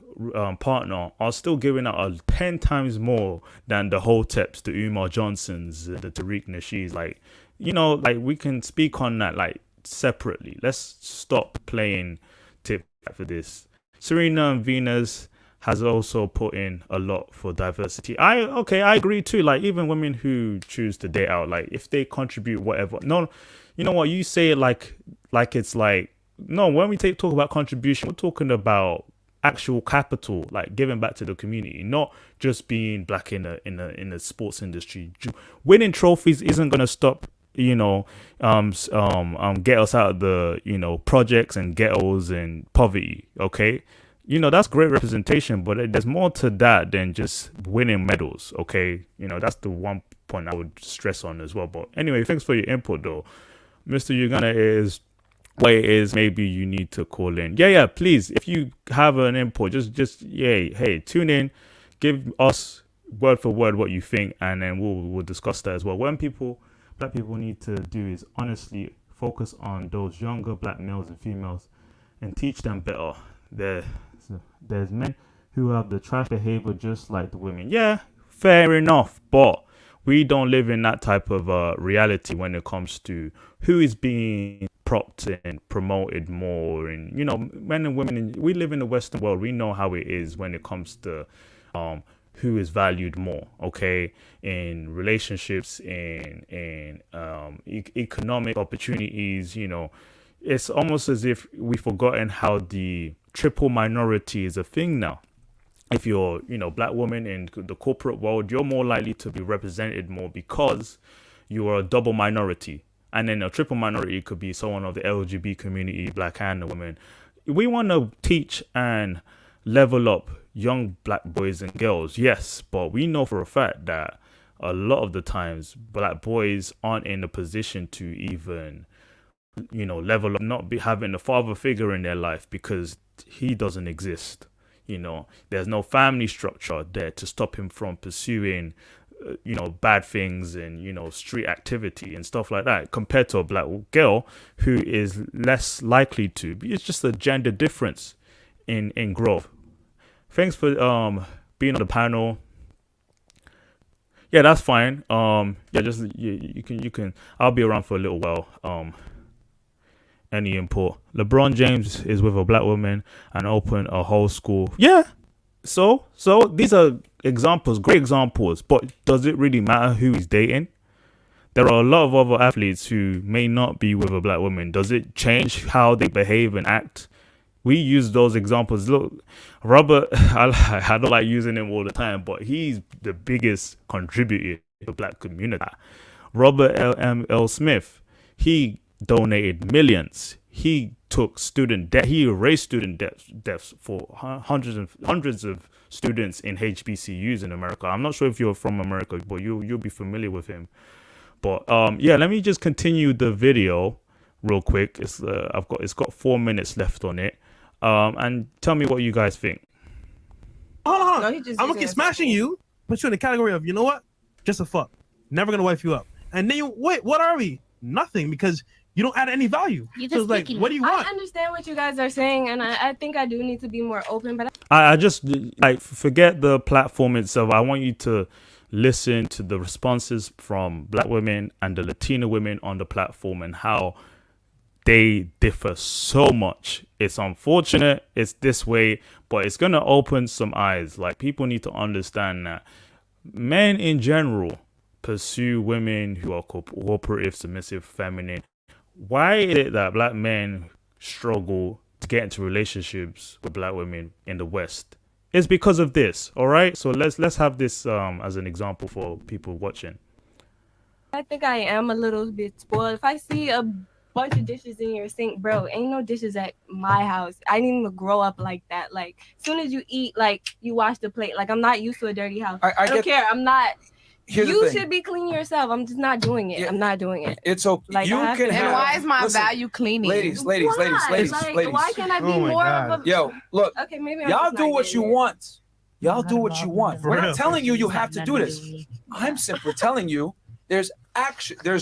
partner, are still giving out 10 times more than the Hoteps, the Umar Johnsons, the Tariq Nasheeds. Like, you know, like, we can speak on that like separately. Let's stop playing tip for this. Serena and Venus has also put in a lot for diversity. I agree too. Like, even women who choose to date out, like, if they contribute whatever. No, you know what, you say it like it's like, no, when we talk about contribution, we're talking about actual capital, like giving back to the community, not just being black in the sports industry. Winning trophies isn't gonna stop, you know, get us out of the, you know, projects and ghettos and poverty. Okay, you know, that's great representation, but there's more to that than just winning medals. Okay, you know, that's the one point I would stress on as well. But anyway, thanks for your input though, Mr. Uganda. Maybe you need to call in. Yeah, please, if you have an input, just hey, tune in, give us word for word what you think, and then we'll discuss that as well. Black people need to do is honestly focus on those younger black males and females and teach them better. There's men who have the trash behavior just like the women. Yeah, fair enough, but we don't live in that type of reality when it comes to who is being propped and promoted more. And, you know, men and women, we live in the Western world. We know how it is when it comes to who is valued more, okay, in relationships, in economic opportunities. You know, it's almost as if we've forgotten how the triple minority is a thing now. If you're, you know, black woman in the corporate world, you're more likely to be represented more because you are a double minority. And then a triple minority could be someone of the LGBT community, black and a woman. We want to teach and level up young black boys and girls, yes, but we know for a fact that a lot of the times black boys aren't in a position to even, you know, level up, not be having a father figure in their life because he doesn't exist. You know, there's no family structure there to stop him from pursuing bad things and street activity and stuff like that, compared to a black girl who is less likely to. It's just a gender difference in growth. Thanks for being on the panel. Yeah, that's fine. Just you can. I'll be around for a little while. Any input? LeBron James is with a black woman and opened a whole school. Yeah. So these are examples, great examples. But does it really matter who he's dating? There are a lot of other athletes who may not be with a black woman. Does it change how they behave and act? We use those examples. Look, Robert, I don't like using him all the time, but he's the biggest contributor to the black community. Robert L. Smith, he donated millions. He took student debt. He erased student debts for hundreds of students in HBCUs in America. I'm not sure if you're from America, but you'll be familiar with him. But let me just continue the video real quick. It's got 4 minutes left on it. And tell me what you guys think. Hold on. No, I'm gonna keep smashing you, put you in the category of, you know what? Just a fuck. Never gonna wife you up. And then wait, what are we? Nothing, because you don't add any value. So it's like, what do you want? I understand what you guys are saying, and I think I do need to be more open, but I just forget the platform itself. I want you to listen to the responses from black women and the Latina women on the platform and how they differ so much. It's unfortunate it's this way, but it's gonna open some eyes. Like, people need to understand that men in general pursue women who are cooperative, submissive, feminine. Why is it that black men struggle to get into relationships with black women in the West? It's because of this. All right, so let's have this as an example for people watching. I think I am a little bit spoiled. If I see a bunch of dishes in your sink, bro, ain't no dishes at my house. I didn't even grow up like that. Like, as soon as you eat, like, you wash the plate. Like, I'm not used to a dirty house. I don't care. I'm not. You should be cleaning yourself. I'm just not doing it. I'm not doing it. It's okay. Like, you can and why is my value cleaning? Ladies. Why? Like, why can't I be more of a... Yo, look. Okay, maybe y'all do what you want. Y'all do what you want. We're not telling you have to do this. I'm simply telling you there's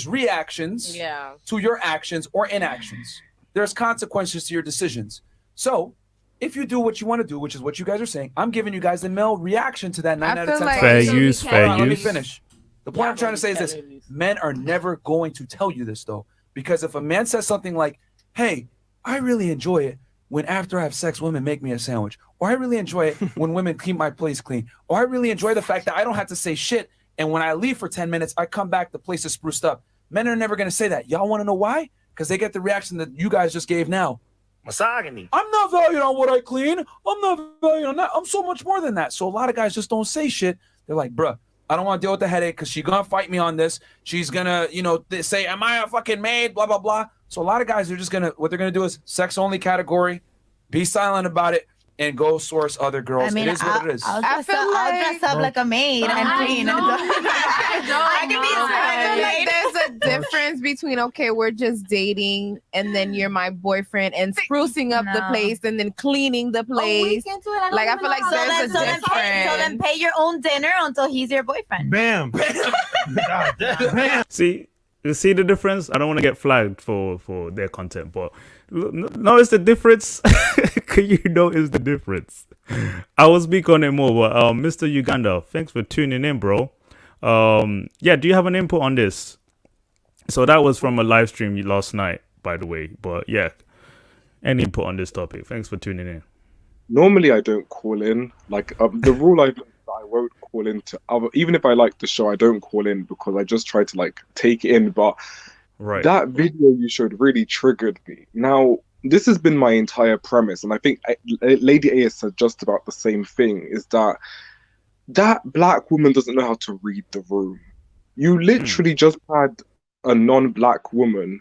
reactions to your actions or inactions. There's consequences to your decisions. So if you do what you want to do, which is what you guys are saying, I'm giving you guys the male reaction to that 9 out of 10 times. Fair use. Let me finish. The point I'm trying to say is this. Men are never going to tell you this, though. Because if a man says something like, hey, I really enjoy it when after I have sex, women make me a sandwich. Or I really enjoy it when women keep my place clean. Or I really enjoy the fact that I don't have to say shit. And when I leave for 10 minutes, I come back, the place is spruced up. Men are never going to say that. Y'all want to know why? Because they get the reaction that you guys just gave now. Misogyny. I'm not valued on what I clean. I'm not valued on that. I'm so much more than that. So a lot of guys just don't say shit. They're like, bruh, I don't want to deal with the headache because she's going to fight me on this. She's going to, say, am I a fucking maid? Blah, blah, blah. So a lot of guys are just going to, what they're going to do is sex only category, be silent about it, and go source other girls. I mean, it is what it is. I'll dress up like a maid and clean. I feel like there's a difference between, okay, we're just dating and then you're my boyfriend and sprucing up the place and then cleaning the place. Like, I feel like there's a difference. So then pay your own dinner until he's your boyfriend. Bam. Bam. See the difference? I don't want to get flagged for their content, but notice the difference. Can you notice the difference? I will speak on it more, but Mr. Uganda, thanks for tuning in, bro. Do you have an input on this? So that was from a live stream last night, by the way. But yeah, any input on this topic? Thanks for tuning in. Normally, I don't call in. Like the rule I won't call in to other. Even if I like the show, I don't call in because I just try to like take it in. But that video you showed really triggered me. Now, this has been my entire premise, and I think Lady A has said just about the same thing. Is that black woman doesn't know how to read the room. You literally just had a non-black woman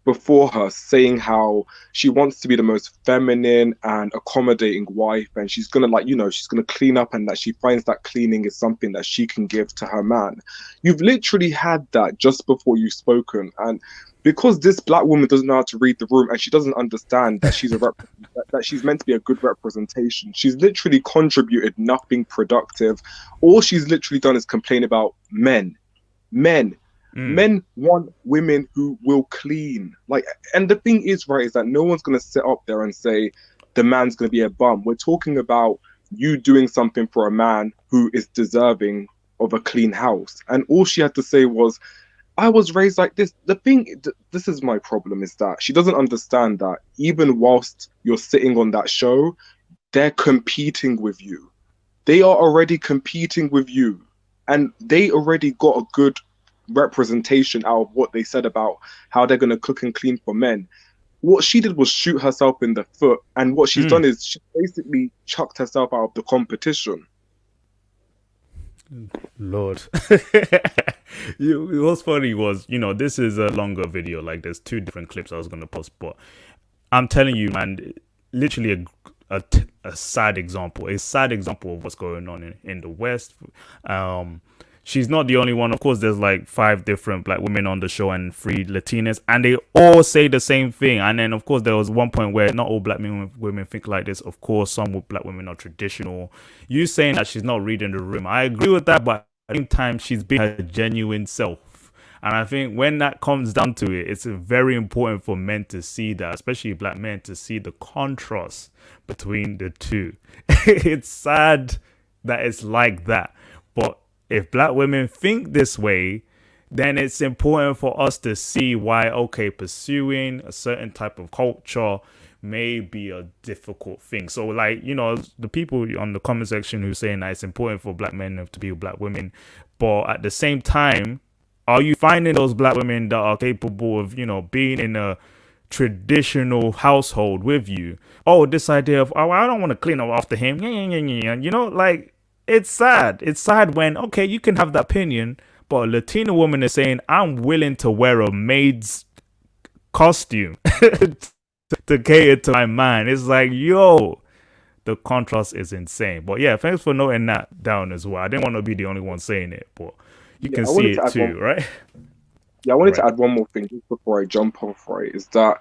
before her saying how she wants to be the most feminine and accommodating wife, and she's gonna she's gonna clean up, and that she finds that cleaning is something that she can give to her man. You've literally had that just before you've spoken, and because this black woman doesn't know how to read the room and she doesn't understand that she's that she's meant to be a good representation. She's literally contributed nothing productive. All she's literally done is complain about men. Men want women who will clean. Like, and the thing is, right, is that no one's gonna sit up there and say the man's gonna be a bum. We're talking about you doing something for a man who is deserving of a clean house. And all she had to say was, I was raised like this. The thing, this is my problem, is that she doesn't understand that even whilst you're sitting on that show, they're competing with you. They are already competing with you. And they already got a good representation out of what they said about how they're going to cook and clean for men. What she did was shoot herself in the foot. And what she's done is she basically chucked herself out of the competition. Lord. What's funny was, this is a longer video. Like, there's 2 different clips I was going to post, but I'm telling you, man, literally a sad example, of what's going on in the West. She's not the only one. Of course, there's like 5 different black women on the show and 3 Latinas, and they all say the same thing. And then, of course, there was one point where not all black women think like this. Of course, some black women are traditional. You saying that she's not reading the room, I agree with that, but at the same time, she's being her genuine self. And I think when that comes down to it, it's very important for men to see that, especially black men, to see the contrast between the two. It's sad that it's like that, but if black women think this way, then it's important for us to see why, okay, pursuing a certain type of culture may be a difficult thing. So, like, the people on the comment section who are saying that it's important for black men to be with black women, but at the same time, are you finding those black women that are capable of, being in a traditional household with you? Oh, this idea of, I don't want to clean up after him. Like, it's sad. It's sad when, okay, you can have that opinion, but a Latina woman is saying, I'm willing to wear a maid's costume to cater to my man. It's like, yo, the contrast is insane. But yeah, thanks for noting that down as well. I didn't want to be the only one saying it, but you can see it too, right? Yeah, I wanted to add one more thing just before I jump off, right, is that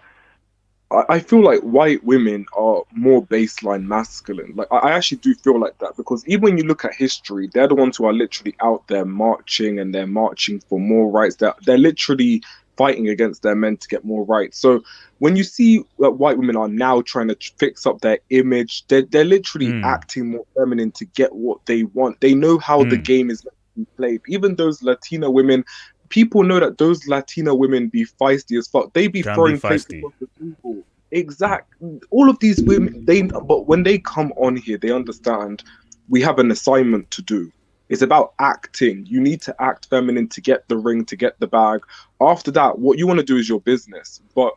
I feel like white women are more baseline masculine. Like, I actually do feel like that, because even when you look at history, they're the ones who are literally out there marching, and they're marching for more rights. They're literally fighting against their men to get more rights. So when you see that white women are now trying to fix up their image, they're literally acting more feminine to get what they want. They know how the game is meant to be played. Even those Latina women, people know that those Latina women be feisty as fuck. They be throwing plates across the people. Exactly. All of these women, but when they come on here, they understand we have an assignment to do. It's about acting. You need to act feminine to get the ring, to get the bag. After that, what you want to do is your business. But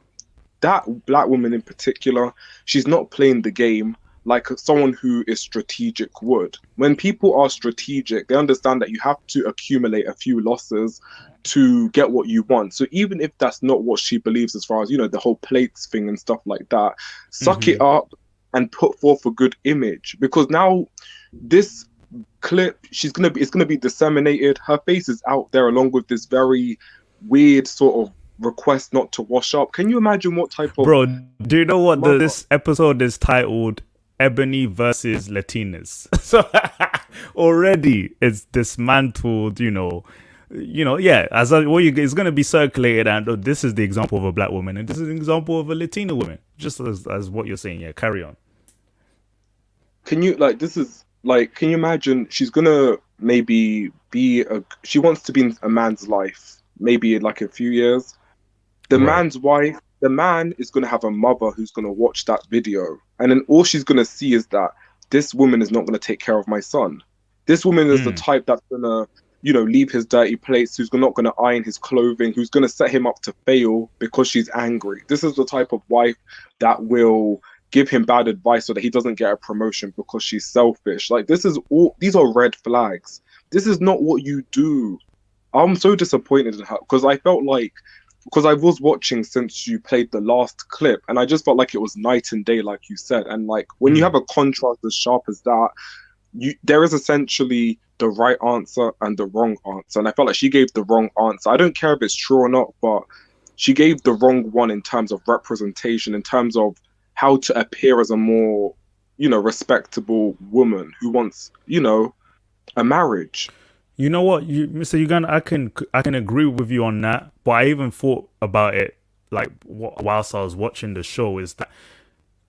that black woman in particular, she's not playing the game like someone who is strategic would. When people are strategic, they understand that you have to accumulate a few losses to get what you want. So even if that's not what she believes, as far as, the whole plates thing and stuff like that, suck it up and put forth a good image. Because now this clip, it's gonna be disseminated. Her face is out there along with this very weird sort of request not to wash up. Can you imagine what type of... Bro, do you know what this episode is titled? Ebony versus Latinas. So already it's dismantled, it's going to be circulated, and this is the example of a black woman, and this is an example of a Latina woman, just as what you're saying. Yeah, carry on. Can you, can you imagine she's going to maybe she wants to be in a man's life, maybe in like a few years. The man's wife, the man is going to have a mother who's going to watch that video. And then all she's going to see is that this woman is not going to take care of my son. This woman is the type that's going to, leave his dirty plates, who's not going to iron his clothing, who's going to set him up to fail because she's angry. This is the type of wife that will give him bad advice so that he doesn't get a promotion because she's selfish. Like, these are red flags. This is not what you do. I'm so disappointed in her, because I felt like, because I was watching since you played the last clip, and I just felt like it was night and day, like you said. And like, when you have a contrast as sharp as that, there is essentially the right answer and the wrong answer. And I felt like she gave the wrong answer. I don't care if it's true or not, but she gave the wrong one in terms of representation, in terms of how to appear as a more, respectable woman who wants, a marriage. You know what, Mr. Uganda, I can agree with you on that, but I even thought about it like whilst I was watching the show, is that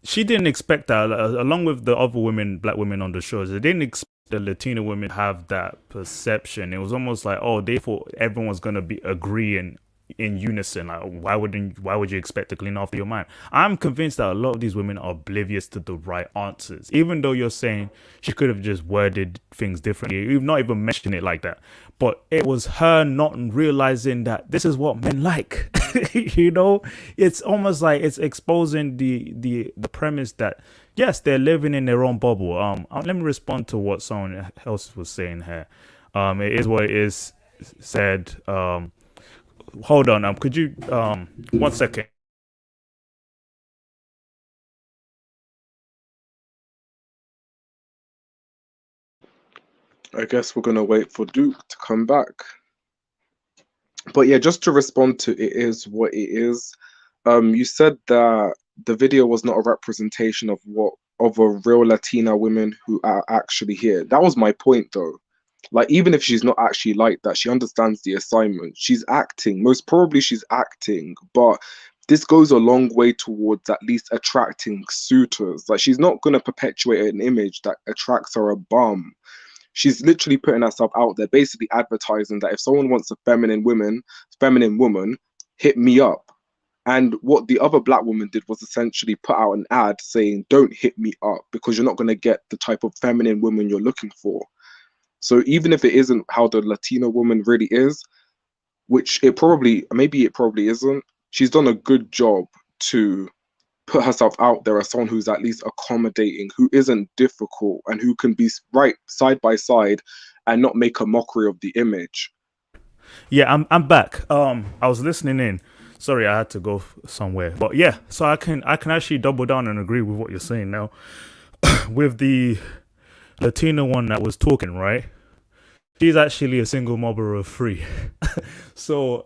she didn't expect that, along with the other black women on the show, they didn't expect the Latina women have that perception. It was almost like, oh, they thought everyone was gonna be agreeing in unison. Like, why would you expect to clean off your mind? I'm convinced that a lot of these women are oblivious to the right answers, even though you're saying she could have just worded things differently. You've not even mentioned it like that, but it was her not realizing that this is what men like. It's almost like it's exposing the premise that yes, they're living in their own bubble. Let me respond to what someone else was saying here. It is what it is said. Hold on. Could you 1 second? I guess we're gonna wait for Duke to come back. But yeah, just to respond to it is what it is. You said that the video was not a representation of a real Latina women who are actually here. That was my point, though. Like, even if she's not actually like that, she understands the assignment. She's acting. Most probably she's acting, but this goes a long way towards at least attracting suitors. Like, she's not going to perpetuate an image that attracts her a bum. She's literally putting herself out there, basically advertising that if someone wants a feminine woman, hit me up. And what the other black woman did was essentially put out an ad saying, don't hit me up because you're not going to get the type of feminine woman you're looking for. So even if it isn't how the Latina woman really is, which maybe it probably isn't, she's done a good job to put herself out there as someone who's at least accommodating, who isn't difficult, and who can be right side by side and not make a mockery of the image. Yeah, I'm back. I was listening in. Sorry, I had to go somewhere. But yeah, so I can actually double down and agree with what you're saying now. With the Latina one that was talking, right? She's actually a single mother of 3. So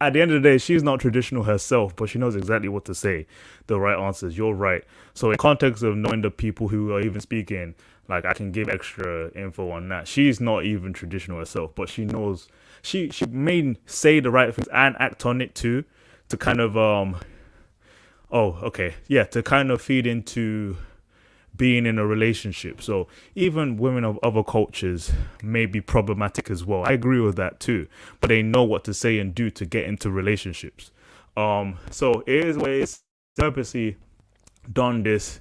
at the end of the day, she's not traditional herself, but she knows exactly what to say. The right answers. You're right. So in context of knowing the people who are even speaking, like, I can give extra info on that. She's not even traditional herself, but she knows she may say the right things and act on it too, to kind of to kind of feed into being in a relationship. So even women of other cultures may be problematic as well. I agree with that too, but they know what to say and do to get into relationships. So it is what it's purposely done. This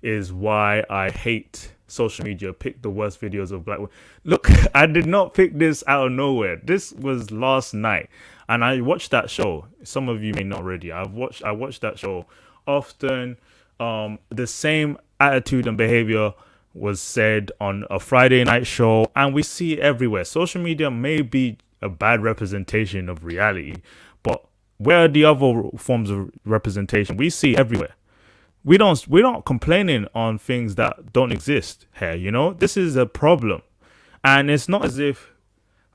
is why I hate social media. Pick the worst videos of black women. Look, I did not pick this out of nowhere. This was last night, and I watched that show. Some of you may not already. I watched that show often. The same attitude and behavior was said on a Friday night show, and we see it everywhere. Social media may be a bad representation of reality, but where are the other forms of representation? We see everywhere. We're not complaining on things that don't exist here. This is a problem, and it's not as if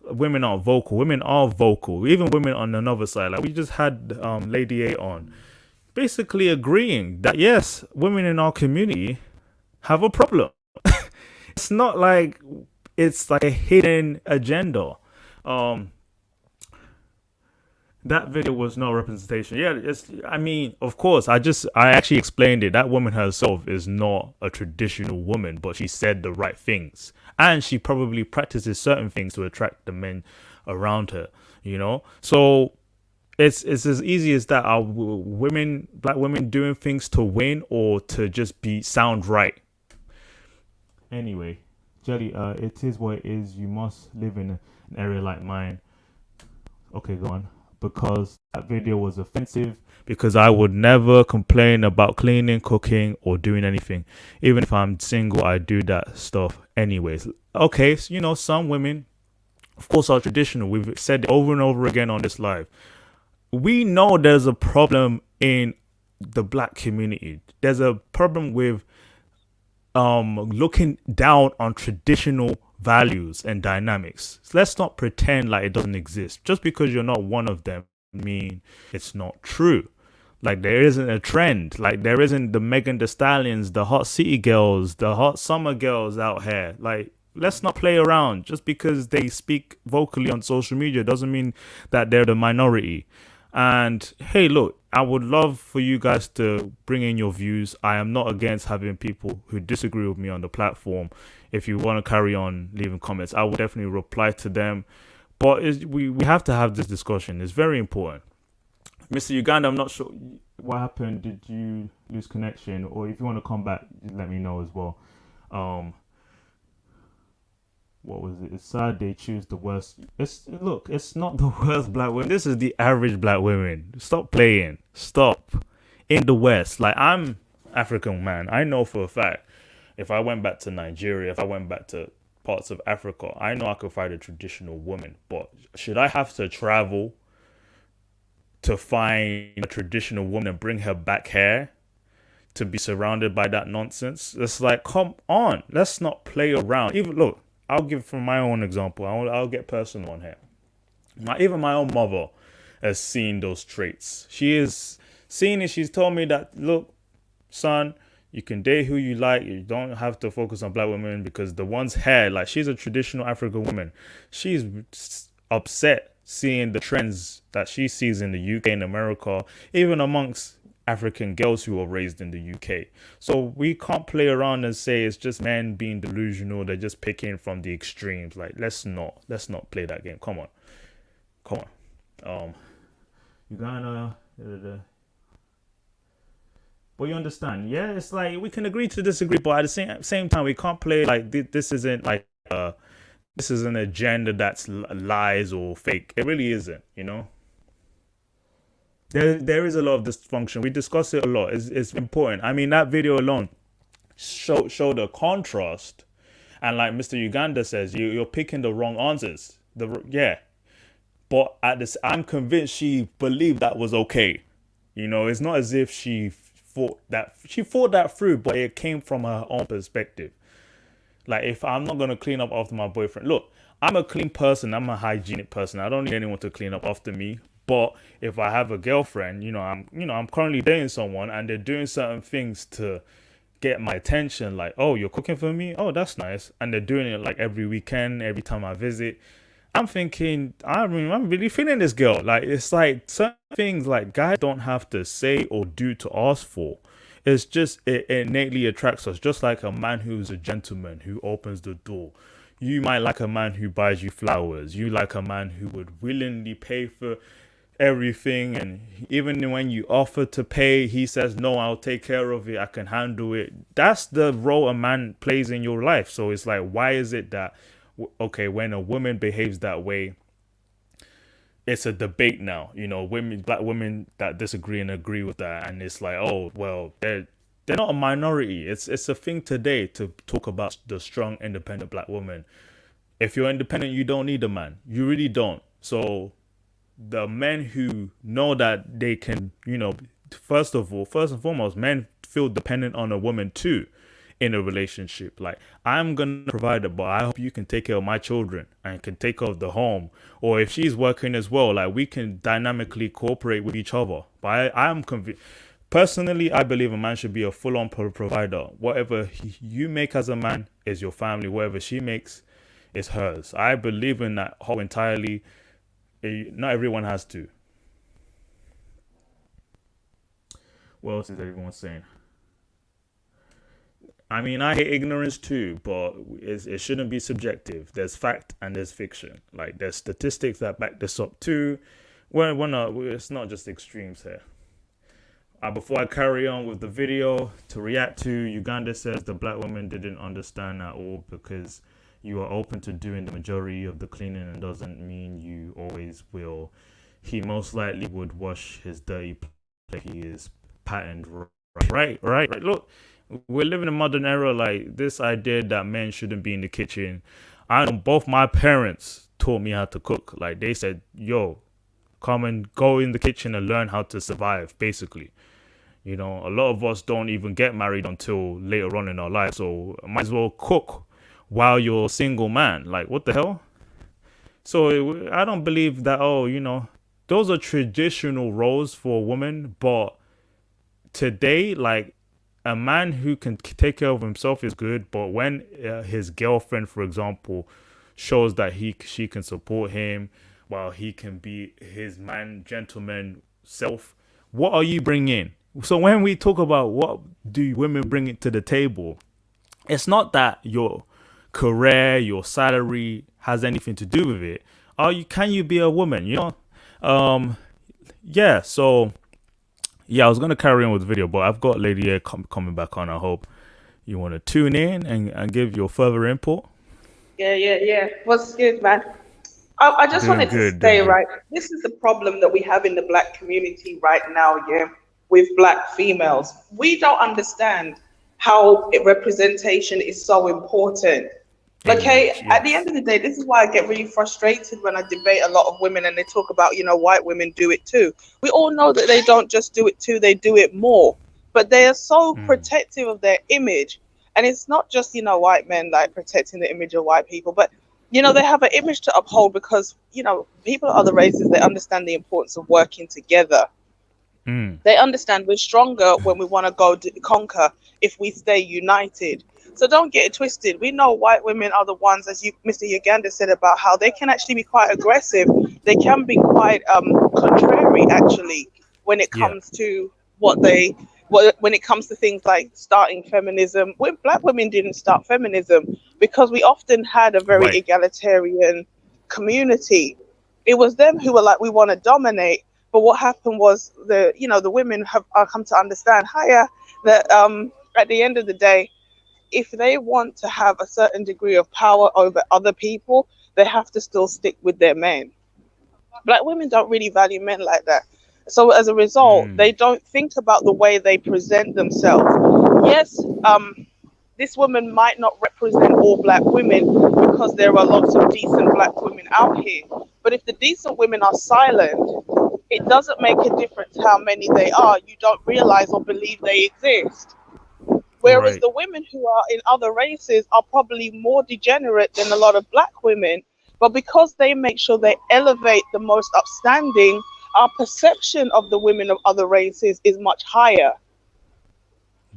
women aren't vocal. Women are vocal. Even women on another side, like we just had Lady A on, basically agreeing that yes, women in our community have a problem. It's not like it's like a hidden agenda. That video was no representation. Yeah, of course, I actually explained it. That woman herself is not a traditional woman, but she said the right things, and she probably practices certain things to attract the men around her. So it's as easy as that. Are black women doing things to win or to just sound right? Anyway, Jelly, it is what it is. You must live in an area like mine. Okay, go on. Because that video was offensive, because I would never complain about cleaning, cooking, or doing anything. Even if I'm single, I do that stuff anyways. Okay, so, some women, of course, are traditional. We've said it over and over again on this live. We know there's a problem in the black community. There's a problem with looking down on traditional values and dynamics. So let's not pretend like it doesn't exist. Just because you're not one of them mean it's not true. Like, there isn't a trend. Like, there isn't the Megan Thee Stallions, the hot city girls, the hot summer girls out here. Like, let's not play around. Just because they speak vocally on social media doesn't mean that they're the minority. And hey, look, I would love for you guys to bring in your views. I am not against having people who disagree with me on the platform. If you want to carry on leaving comments, I will definitely reply to them. But we have to have this discussion. It's very important. Mr. Uganda, I'm not sure what happened. Did you lose connection? Or if you want to come back, let me know as well. What was it? It's sad they choose the worst. It's not the worst black women. This is the average black women. Stop playing. Stop. In the West, like, I'm African man. I know for a fact, if I went back to Nigeria, if I went back to parts of Africa, I know I could find a traditional woman. But should I have to travel to find a traditional woman and bring her back here to be surrounded by that nonsense? It's like, come on, let's not play around. Even look, I'll give from my own example. I'll get personal on here. Even my own mother has seen those traits. She is seen it. She's told me that, look, son, you can date who you like. You don't have to focus on black women because the ones here, like, she's a traditional African woman. She's upset seeing the trends that she sees in the UK and America, even amongst African girls who are raised in the UK. So we can't play around and say it's just men being delusional. They're just picking from the extremes. Like, let's not play that game. Come on. Uganda. But you understand, yeah? It's like we can agree to disagree, but at the same time, we can't play like this isn't like this is an agenda that's lies or fake. It really isn't, you know? There is a lot of dysfunction. We discuss it a lot. It's important. I mean, that video alone showed a contrast. And like Mr. Uganda says, you're picking the wrong answers. But I'm convinced she believed that was okay. You know, it's not as if she thought that through, but it came from her own perspective. Like, if I'm not going to clean up after my boyfriend, look, I'm a clean person. I'm a hygienic person. I don't need anyone to clean up after me. But if I have a girlfriend, I'm currently dating someone and they're doing certain things to get my attention, like, oh, you're cooking for me? Oh, that's nice. And they're doing it like every weekend, every time I visit. I'm thinking, I'm really feeling this girl. Like, it's like certain things like guys don't have to say or do to ask for. It's just, it innately attracts us. Just like a man who's a gentleman, who opens the door. You might like a man who buys you flowers. You like a man who would willingly pay for everything, and even when you offer to pay, he says, no, I'll take care of it, I can handle it. That's the role a man plays in your life. So it's like, why is it that, okay, when a woman behaves that way, it's a debate now, black women that disagree and agree with that, and it's like, oh, well, they're not a minority. It's a thing today to talk about the strong, independent black woman. If you're independent, you don't need a man. You really don't. So the men who know that they can, first and foremost, men feel dependent on a woman too in a relationship. Like, I'm going to provide it, but I hope you can take care of my children and can take care of the home. Or if she's working as well, like, we can dynamically cooperate with each other. But I'm convinced, personally, I believe a man should be a full-on provider. Whatever you make as a man is your family. Whatever she makes is hers. I believe in that whole entirely. Not everyone has to. What else is everyone saying? I mean, I hate ignorance too, but it shouldn't be subjective. There's fact and there's fiction. Like, there's statistics that back this up too. It's not just extremes here. Before I carry on with the video, to react to, Uganda says the black woman didn't understand at all because you are open to doing the majority of the cleaning and doesn't mean you always will. He most likely would wash his dirty plate. He is patterned right. Look, we're living in a modern era. Like, this idea that men shouldn't be in the kitchen. I know both my parents taught me how to cook. Like, they said, yo, come and go in the kitchen and learn how to survive, basically. A lot of us don't even get married until later on in our life. So might as well cook while you're a single man. Like, what the hell? So I don't believe that, those are traditional roles for women, but today, like, a man who can take care of himself is good, but when his girlfriend, for example, shows that she can support him while he can be his gentleman self, what are you bringing? So when we talk about what do women bring it to the table, it's not that your career, your salary has anything to do with it. Can you be a woman? Yeah. So yeah, I was gonna carry on with the video, but I've got Lady A coming back on. I hope you want to tune in and give your further input. Yeah. What's good, man? I just wanted to say, right, this is the problem that we have in the Black community right now, yeah, with Black females. We don't understand how representation is so important. Okay, at the end of the day, this is why I get really frustrated when I debate a lot of women and they talk about, white women do it too. We all know that they don't just do it too, they do it more. But they are so protective of their image. And it's not just, white men like protecting the image of white people, but, they have an image to uphold because, people of other races, they understand the importance of working together. They understand we're stronger when we want to go conquer if we stay united. So don't get it twisted. We know white women are the ones, as Mr. Uganda said, about how they can actually be quite aggressive. They can be quite contrary, actually, when it comes to when it comes to things like starting feminism. Black women didn't start feminism because we often had a very egalitarian community. It was them who were like, we want to dominate. But what happened was the women have come to understand that at the end of the day, if they want to have a certain degree of power over other people, they have to still stick with their men. Black women don't really value men like that. So as a result, they don't think about the way they present themselves. Yes, this woman might not represent all Black women because there are lots of decent Black women out here. But if the decent women are silent, it doesn't make a difference how many they are. You don't realize or believe they exist. Whereas the women who are in other races are probably more degenerate than a lot of Black women. But because they make sure they elevate the most upstanding, our perception of the women of other races is much higher.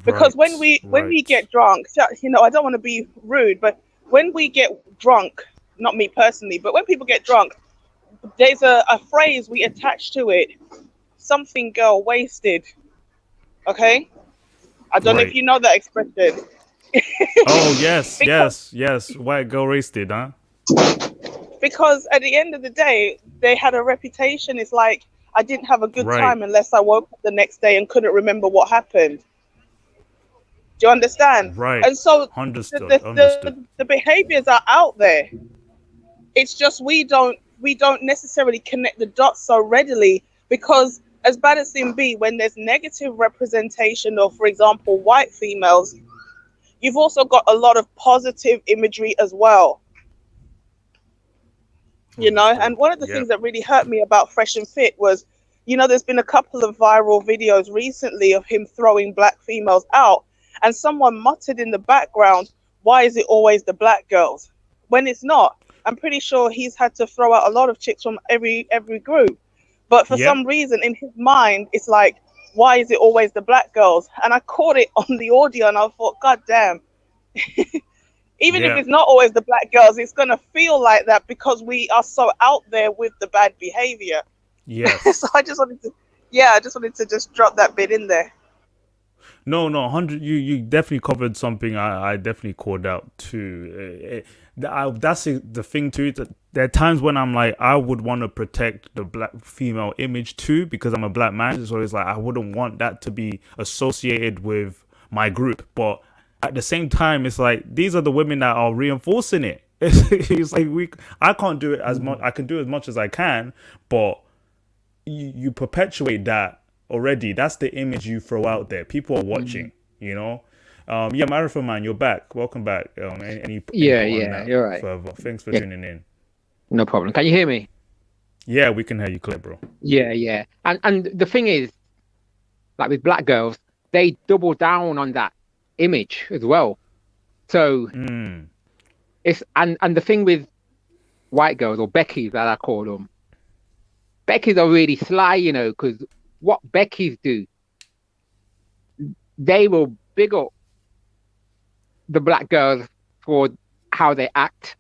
Because when we get drunk, I don't want to be rude, but when we get drunk, not me personally, but when people get drunk, there's a phrase we attach to it. Something girl wasted. Okay? I don't know if you know that expression. Oh, yes, yes. White girl wasted, huh? Because at the end of the day, they had a reputation. It's like, I didn't have a good time unless I woke up the next day and couldn't remember what happened. Do you understand? Right. And so Understood. The behaviors are out there. It's just we don't necessarily connect the dots so readily because as bad as it be, when there's negative representation of, for example, white females, you've also got a lot of positive imagery as well. And one of the things that really hurt me about Fresh and Fit was, there's been a couple of viral videos recently of him throwing Black females out, and someone muttered in the background, why is it always the Black girls? When it's not. I'm pretty sure he's had to throw out a lot of chicks from every group. But for some reason in his mind, it's like, why is it always the Black girls? And I caught it on the audio and I thought, God damn. Even if it's not always the Black girls, it's going to feel like that because we are so out there with the bad behavior. Yes. So I just wanted to just drop that bit in there. No, 100. You definitely covered something I definitely called out too. That's the thing too. There are times when I'm like, I would want to protect the Black female image too because I'm a Black man. So it's like I wouldn't want that to be associated with my group. But at the same time, it's like these are the women that are reinforcing it. It's like I can't do it as much. I can do as much as I can, but you perpetuate that already. That's the image you throw out there. People are watching. Marathon Man, you're back. Welcome back. Any you're right. Further. Thanks for tuning in. No problem. Can you hear me? Yeah, we can hear you clear, bro. Yeah. And the thing is, like with Black girls, they double down on that image as well. So it's and the thing with white girls, or Beckies that I call them, Beckies are really sly, you know, because what Beckies do, they will big up the black girls for how they act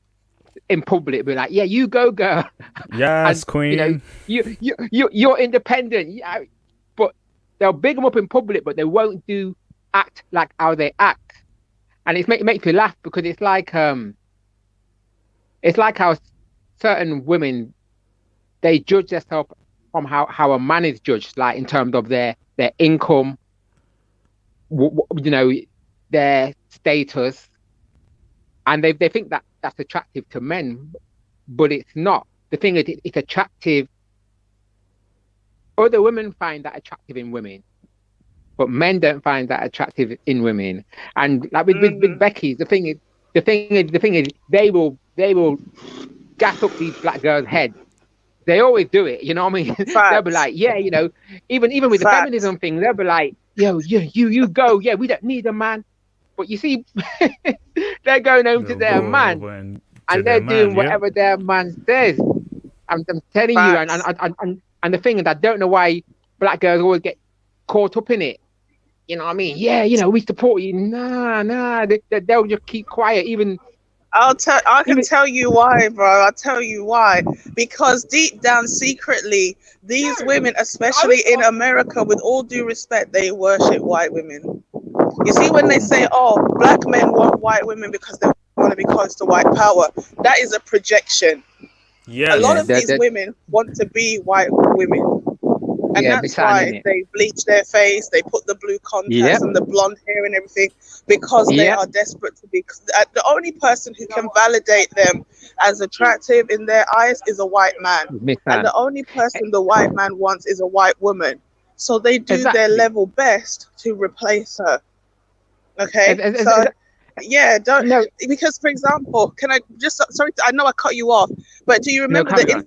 in public. Be like, yeah, you go, girl. Yes, And, queen. you know, you're independent. Yeah, but they'll big them up in public, but they won't act like how they act. And it makes me laugh because it's like how certain women, they judge themselves from how a man is judged, like in terms of their income, you know, their status, and they think that that's attractive to men, but it's not. The thing is, it's attractive. Other women find that attractive in women, but men don't find that attractive in women. And like with Becky, the thing is, they will gas up these black girls' heads. They always do it, you know what I mean? They'll be like, yeah, you know, even with the feminism thing, they'll be like, yo, you go, yeah, we don't need a man. But you see, they're going home to their man, and they're doing whatever their man says. I'm telling you, and the thing is, I don't know why black girls always get caught up in it. You know what I mean? Yeah, you know, we support you. Nah, they'll just keep quiet, even. I can tell you why, bro. I'll tell you why. Because deep down, secretly, these women, especially in America, with all due respect, they worship white women. You see, when they say, oh, black men want white women because they want to be close to white power, that is a projection. Yeah. A lot of these women want to be white women. And that's why they bleach their face, they put the blue contacts and the blonde hair and everything, because they are desperate to be. The only person who can validate them as attractive in their eyes is a white man. And the only person the white man wants is a white woman. So they do their level best to replace her. Okay? Because, for example, can I just, sorry, I know I cut you off, but do you remember the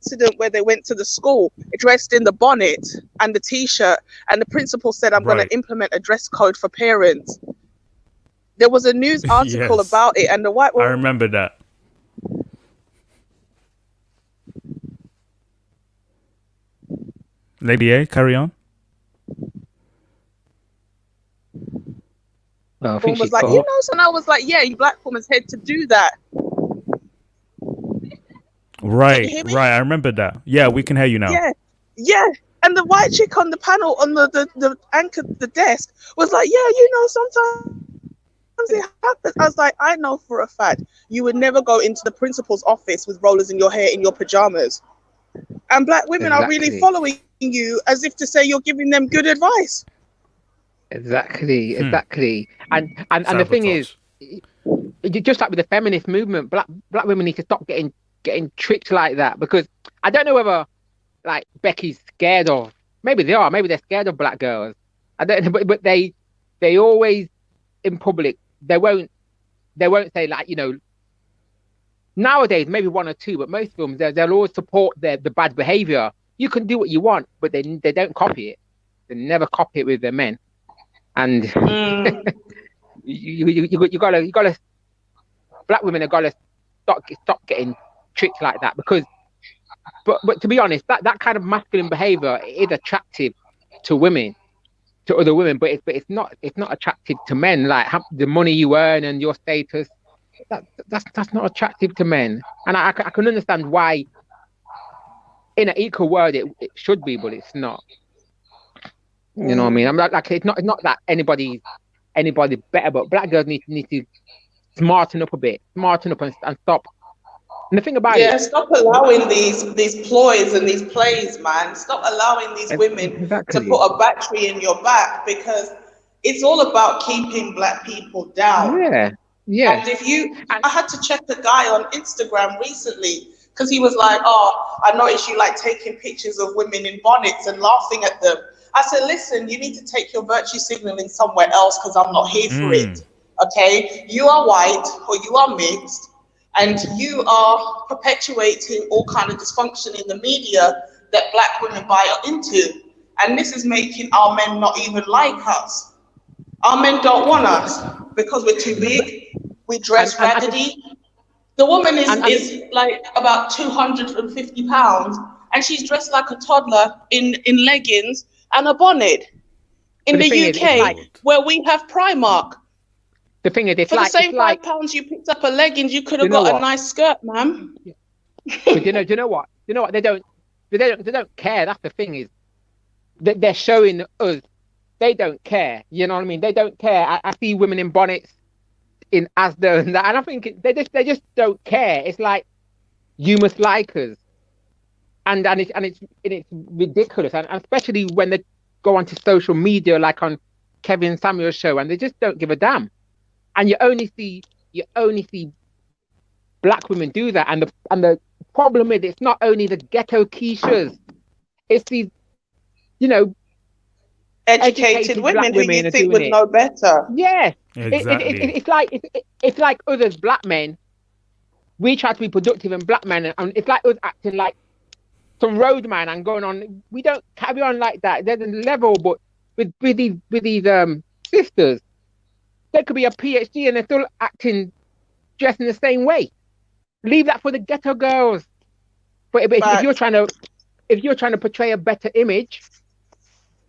incident where they went to the school dressed in the bonnet and the t-shirt, and the principal said, I'm going to implement a dress code for parents? There was a news article about it, and the white woman, I remember that. Lady A, carry on. was like, you know, and I was like, yeah, you black woman's head to do that. Right. I remember that. Yeah, we can hear you now. Yeah. And the white chick on the panel, on the anchor, the desk, was like, yeah, you know, sometimes it happens. I was like, I know for a fact you would never go into the principal's office with rollers in your hair in your pajamas. And black women are really following you as if to say you're giving them good advice. Exactly. And the thing is, just like with the feminist movement, black women need to stop getting tricked like that, because I don't know whether like Becky's scared of, maybe they're scared of black girls. I don't know, but they always in public, they won't say, like, you know, nowadays maybe one or two, but most of them they'll always support the bad behavior. You can do what you want, but they don't copy it. They never copy it with their men. And you gotta black women have gotta stop getting tricked like that, because but to be honest, that kind of masculine behavior is attractive to women, to other women, but it's not attractive to men. Like the money you earn and your status, that's not attractive to men. And I can understand why in an equal world it should be, but it's not. You know what I mean? I'm like it's not that anybody better, but black girls need to smarten up a bit, and stop. And the thing about stop allowing these ploys and these plays, man. Stop allowing these women to put a battery in your back, because it's all about keeping black people down. Yeah. And I had to check the guy on Instagram recently, because he was like, oh, I noticed you like taking pictures of women in bonnets and laughing at them. I said, listen, you need to take your virtue signaling somewhere else, because I'm not here for it. Okay? You are white or you are mixed, and you are perpetuating all kind of dysfunction in the media that black women buy into. And this is making our men not even like us. Our men don't want us because we're too big, we dress raggedy. The woman is like about 250 pounds, and she's dressed like a toddler in leggings and a bonnet. In But the thing is, UK, it's like, where we have Primark, the thing is, it's for like, the same it's like, £5 you picked up a leggings, you could have you know got a what? nice skirt, ma'am. But do you know what? You know what? They don't care. That's the thing is that they're showing us they don't care. You know what I mean? They don't care. I see women in bonnets in Asda and that, and I think they just don't care. It's like you must like us, and it's ridiculous, and especially when they go onto social media, like on Kevin Samuel's show, and they just don't give a damn. And you only see black women do that, and the problem is it's not only the ghetto quiches, it's these, you know, Educated women who you think would know better. Yeah, exactly. It's like us as black men. We try to be productive and black men, and it's like us acting like some roadman and going on. We don't carry on like that. There's a level, but with these sisters, they could be a PhD and they're still acting dressed in the same way. Leave that for the ghetto girls. But if you're trying to portray a better image,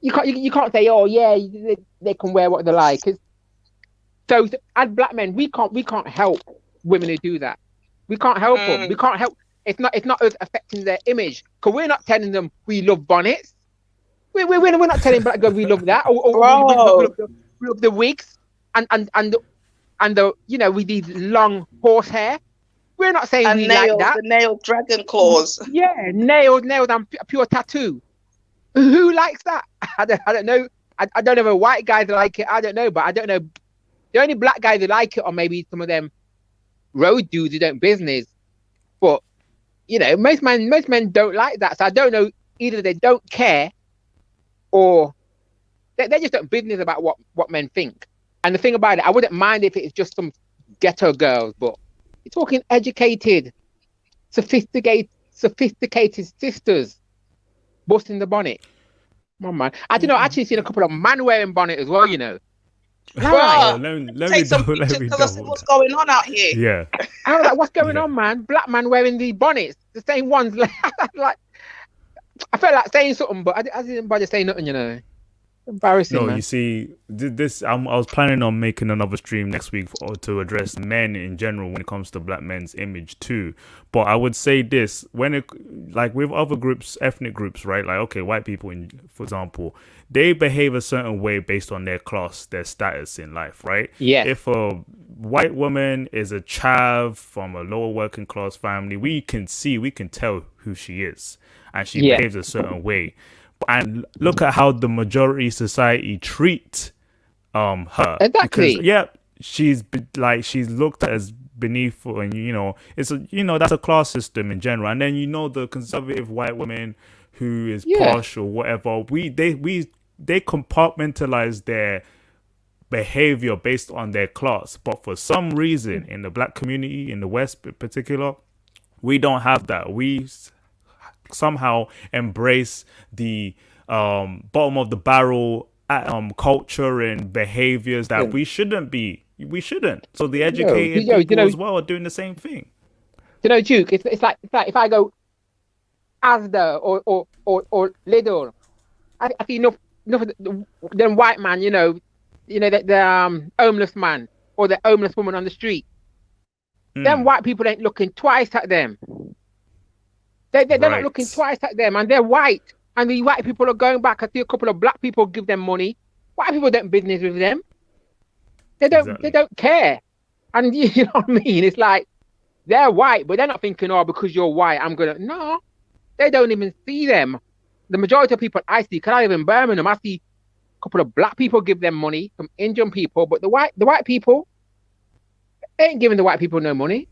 you can't say, oh yeah, they can wear what they like. So as black men, we can't help women who do that. We can't help them. We can't help. It's not us affecting their image, because we're not telling them we love bonnets. We're not telling black girls we love that, or we love the wigs and the, you know, with these long horse hair. We're not saying we like that. The nailed dragon claws. Yeah, nailed and pure tattoo. Who likes that? I don't know. I don't know if white guys like it. I don't know, but I don't know. The only black guys who like it are maybe some of them road dudes who don't business. But you know, most men don't like that. So I don't know, either they don't care or they just don't business about what men think. And the thing about it, I wouldn't mind if it's just some ghetto girls, but you're talking educated, sophisticated sisters busting the bonnet. Come on, man. I don't know. I actually seen a couple of men wearing bonnet as well, you know. Let me Take some pictures, tell us what's going on out here. Yeah. I was like, what's going on, man? Black man wearing these bonnets, the same ones. Like, I felt like saying something, but I didn't bother saying nothing, you know. Embarrassing, No, man. you see, this I was planning on making another stream next week to address men in general when it comes to black men's image too. But I would say this, when it, like with other groups, ethnic groups, right? Like, okay, white people, for example, they behave a certain way based on their class, their status in life, right? Yeah. If a white woman is a chav from a lower working class family, we can tell who she is, and she behaves a certain way. And look at how the majority society treat her. Exactly. Because, she's looked at as beneath, and that's a class system in general. And then the conservative white woman who is posh or whatever, they compartmentalize their behavior based on their class. But for some reason, in the black community in the West in particular, we don't have that. We somehow embrace the bottom of the barrel culture and behaviors that we shouldn't be. We shouldn't. So the educated people as well are doing the same thing. You know, Duke, it's like if I go Asda or Lidl, I see enough them white man, the homeless man or the homeless woman on the street. Them white people ain't looking twice at them. They're not looking twice at them, and they're white. And the white people are going back. I see a couple of black people give them money. White people don't business with them. They don't care. And you know what I mean? It's like they're white, but they're not thinking, oh, because you're white, I'm gonna. No, they don't even see them. The majority of people I see, because I live in Birmingham, I see a couple of black people give them money, some Indian people, but the white people, they ain't giving the white people no money.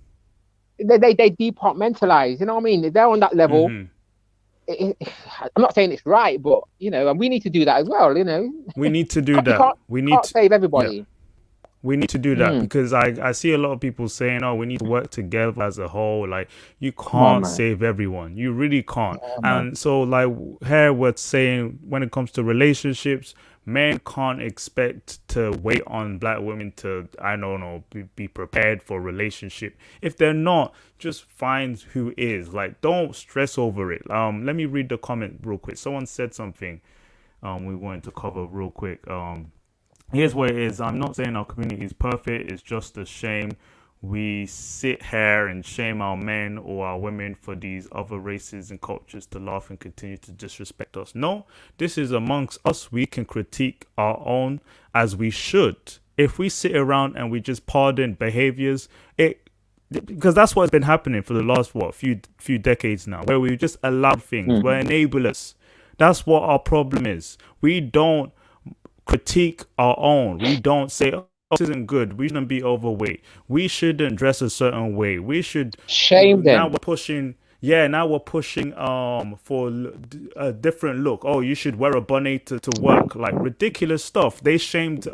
They departmentalize, you know what I mean? They're on that level. I'm not saying it's right, but and we need to do that as well. We need to do that. We need to save everybody. Yeah. We need to do that because I see a lot of people saying, "Oh, we need to work together as a whole." Like you can't save everyone. You really can't. And so, like here, we're saying when it comes to relationships, Men can't expect to wait on black women to, I don't know, be prepared for a relationship. If they're not, just find who is. Like, don't stress over it. Let me read the comment real quick. Someone said something we wanted to cover real quick. Here's what it is. I'm not saying our community is perfect. It's just a shame we sit here and shame our men or our women for these other races and cultures to laugh and continue to disrespect us. No, this is amongst us. We can critique our own as we should. If we sit around and we just pardon behaviors, because that's what's been happening for the last few decades now, where we just allow things, we're enablers. That's what our problem is. We don't critique our own. We don't say, this isn't good. We shouldn't be overweight. We shouldn't dress a certain way. We should shame them. Now we're pushing for a different look. Oh, you should wear a bonnet to work. Like, ridiculous stuff. They shamed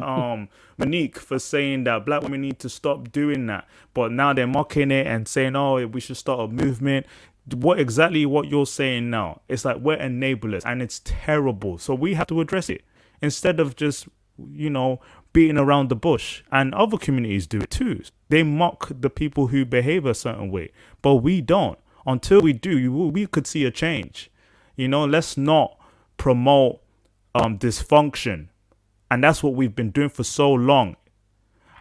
Monique for saying that black women need to stop doing that. But now they're mocking it and saying, oh, we should start a movement. What you're saying now? It's like we're enablers and it's terrible. So we have to address it instead of just, beating around the bush. And other communities do it too. They mock the people who behave a certain way, but we don't. Until we do, we could see a change. Let's not promote dysfunction. And that's what we've been doing for so long.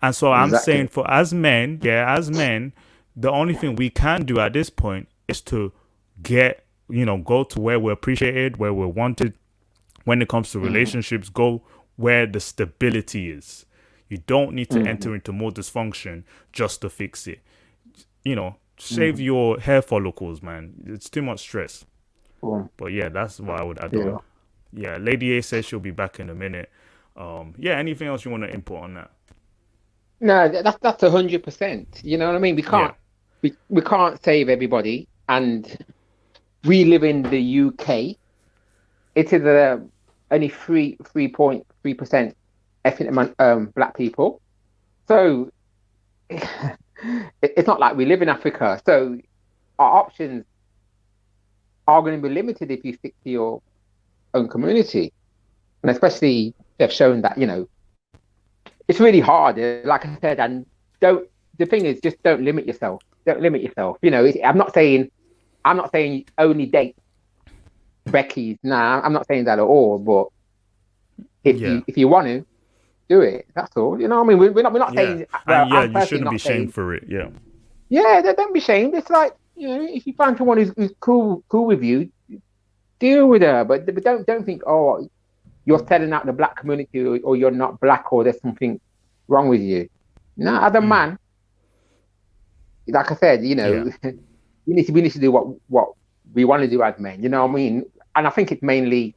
And so I'm saying as men, the only thing we can do at this point is to go to where we're appreciated, where we're wanted. When it comes to relationships, go where the stability is. You don't need to enter into more dysfunction just to fix it. Save your hair follicles, man. It's too much stress. But yeah, that's what I would add on. Yeah, Lady A says she'll be back in a minute. Anything else you want to input on that? No, that's 100%. You know what I mean? We can't we can't save everybody, and we live in the UK. It is only 3.3% ethnic black people. So it's not like we live in Africa. So our options are going to be limited if you stick to your own community. And especially they've shown that, it's really hard, like I said, and the thing is, just don't limit yourself. Don't limit yourself. I'm not saying only date Becky's. Nah, I'm not saying that at all. But if you want to do it, that's all. You know what I mean? We're not saying. Well, you shouldn't be shamed for it. Yeah. Yeah, don't be shamed. It's like, if you find someone who's cool with you, deal with her. But don't think, oh, you're selling out the black community, or you're not black, or there's something wrong with you. No, as a man, like I said, we need to do what we want to do as men. You know what I mean? And I think it's mainly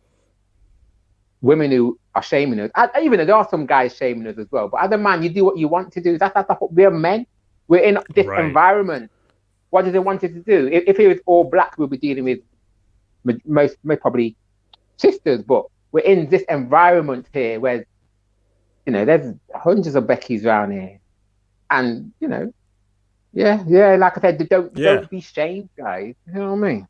women who are shaming us. Even though there are some guys shaming us as well. But as a man, you do what you want to do. That's what we're men. We're in this environment. What does they want us to do? If it was all black, we'll be dealing with most probably sisters. But we're in this environment here where, there's hundreds of Beckys around here. And, like I said, don't be shamed, guys. You know what I mean?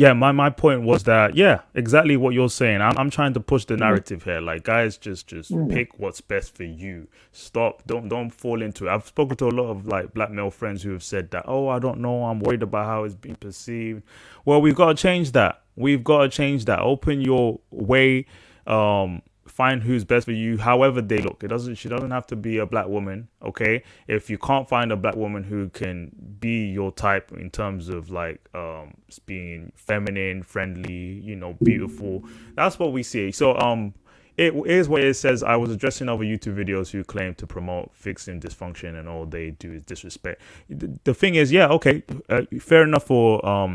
My point was that, exactly what you're saying. I'm trying to push the narrative here. Like, guys, just pick what's best for you. Stop. Don't fall into it. I've spoken to a lot of like black male friends who have said that, oh, I don't know, I'm worried about how it's being perceived. Well, we've got to change that. Open your way. Find who's best for you, however they look. She doesn't have to be a black woman, okay? If you can't find a black woman who can be your type in terms of like being feminine, friendly, beautiful, that's what we see. So it is what it says. I was addressing other YouTube videos who claim to promote fixing dysfunction and all they do is disrespect. The thing is, fair enough for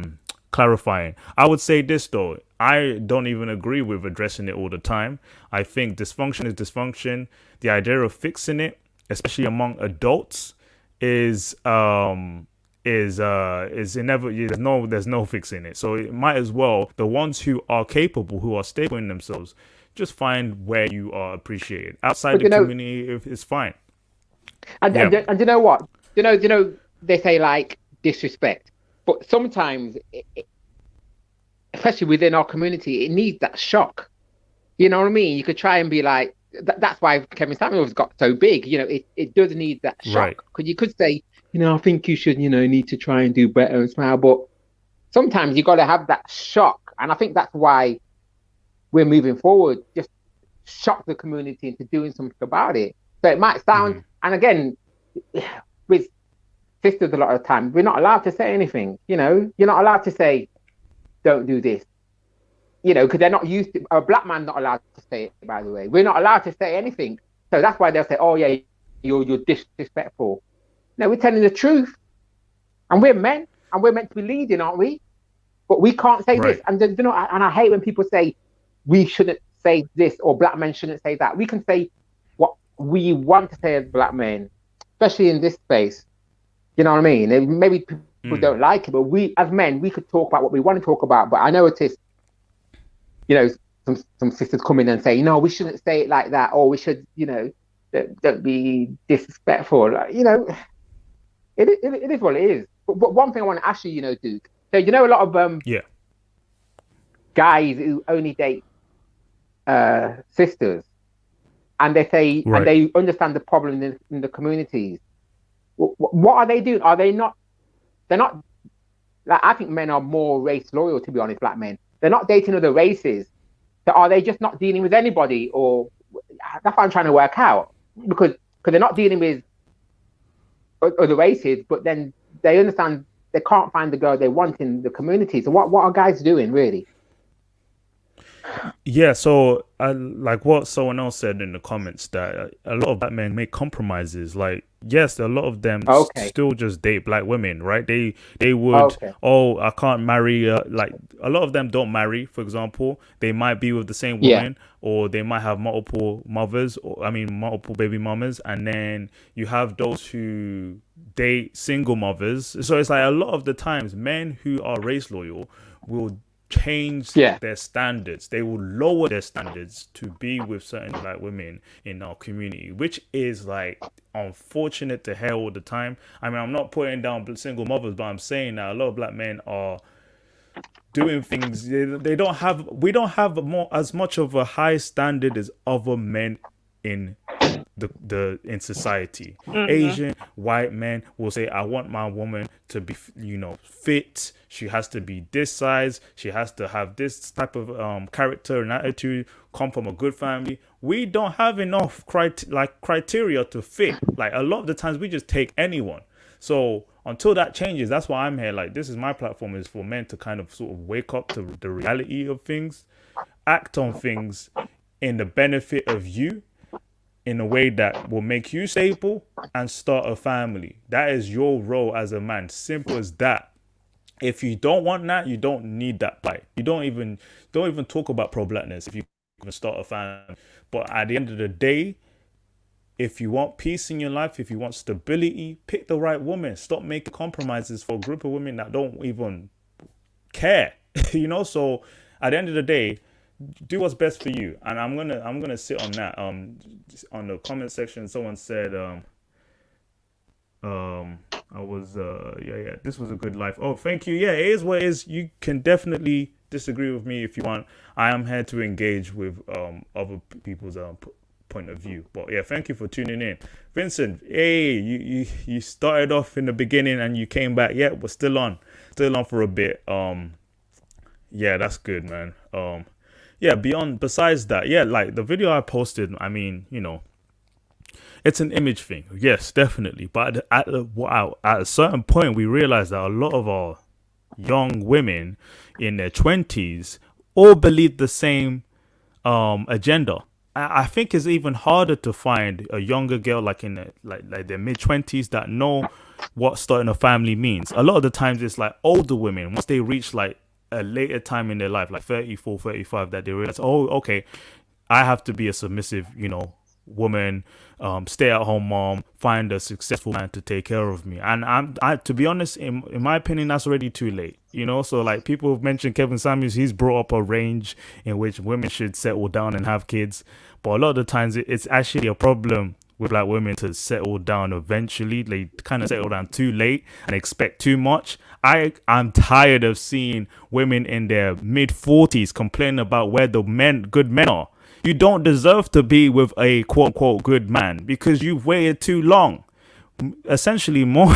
clarifying. I would say this though, I don't even agree with addressing it all the time. I think dysfunction is dysfunction. The idea of fixing it, especially among adults, is inevitable. There's no fixing it. So it might as well, the ones who are capable, who are stable in themselves, just find where you are appreciated. Outside the community, it's fine. And you know what? You know they say like disrespect. But sometimes especially within our community, it needs that shock. You know what I mean? You could try and be like, that's why Kevin Samuels got so big. You know, it does need that shock. Because you could say, you know, I think you should, you know, need to try and do better and smile. But sometimes you got to have that shock. And I think that's why we're moving forward, just shock the community into doing something about it. So it might sound, and again, with sisters a lot of the time, we're not allowed to say anything. You know, you're not allowed to say, don't do this. You know, because they're not used to, a black man not allowed to say it, by the way. We're not allowed to say anything. So that's why they'll say, oh yeah, you're disrespectful. No, we're telling the truth. And we're men, and we're meant to be leading, aren't we? But we can't say this. And you know, and I hate when people say we shouldn't say this or black men shouldn't say that. We can say what we want to say as black men, especially in this space. You know what I mean? And maybe people don't like it, but we as men, we could talk about what we want to talk about. But I noticed, you know, some sisters come in and say, no, we shouldn't say it like that, or we should, you know, don't be disrespectful. Like, you know, it is what it is. But one thing I want to ask you, you know, Duke. So you know, a lot of guys who only date sisters, and they say and they understand the problem in the communities. What are they doing? Are they not? They're not. Like, I think men are more race loyal, to be honest. Black men, they're not dating other races. So are they just not dealing with anybody, or that's what I'm trying to work out? Because they're not dealing with other races, but then they understand they can't find the girl they want in the community. So what are guys doing, really? Yeah, so like what someone else said in the comments, that a lot of black men make compromises. Like, yes, a lot of them still just date black women, right? They would, oh, I can't marry. Like, a lot of them don't marry. For example, they might be with the same woman, or they might have multiple mothers, or multiple baby mamas, and then you have those who date single mothers. So it's like a lot of the times, men who are race loyal will change their standards. They will lower their standards to be with certain black women in our community, which is like unfortunate to hear all the time. I mean, I'm not putting down single mothers, but I'm saying that a lot of black men are doing things we don't have as much of a high standard as other men in in society. Asian white men will say, I want my woman to be, you know, fit. She has to be this size. She has to have this type of character and attitude, come from a good family. We don't have enough criteria to fit. Like, a lot of the times we just take anyone. So until that changes, that's why I'm here. Like, this is my platform, is for men to kind of sort of wake up to the reality of things, act on things in the benefit of you, in a way that will make you stable and start a family. That is your role as a man. Simple as that. If you don't want that, you don't need that fight. You don't even talk about pro-blackness if you can start a family. But at the end of the day, if you want peace in your life, if you want stability, pick the right woman. Stop making compromises for a group of women that don't even care. You know, so at the end of the day, do what's best for you. And I'm gonna sit on that. On the comment section, someone said this was a good life. Oh, thank you. Yeah, it is what it is. You can definitely disagree with me if you want. I am here to engage with other people's point of view. But yeah, thank you for tuning in. Vincent, hey, you started off in the beginning and you came back. Yeah, we're still on for a bit. Yeah, that's good, man. Yeah, besides that, yeah, like the video I posted, I mean, you know, it's an image thing. Yes, definitely. But at a certain point, we realized that a lot of our young women in their 20s all believe the same agenda. I think it's even harder to find a younger girl like in their mid-20s that know what starting a family means. A lot of the times it's like older women, once they reach like a later time in their life, like 34, 35, that they realize, oh, okay, I have to be a submissive, you know, woman, stay-at-home mom, find a successful man to take care of me. And I to be honest, in my opinion, that's already too late, you know. So like people have mentioned Kevin Samuels, he's brought up a range in which women should settle down and have kids, but a lot of the times it's actually a problem with black women to settle down eventually. They kind of settle down too late and expect too much. I'm tired of seeing women in their mid-40s complaining about where the good men are. You don't deserve to be with a quote-unquote good man because you've waited too long. Essentially more,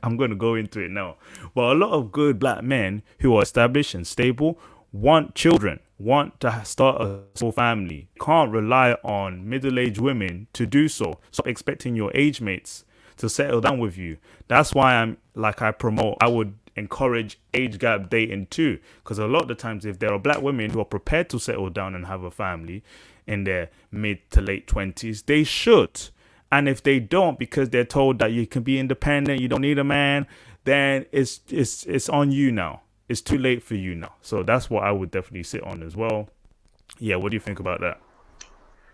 I'm going to go into it now, but a lot of good black men who are established and stable want children, want to start a small family, can't rely on middle-aged women to do so. Stop expecting your age mates to settle down with you. That's why I would encourage age gap dating too, because a lot of the times if there are black women who are prepared to settle down and have a family in their mid to late 20s, they should. And if they don't, because they're told that you can be independent, you don't need a man, then it's on you now. It's too late for you now. So that's what I would definitely sit on as well. Yeah, what do you think about that?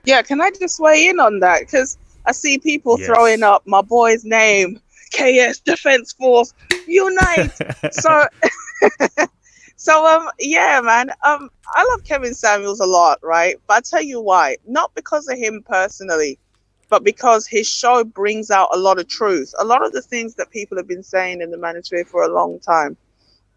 Yeah, can I just weigh in on that? Because I see people throwing up my boy's name, KS Defense Force, unite. Yeah, man. I love Kevin Samuels a lot, right? But I tell you why. Not because of him personally, but because his show brings out a lot of truth. A lot of the things that people have been saying in the manosphere for a long time,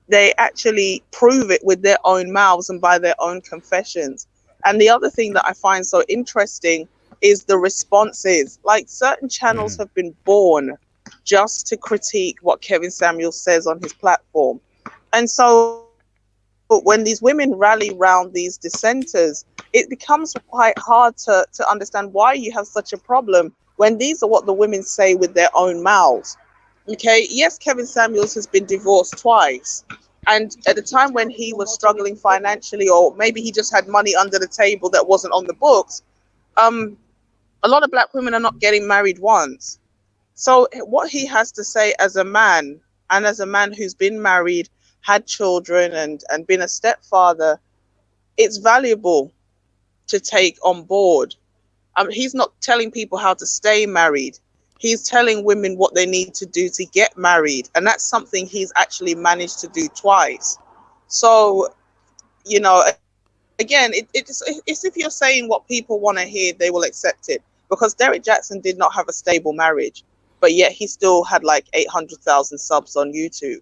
they actually prove it with their own mouths and by their own confessions. And the other thing that I find so interesting is the responses. Like, certain channels have been born just to critique what Kevin Samuels says on his platform. And so when these women rally around these dissenters, it becomes quite hard to understand why you have such a problem when these are what the women say with their own mouths. Okay, yes, Kevin Samuels has been divorced twice. And at the time when he was struggling financially, or maybe he just had money under the table that wasn't on the books, a lot of black women are not getting married once. So what he has to say as a man, and as a man who's been married, had children and been a stepfather, it's valuable to take on board. He's not telling people how to stay married. He's telling women what they need to do to get married. And that's something he's actually managed to do twice. So, you know, again, it's if you're saying what people want to hear, they will accept it. Because Derek Jackson did not have a stable marriage, but yet he still had like 800,000 subs on YouTube.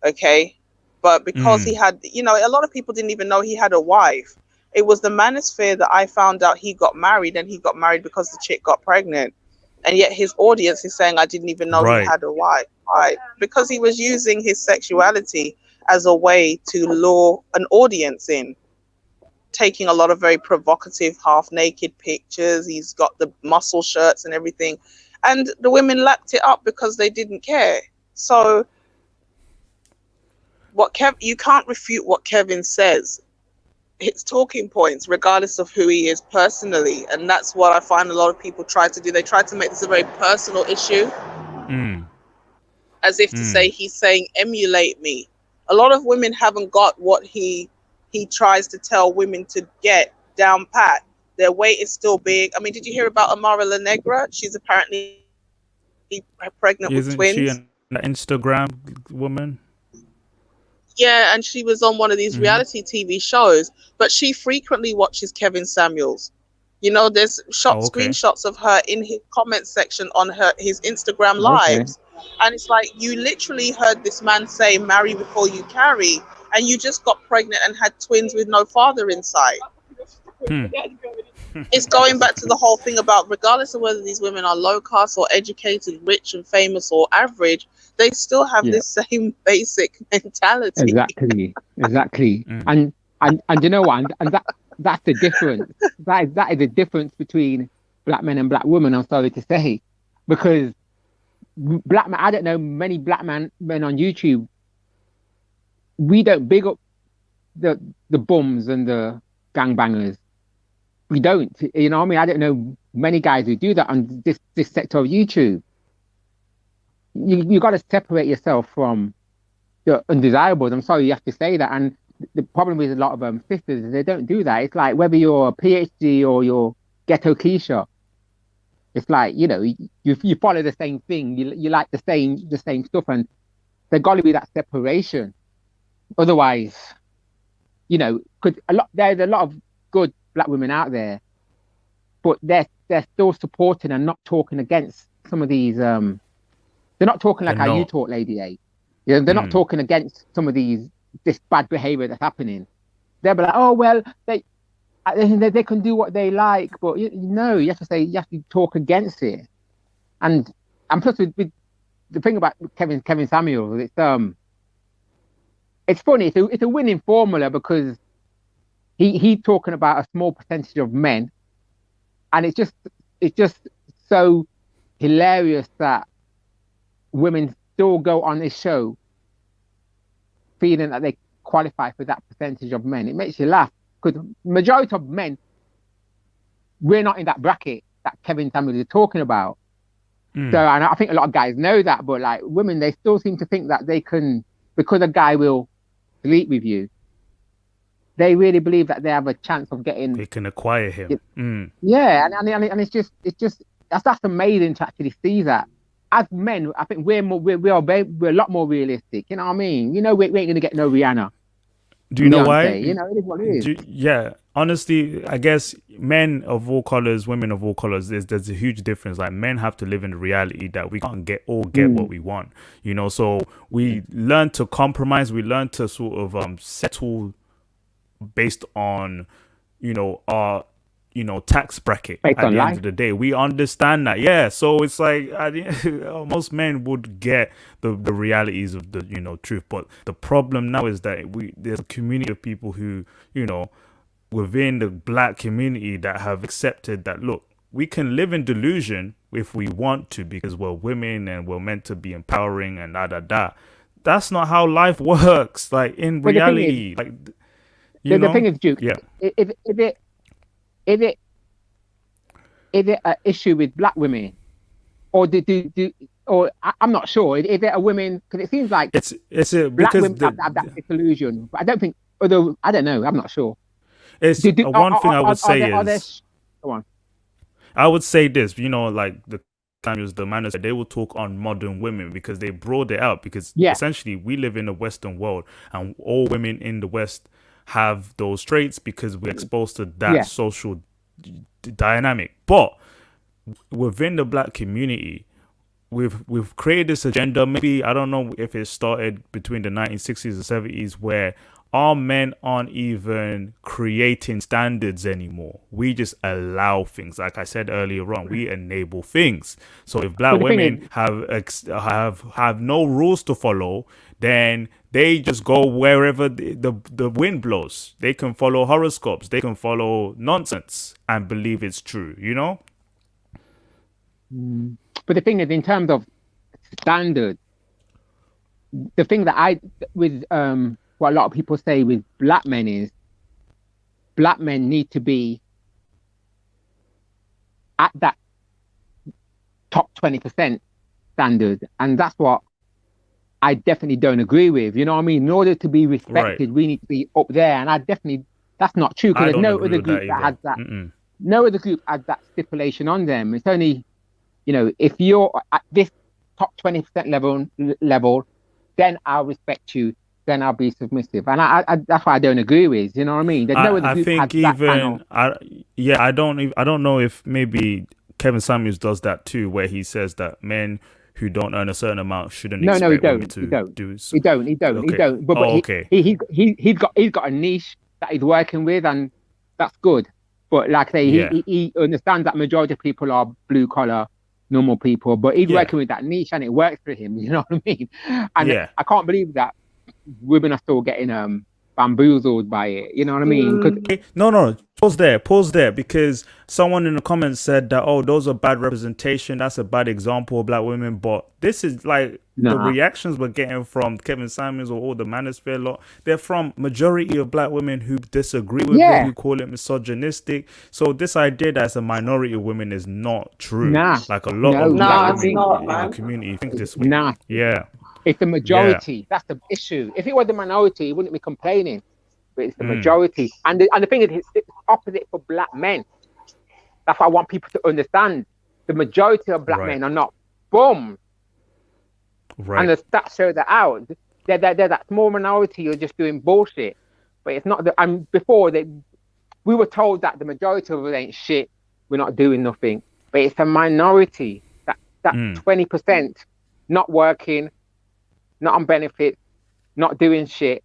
Okay. But because he had, you know, a lot of people didn't even know he had a wife. It was the manosphere that I found out he got married, and he got married because the chick got pregnant. And yet his audience is saying, I didn't even know he had a wife. Right. Because he was using his sexuality as a way to lure an audience in, taking a lot of very provocative half-naked pictures. He's got the muscle shirts and everything. And the women lapped it up because they didn't care. So you can't refute what Kevin says. His talking points, regardless of who he is personally. And that's what I find a lot of people try to do. They try to make this a very personal issue. As if to say he's saying, emulate me. A lot of women haven't got what he tries to tell women to get down pat. Their weight is still big. I mean, did you hear about Amara La Negra? She's apparently pregnant with twins. Isn't she an Instagram woman? Yeah, and she was on one of these reality TV shows, but she frequently watches Kevin Samuels. You know, there's screenshots of her in his comment section on his Instagram lives. And it's like, you literally heard this man say, marry before you carry, and you just got pregnant and had twins with no father inside. It's going back to the whole thing about, regardless of whether these women are low caste or educated, rich and famous or average, they still have this same basic mentality. Exactly. And you know what? And that's the difference. That is the difference between black men and black women, I'm sorry to say. Because black men, I don't know many black men on YouTube, we don't big up the bums and the gangbangers. We don't. You know what I mean? I don't know many guys who do that on this sector of YouTube. You got to separate yourself from the undesirables. I'm sorry you have to say that. And the problem with a lot of sisters is they don't do that. It's like whether you're a PhD or you're ghetto Keisha, it's like, you know, you follow the same thing. You like the same stuff, and there's got to be that separation. Otherwise, you know, there's a lot of good black women out there, but they're they're still supporting and not talking against some of these. They're not talking like how you talk, Lady A. You know, they're not talking against some of this bad behavior that's happening. They'll be like, oh well, they can do what they like, but you have to talk against it. And plus with the thing about Kevin Samuels, it's funny. It's a winning formula because he's talking about a small percentage of men, and it's just so hilarious that women still go on this show feeling that they qualify for that percentage of men. It makes you laugh because majority of men, we're not in that bracket that Kevin Samuels is talking about. So, and I think a lot of guys know that, but like women, they still seem to think that they can, because a guy will sleep with you, they really believe that they have a chance of getting. They can acquire him. Yeah, and it's just that's amazing to actually see that. As men, I think we're a lot more realistic. You know what I mean? You know, we ain't gonna get no Rihanna. Do you know why? You know, it is what it is. Yeah, honestly, I guess men of all colors, women of all colors, there's a huge difference. Like men have to live in the reality that we can't get what we want. You know, so we learn to compromise. We learn to sort of settle based on, our tax bracket at the end of the day. We understand that. Yeah. So it's like most men would get the realities of the, truth. But the problem now is that there's a community of people who, within the black community that have accepted that, look, we can live in delusion if we want to because we're women and we're meant to be empowering and da. That's not how life works. Like in reality, the thing is, Duke, is it an issue with black women, or I'm not sure. Is it a women? Because it seems like it's black women have that disillusion. But I don't think. Although I don't know, I'm not sure. It's one thing I would say is. Go on. I would say this. Like the Samuels, the manners, they will talk on modern women because they broad it out. Because essentially, we live in a Western world, and all women in the West have those traits because we're exposed to that social dynamic. But within the black community, we've created this agenda. Maybe I don't know if it started between the 1960s and 70s, where our men aren't even creating standards anymore. We just allow things. Like I said earlier on, we enable things. So if black women have no rules to follow, then they just go wherever the wind blows. They can follow horoscopes. They can follow nonsense and believe it's true, But the thing is, in terms of standard, the thing that what a lot of people say with black men is black men need to be at that top 20% standard. And that's what I definitely don't agree with. You know what I mean? In order to be respected, we need to be up there. And that's not true, because there's no other group that has that. No other group has that stipulation on them. It's only, if you're at this top 20% level, then I'll respect you. Then I'll be submissive. And I that's why I don't agree with. You know what I mean? There's no other group has that I don't know if maybe Kevin Samuels does that too, where he says that men who don't earn a certain amount shouldn't expect women to do so. He don't. But he's got a niche that he's working with, and that's good. But like I say, he understands that majority of people are blue collar, normal people. But he's working with that niche, and it works for him. You know what I mean? And I can't believe that women are still getting bamboozled by it. You know what I mean? No. Pause there, because someone in the comments said that, oh, those are bad representation. That's a bad example of black women. But this is like the reactions we're getting from Kevin Samuels or all the manosphere lot. They're from majority of black women who disagree with it, who call it misogynistic. So this idea that it's a minority of women is not true. Like a lot of black women in the community think this way. Yeah. It's the majority. That's the issue. If it was the minority, he wouldn't be complaining. But it's the majority. And the thing is, it's opposite for black men. That's what I want people to understand. The majority of black men are not bums. Right. And the stats show that out. They're that small minority who are just doing bullshit. But it's not. And before, we were told that the majority of it ain't shit. we're not doing nothing. But it's a minority, that 20% not working, not on benefits, not doing shit.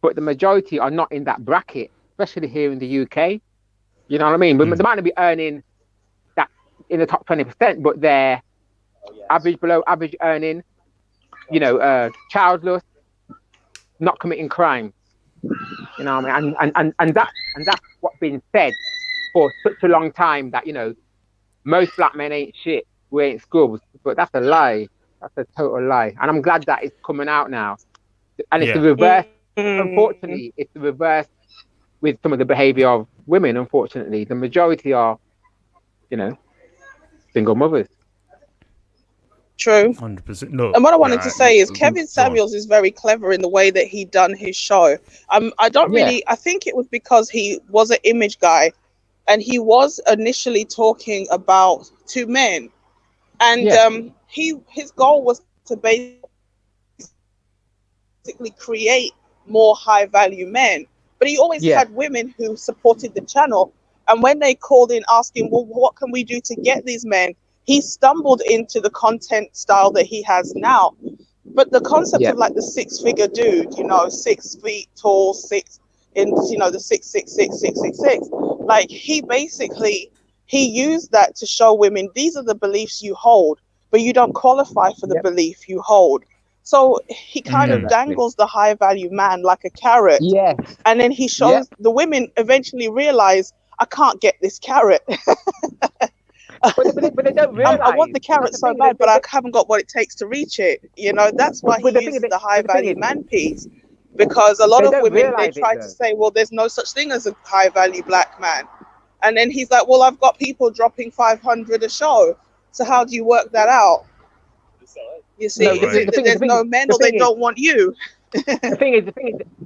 But the majority are not in that bracket, especially here in the UK. You know what I mean? But they might not be earning that in the top 20%, but they're average, below average earning, you know, childless, not committing crime. You know what I mean? And that's what's been said for such a long time, that, you know, most black men ain't shit, we ain't scrubs. But that's a lie. That's a total lie. And I'm glad that it's coming out now. And it's the reverse. Unfortunately, it's the reverse with some of the behavior of women. Unfortunately, the majority are, you know, single mothers. True. 100%. No. And what I wanted to say is Kevin Samuels is very clever in the way that he done his show. I don't really, I think it was because he was an image guy and he was initially talking about two men. And his goal was to basically create more high value men. But he always had women who supported the channel. And when they called in asking, well, what can we do to get these men? He stumbled into the content style that he has now. But the concept of like the 6-figure dude, you know, 6 feet tall, you know, the 666, like he used that to show women, these are the beliefs you hold, but you don't qualify for the belief you hold. So he kind of dangles the high value man like a carrot. And then he shows the women eventually realize, I can't get this carrot. But they don't realize. I want the carrot so bad, but I haven't got what it takes to reach it. You know, that's why he uses the high value man piece. Because a lot of women, they try to say, well, there's no such thing as a high value black man. And then he's like, well, I've got people dropping 500 a show. So how do you work that out? You see, there's no men or they don't want you. The thing is,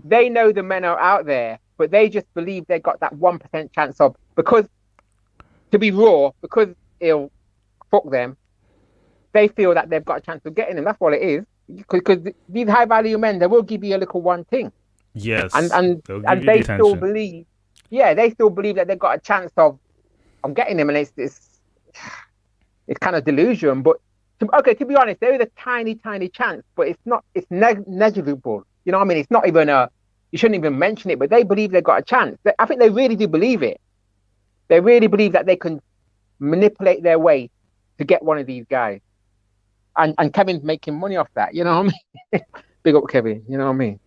they know the men are out there, but they just believe they got that 1% chance of, because to be raw, because it'll fuck them, they feel that they've got a chance of getting them. That's all it is. Because these high value men, they will give you a little one thing. Yes. And they still believe, they still believe that they've got a chance of getting them, and it's kind of delusion. But to be honest, there is a tiny chance, but it's negligible. You know what I mean? It's not even you shouldn't even mention it, but they believe they've got a chance. I think they really do believe it. They really believe that they can manipulate their way to get one of these guys. And Kevin's making money off that, you know what I mean? Big up Kevin, you know what I mean?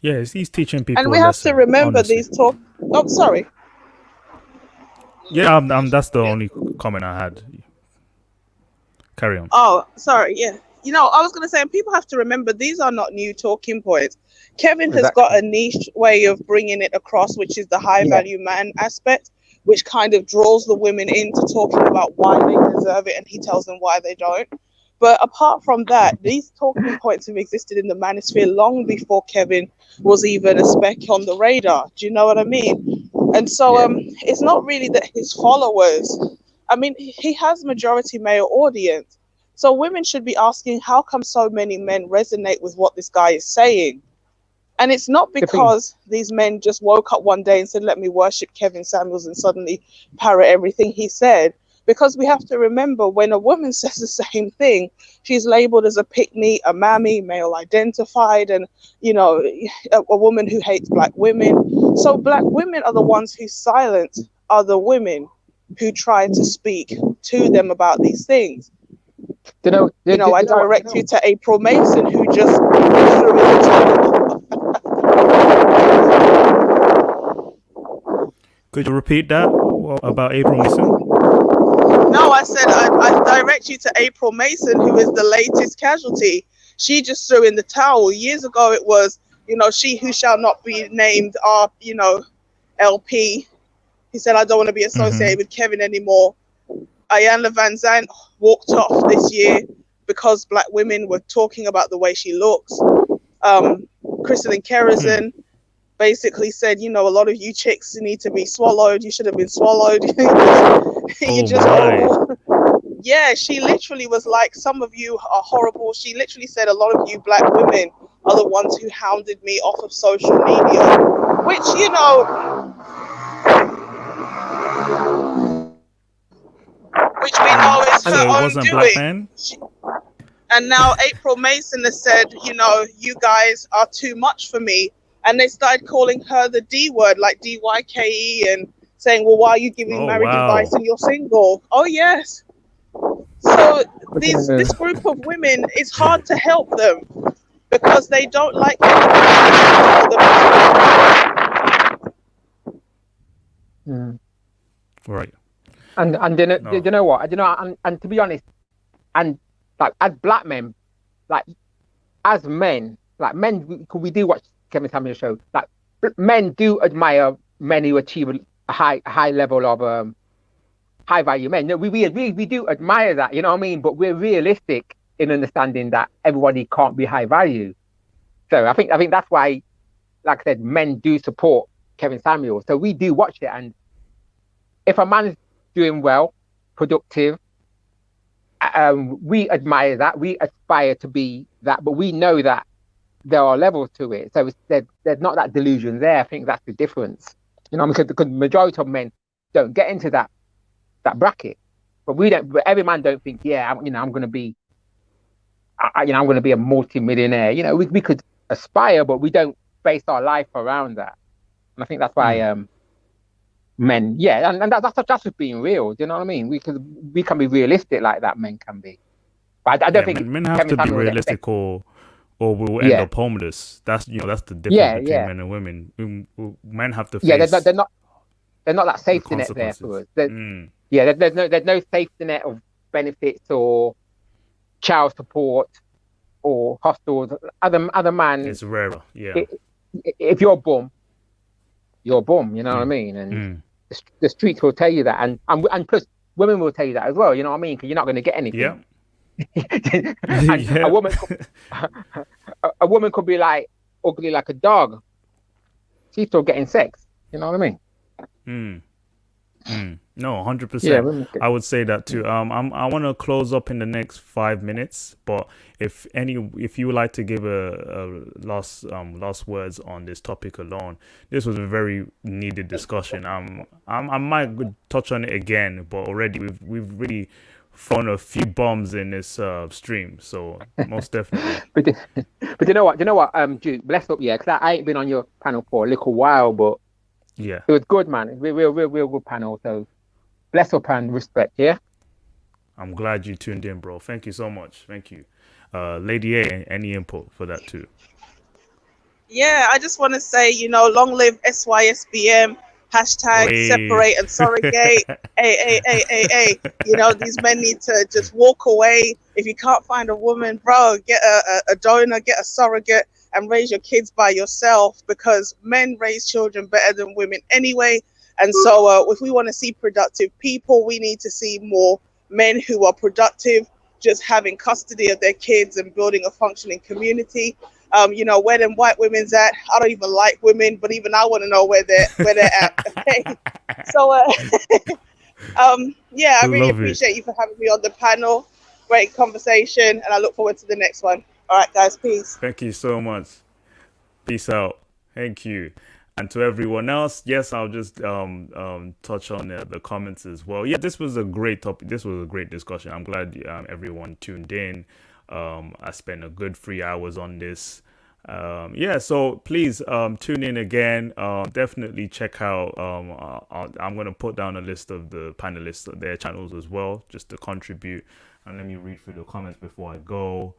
Yeah, he's teaching people. And we have to remember these talk. Oh, sorry. Yeah, that's the only comment I had. Carry on. Oh, sorry. Yeah. You know, I was going to say, and people have to remember, these are not new talking points. Kevin has got a niche way of bringing it across, which is the high value man aspect, which kind of draws the women into talking about why they deserve it, and he tells them why they don't. But apart from that, these talking points have existed in the manosphere long before Kevin was even a speck on the radar. Do you know what I mean? And so it's not really that his followers, I mean, he has majority male audience. So women should be asking, how come so many men resonate with what this guy is saying? And it's not because these men just woke up one day and said, let me worship Kevin Samuels and suddenly parrot everything he said. Because we have to remember, when a woman says the same thing, she's labeled as a pick-me, a mammy, male identified, and, you know, a woman who hates black women. So black women are the ones who silence other women who try to speak to them about these things. I direct you to April Mason, who just threw in the towel. Could you repeat that about April Mason? No, I said I direct you to April Mason, who is the latest casualty. She just threw in the towel. Years ago, it was, you know, she who shall not be named, LP. He said, I don't want to be associated with Kevin anymore. Ayanna Van Zandt walked off this year because black women were talking about the way she looks. Crystalline Kerrison basically said, you know, a lot of you chicks need to be swallowed. You should have been swallowed. Yeah, she literally was like, some of you are horrible. She literally said, a lot of you black women are the ones who hounded me off of social media, which, you know, was her So it own wasn't black doing. men? And now April Mason has said, you know, you guys are too much for me. And they started calling her the D word, like DYKE, and saying, well, why are you giving Oh, marriage wow. advice and you're single? Oh, yes. So this group of women, it's hard to help them because they don't like Right. And you know what? You know, and to be honest, and like as black men, like as men, like men, we do watch Kevin Samuel show. Like men do admire men who achieve a high level of high value men. No, we do admire that. You know what I mean? But we're realistic in understanding that everybody can't be high value. So I think that's why, like I said, men do support Kevin Samuel. So we do watch it, and if a man's doing well, productive, we admire that. We aspire to be that, but we know that there are levels to it. So there's not that delusion there. I think that's the difference. You know, because the majority of men don't get into that bracket, but we don't. But every man don't think, yeah, I'm going to be, I'm going to be a multi-millionaire. You know, we could aspire, but we don't base our life around that. And I think that's why men, and that's just being real. Do you know what I mean? We can be realistic like that. Men can be, but I don't think men have to be realistic, or we'll end up homeless. That's the difference between men and women. Men have to face. They're not that safety net there for us. There's no safety net of benefits or child support or hostels. Other man, it's rarer. Yeah. If you're a bum, you're a bum. You know what I mean? And the streets will tell you that, and plus women will tell you that as well. You know what I mean? Because you're not going to get anything. Yeah. A woman could be like ugly like a dog. She's still getting sex. You know what I mean? No, 100%. I would say that too. I want to close up in the next 5 minutes, but if you would like to give a last words on this topic alone, this was a very needed discussion. I might touch on it again, but already we've really thrown a few bombs in this stream, so most definitely. but you know what, Jude, bless up, because I ain't been on your panel for a little while, but yeah, it was good, man. It's real good panel. So bless up and respect. Yeah, I'm glad you tuned in, bro. Thank you so much. Thank you, Lady A. Any input for that too? Yeah, I just want to say, long live SYSBM. Hashtag separate and surrogate. These men need to just walk away. If you can't find a woman, bro, get a donor, get a surrogate, and raise your kids by yourself, because men raise children better than women anyway. And so if we want to see productive people, we need to see more men who are productive, just having custody of their kids and building a functioning community. Where them white women's at. I don't even like women, but even I want to know where they're at. Okay. So I really appreciate you for having me on the panel. Great conversation, and I look forward to the next one. All right, guys, peace. Thank you so much. Peace out. Thank you. And to everyone else, yes, I'll just touch on the comments as well. Yeah, this was a great topic. This was a great discussion. I'm glad everyone tuned in. I spent a good 3 hours on this. So please tune in again. Definitely check out. I'm going to put down a list of the panelists, their channels as well, just to contribute. And let me read through the comments before I go.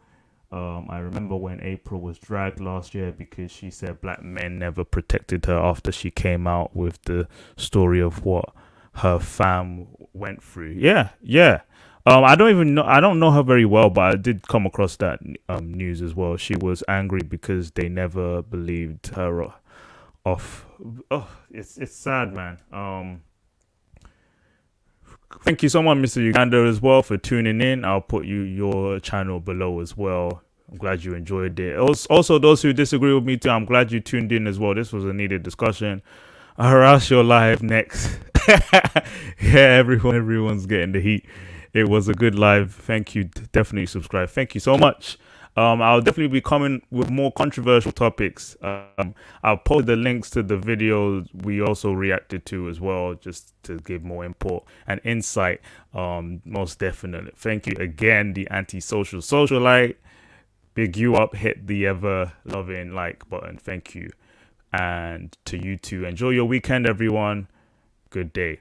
I remember when April was dragged last year because she said black men never protected her after she came out with the story of what her fam went through. Yeah. I don't know her very well, but I did come across that news as well. She was angry because they never believed her off. Oh, it's sad, man. Thank you so much, Mr. Uganda, as well, for tuning in. I'll put your channel below as well. I'm glad you enjoyed it. Also, those who disagree with me too, I'm glad you tuned in as well. This was a needed discussion. I'll harass your live next. Yeah, everyone's getting the heat. It was a good live. Thank you. Definitely subscribe. Thank you so much. I'll definitely be coming with more controversial topics. I'll post the links to the videos we also reacted to as well, just to give more input and insight. Most definitely. Thank you again, the Antisocial Socialite. Big you up, hit the ever loving like button. Thank you. And to you too. Enjoy your weekend, everyone. Good day.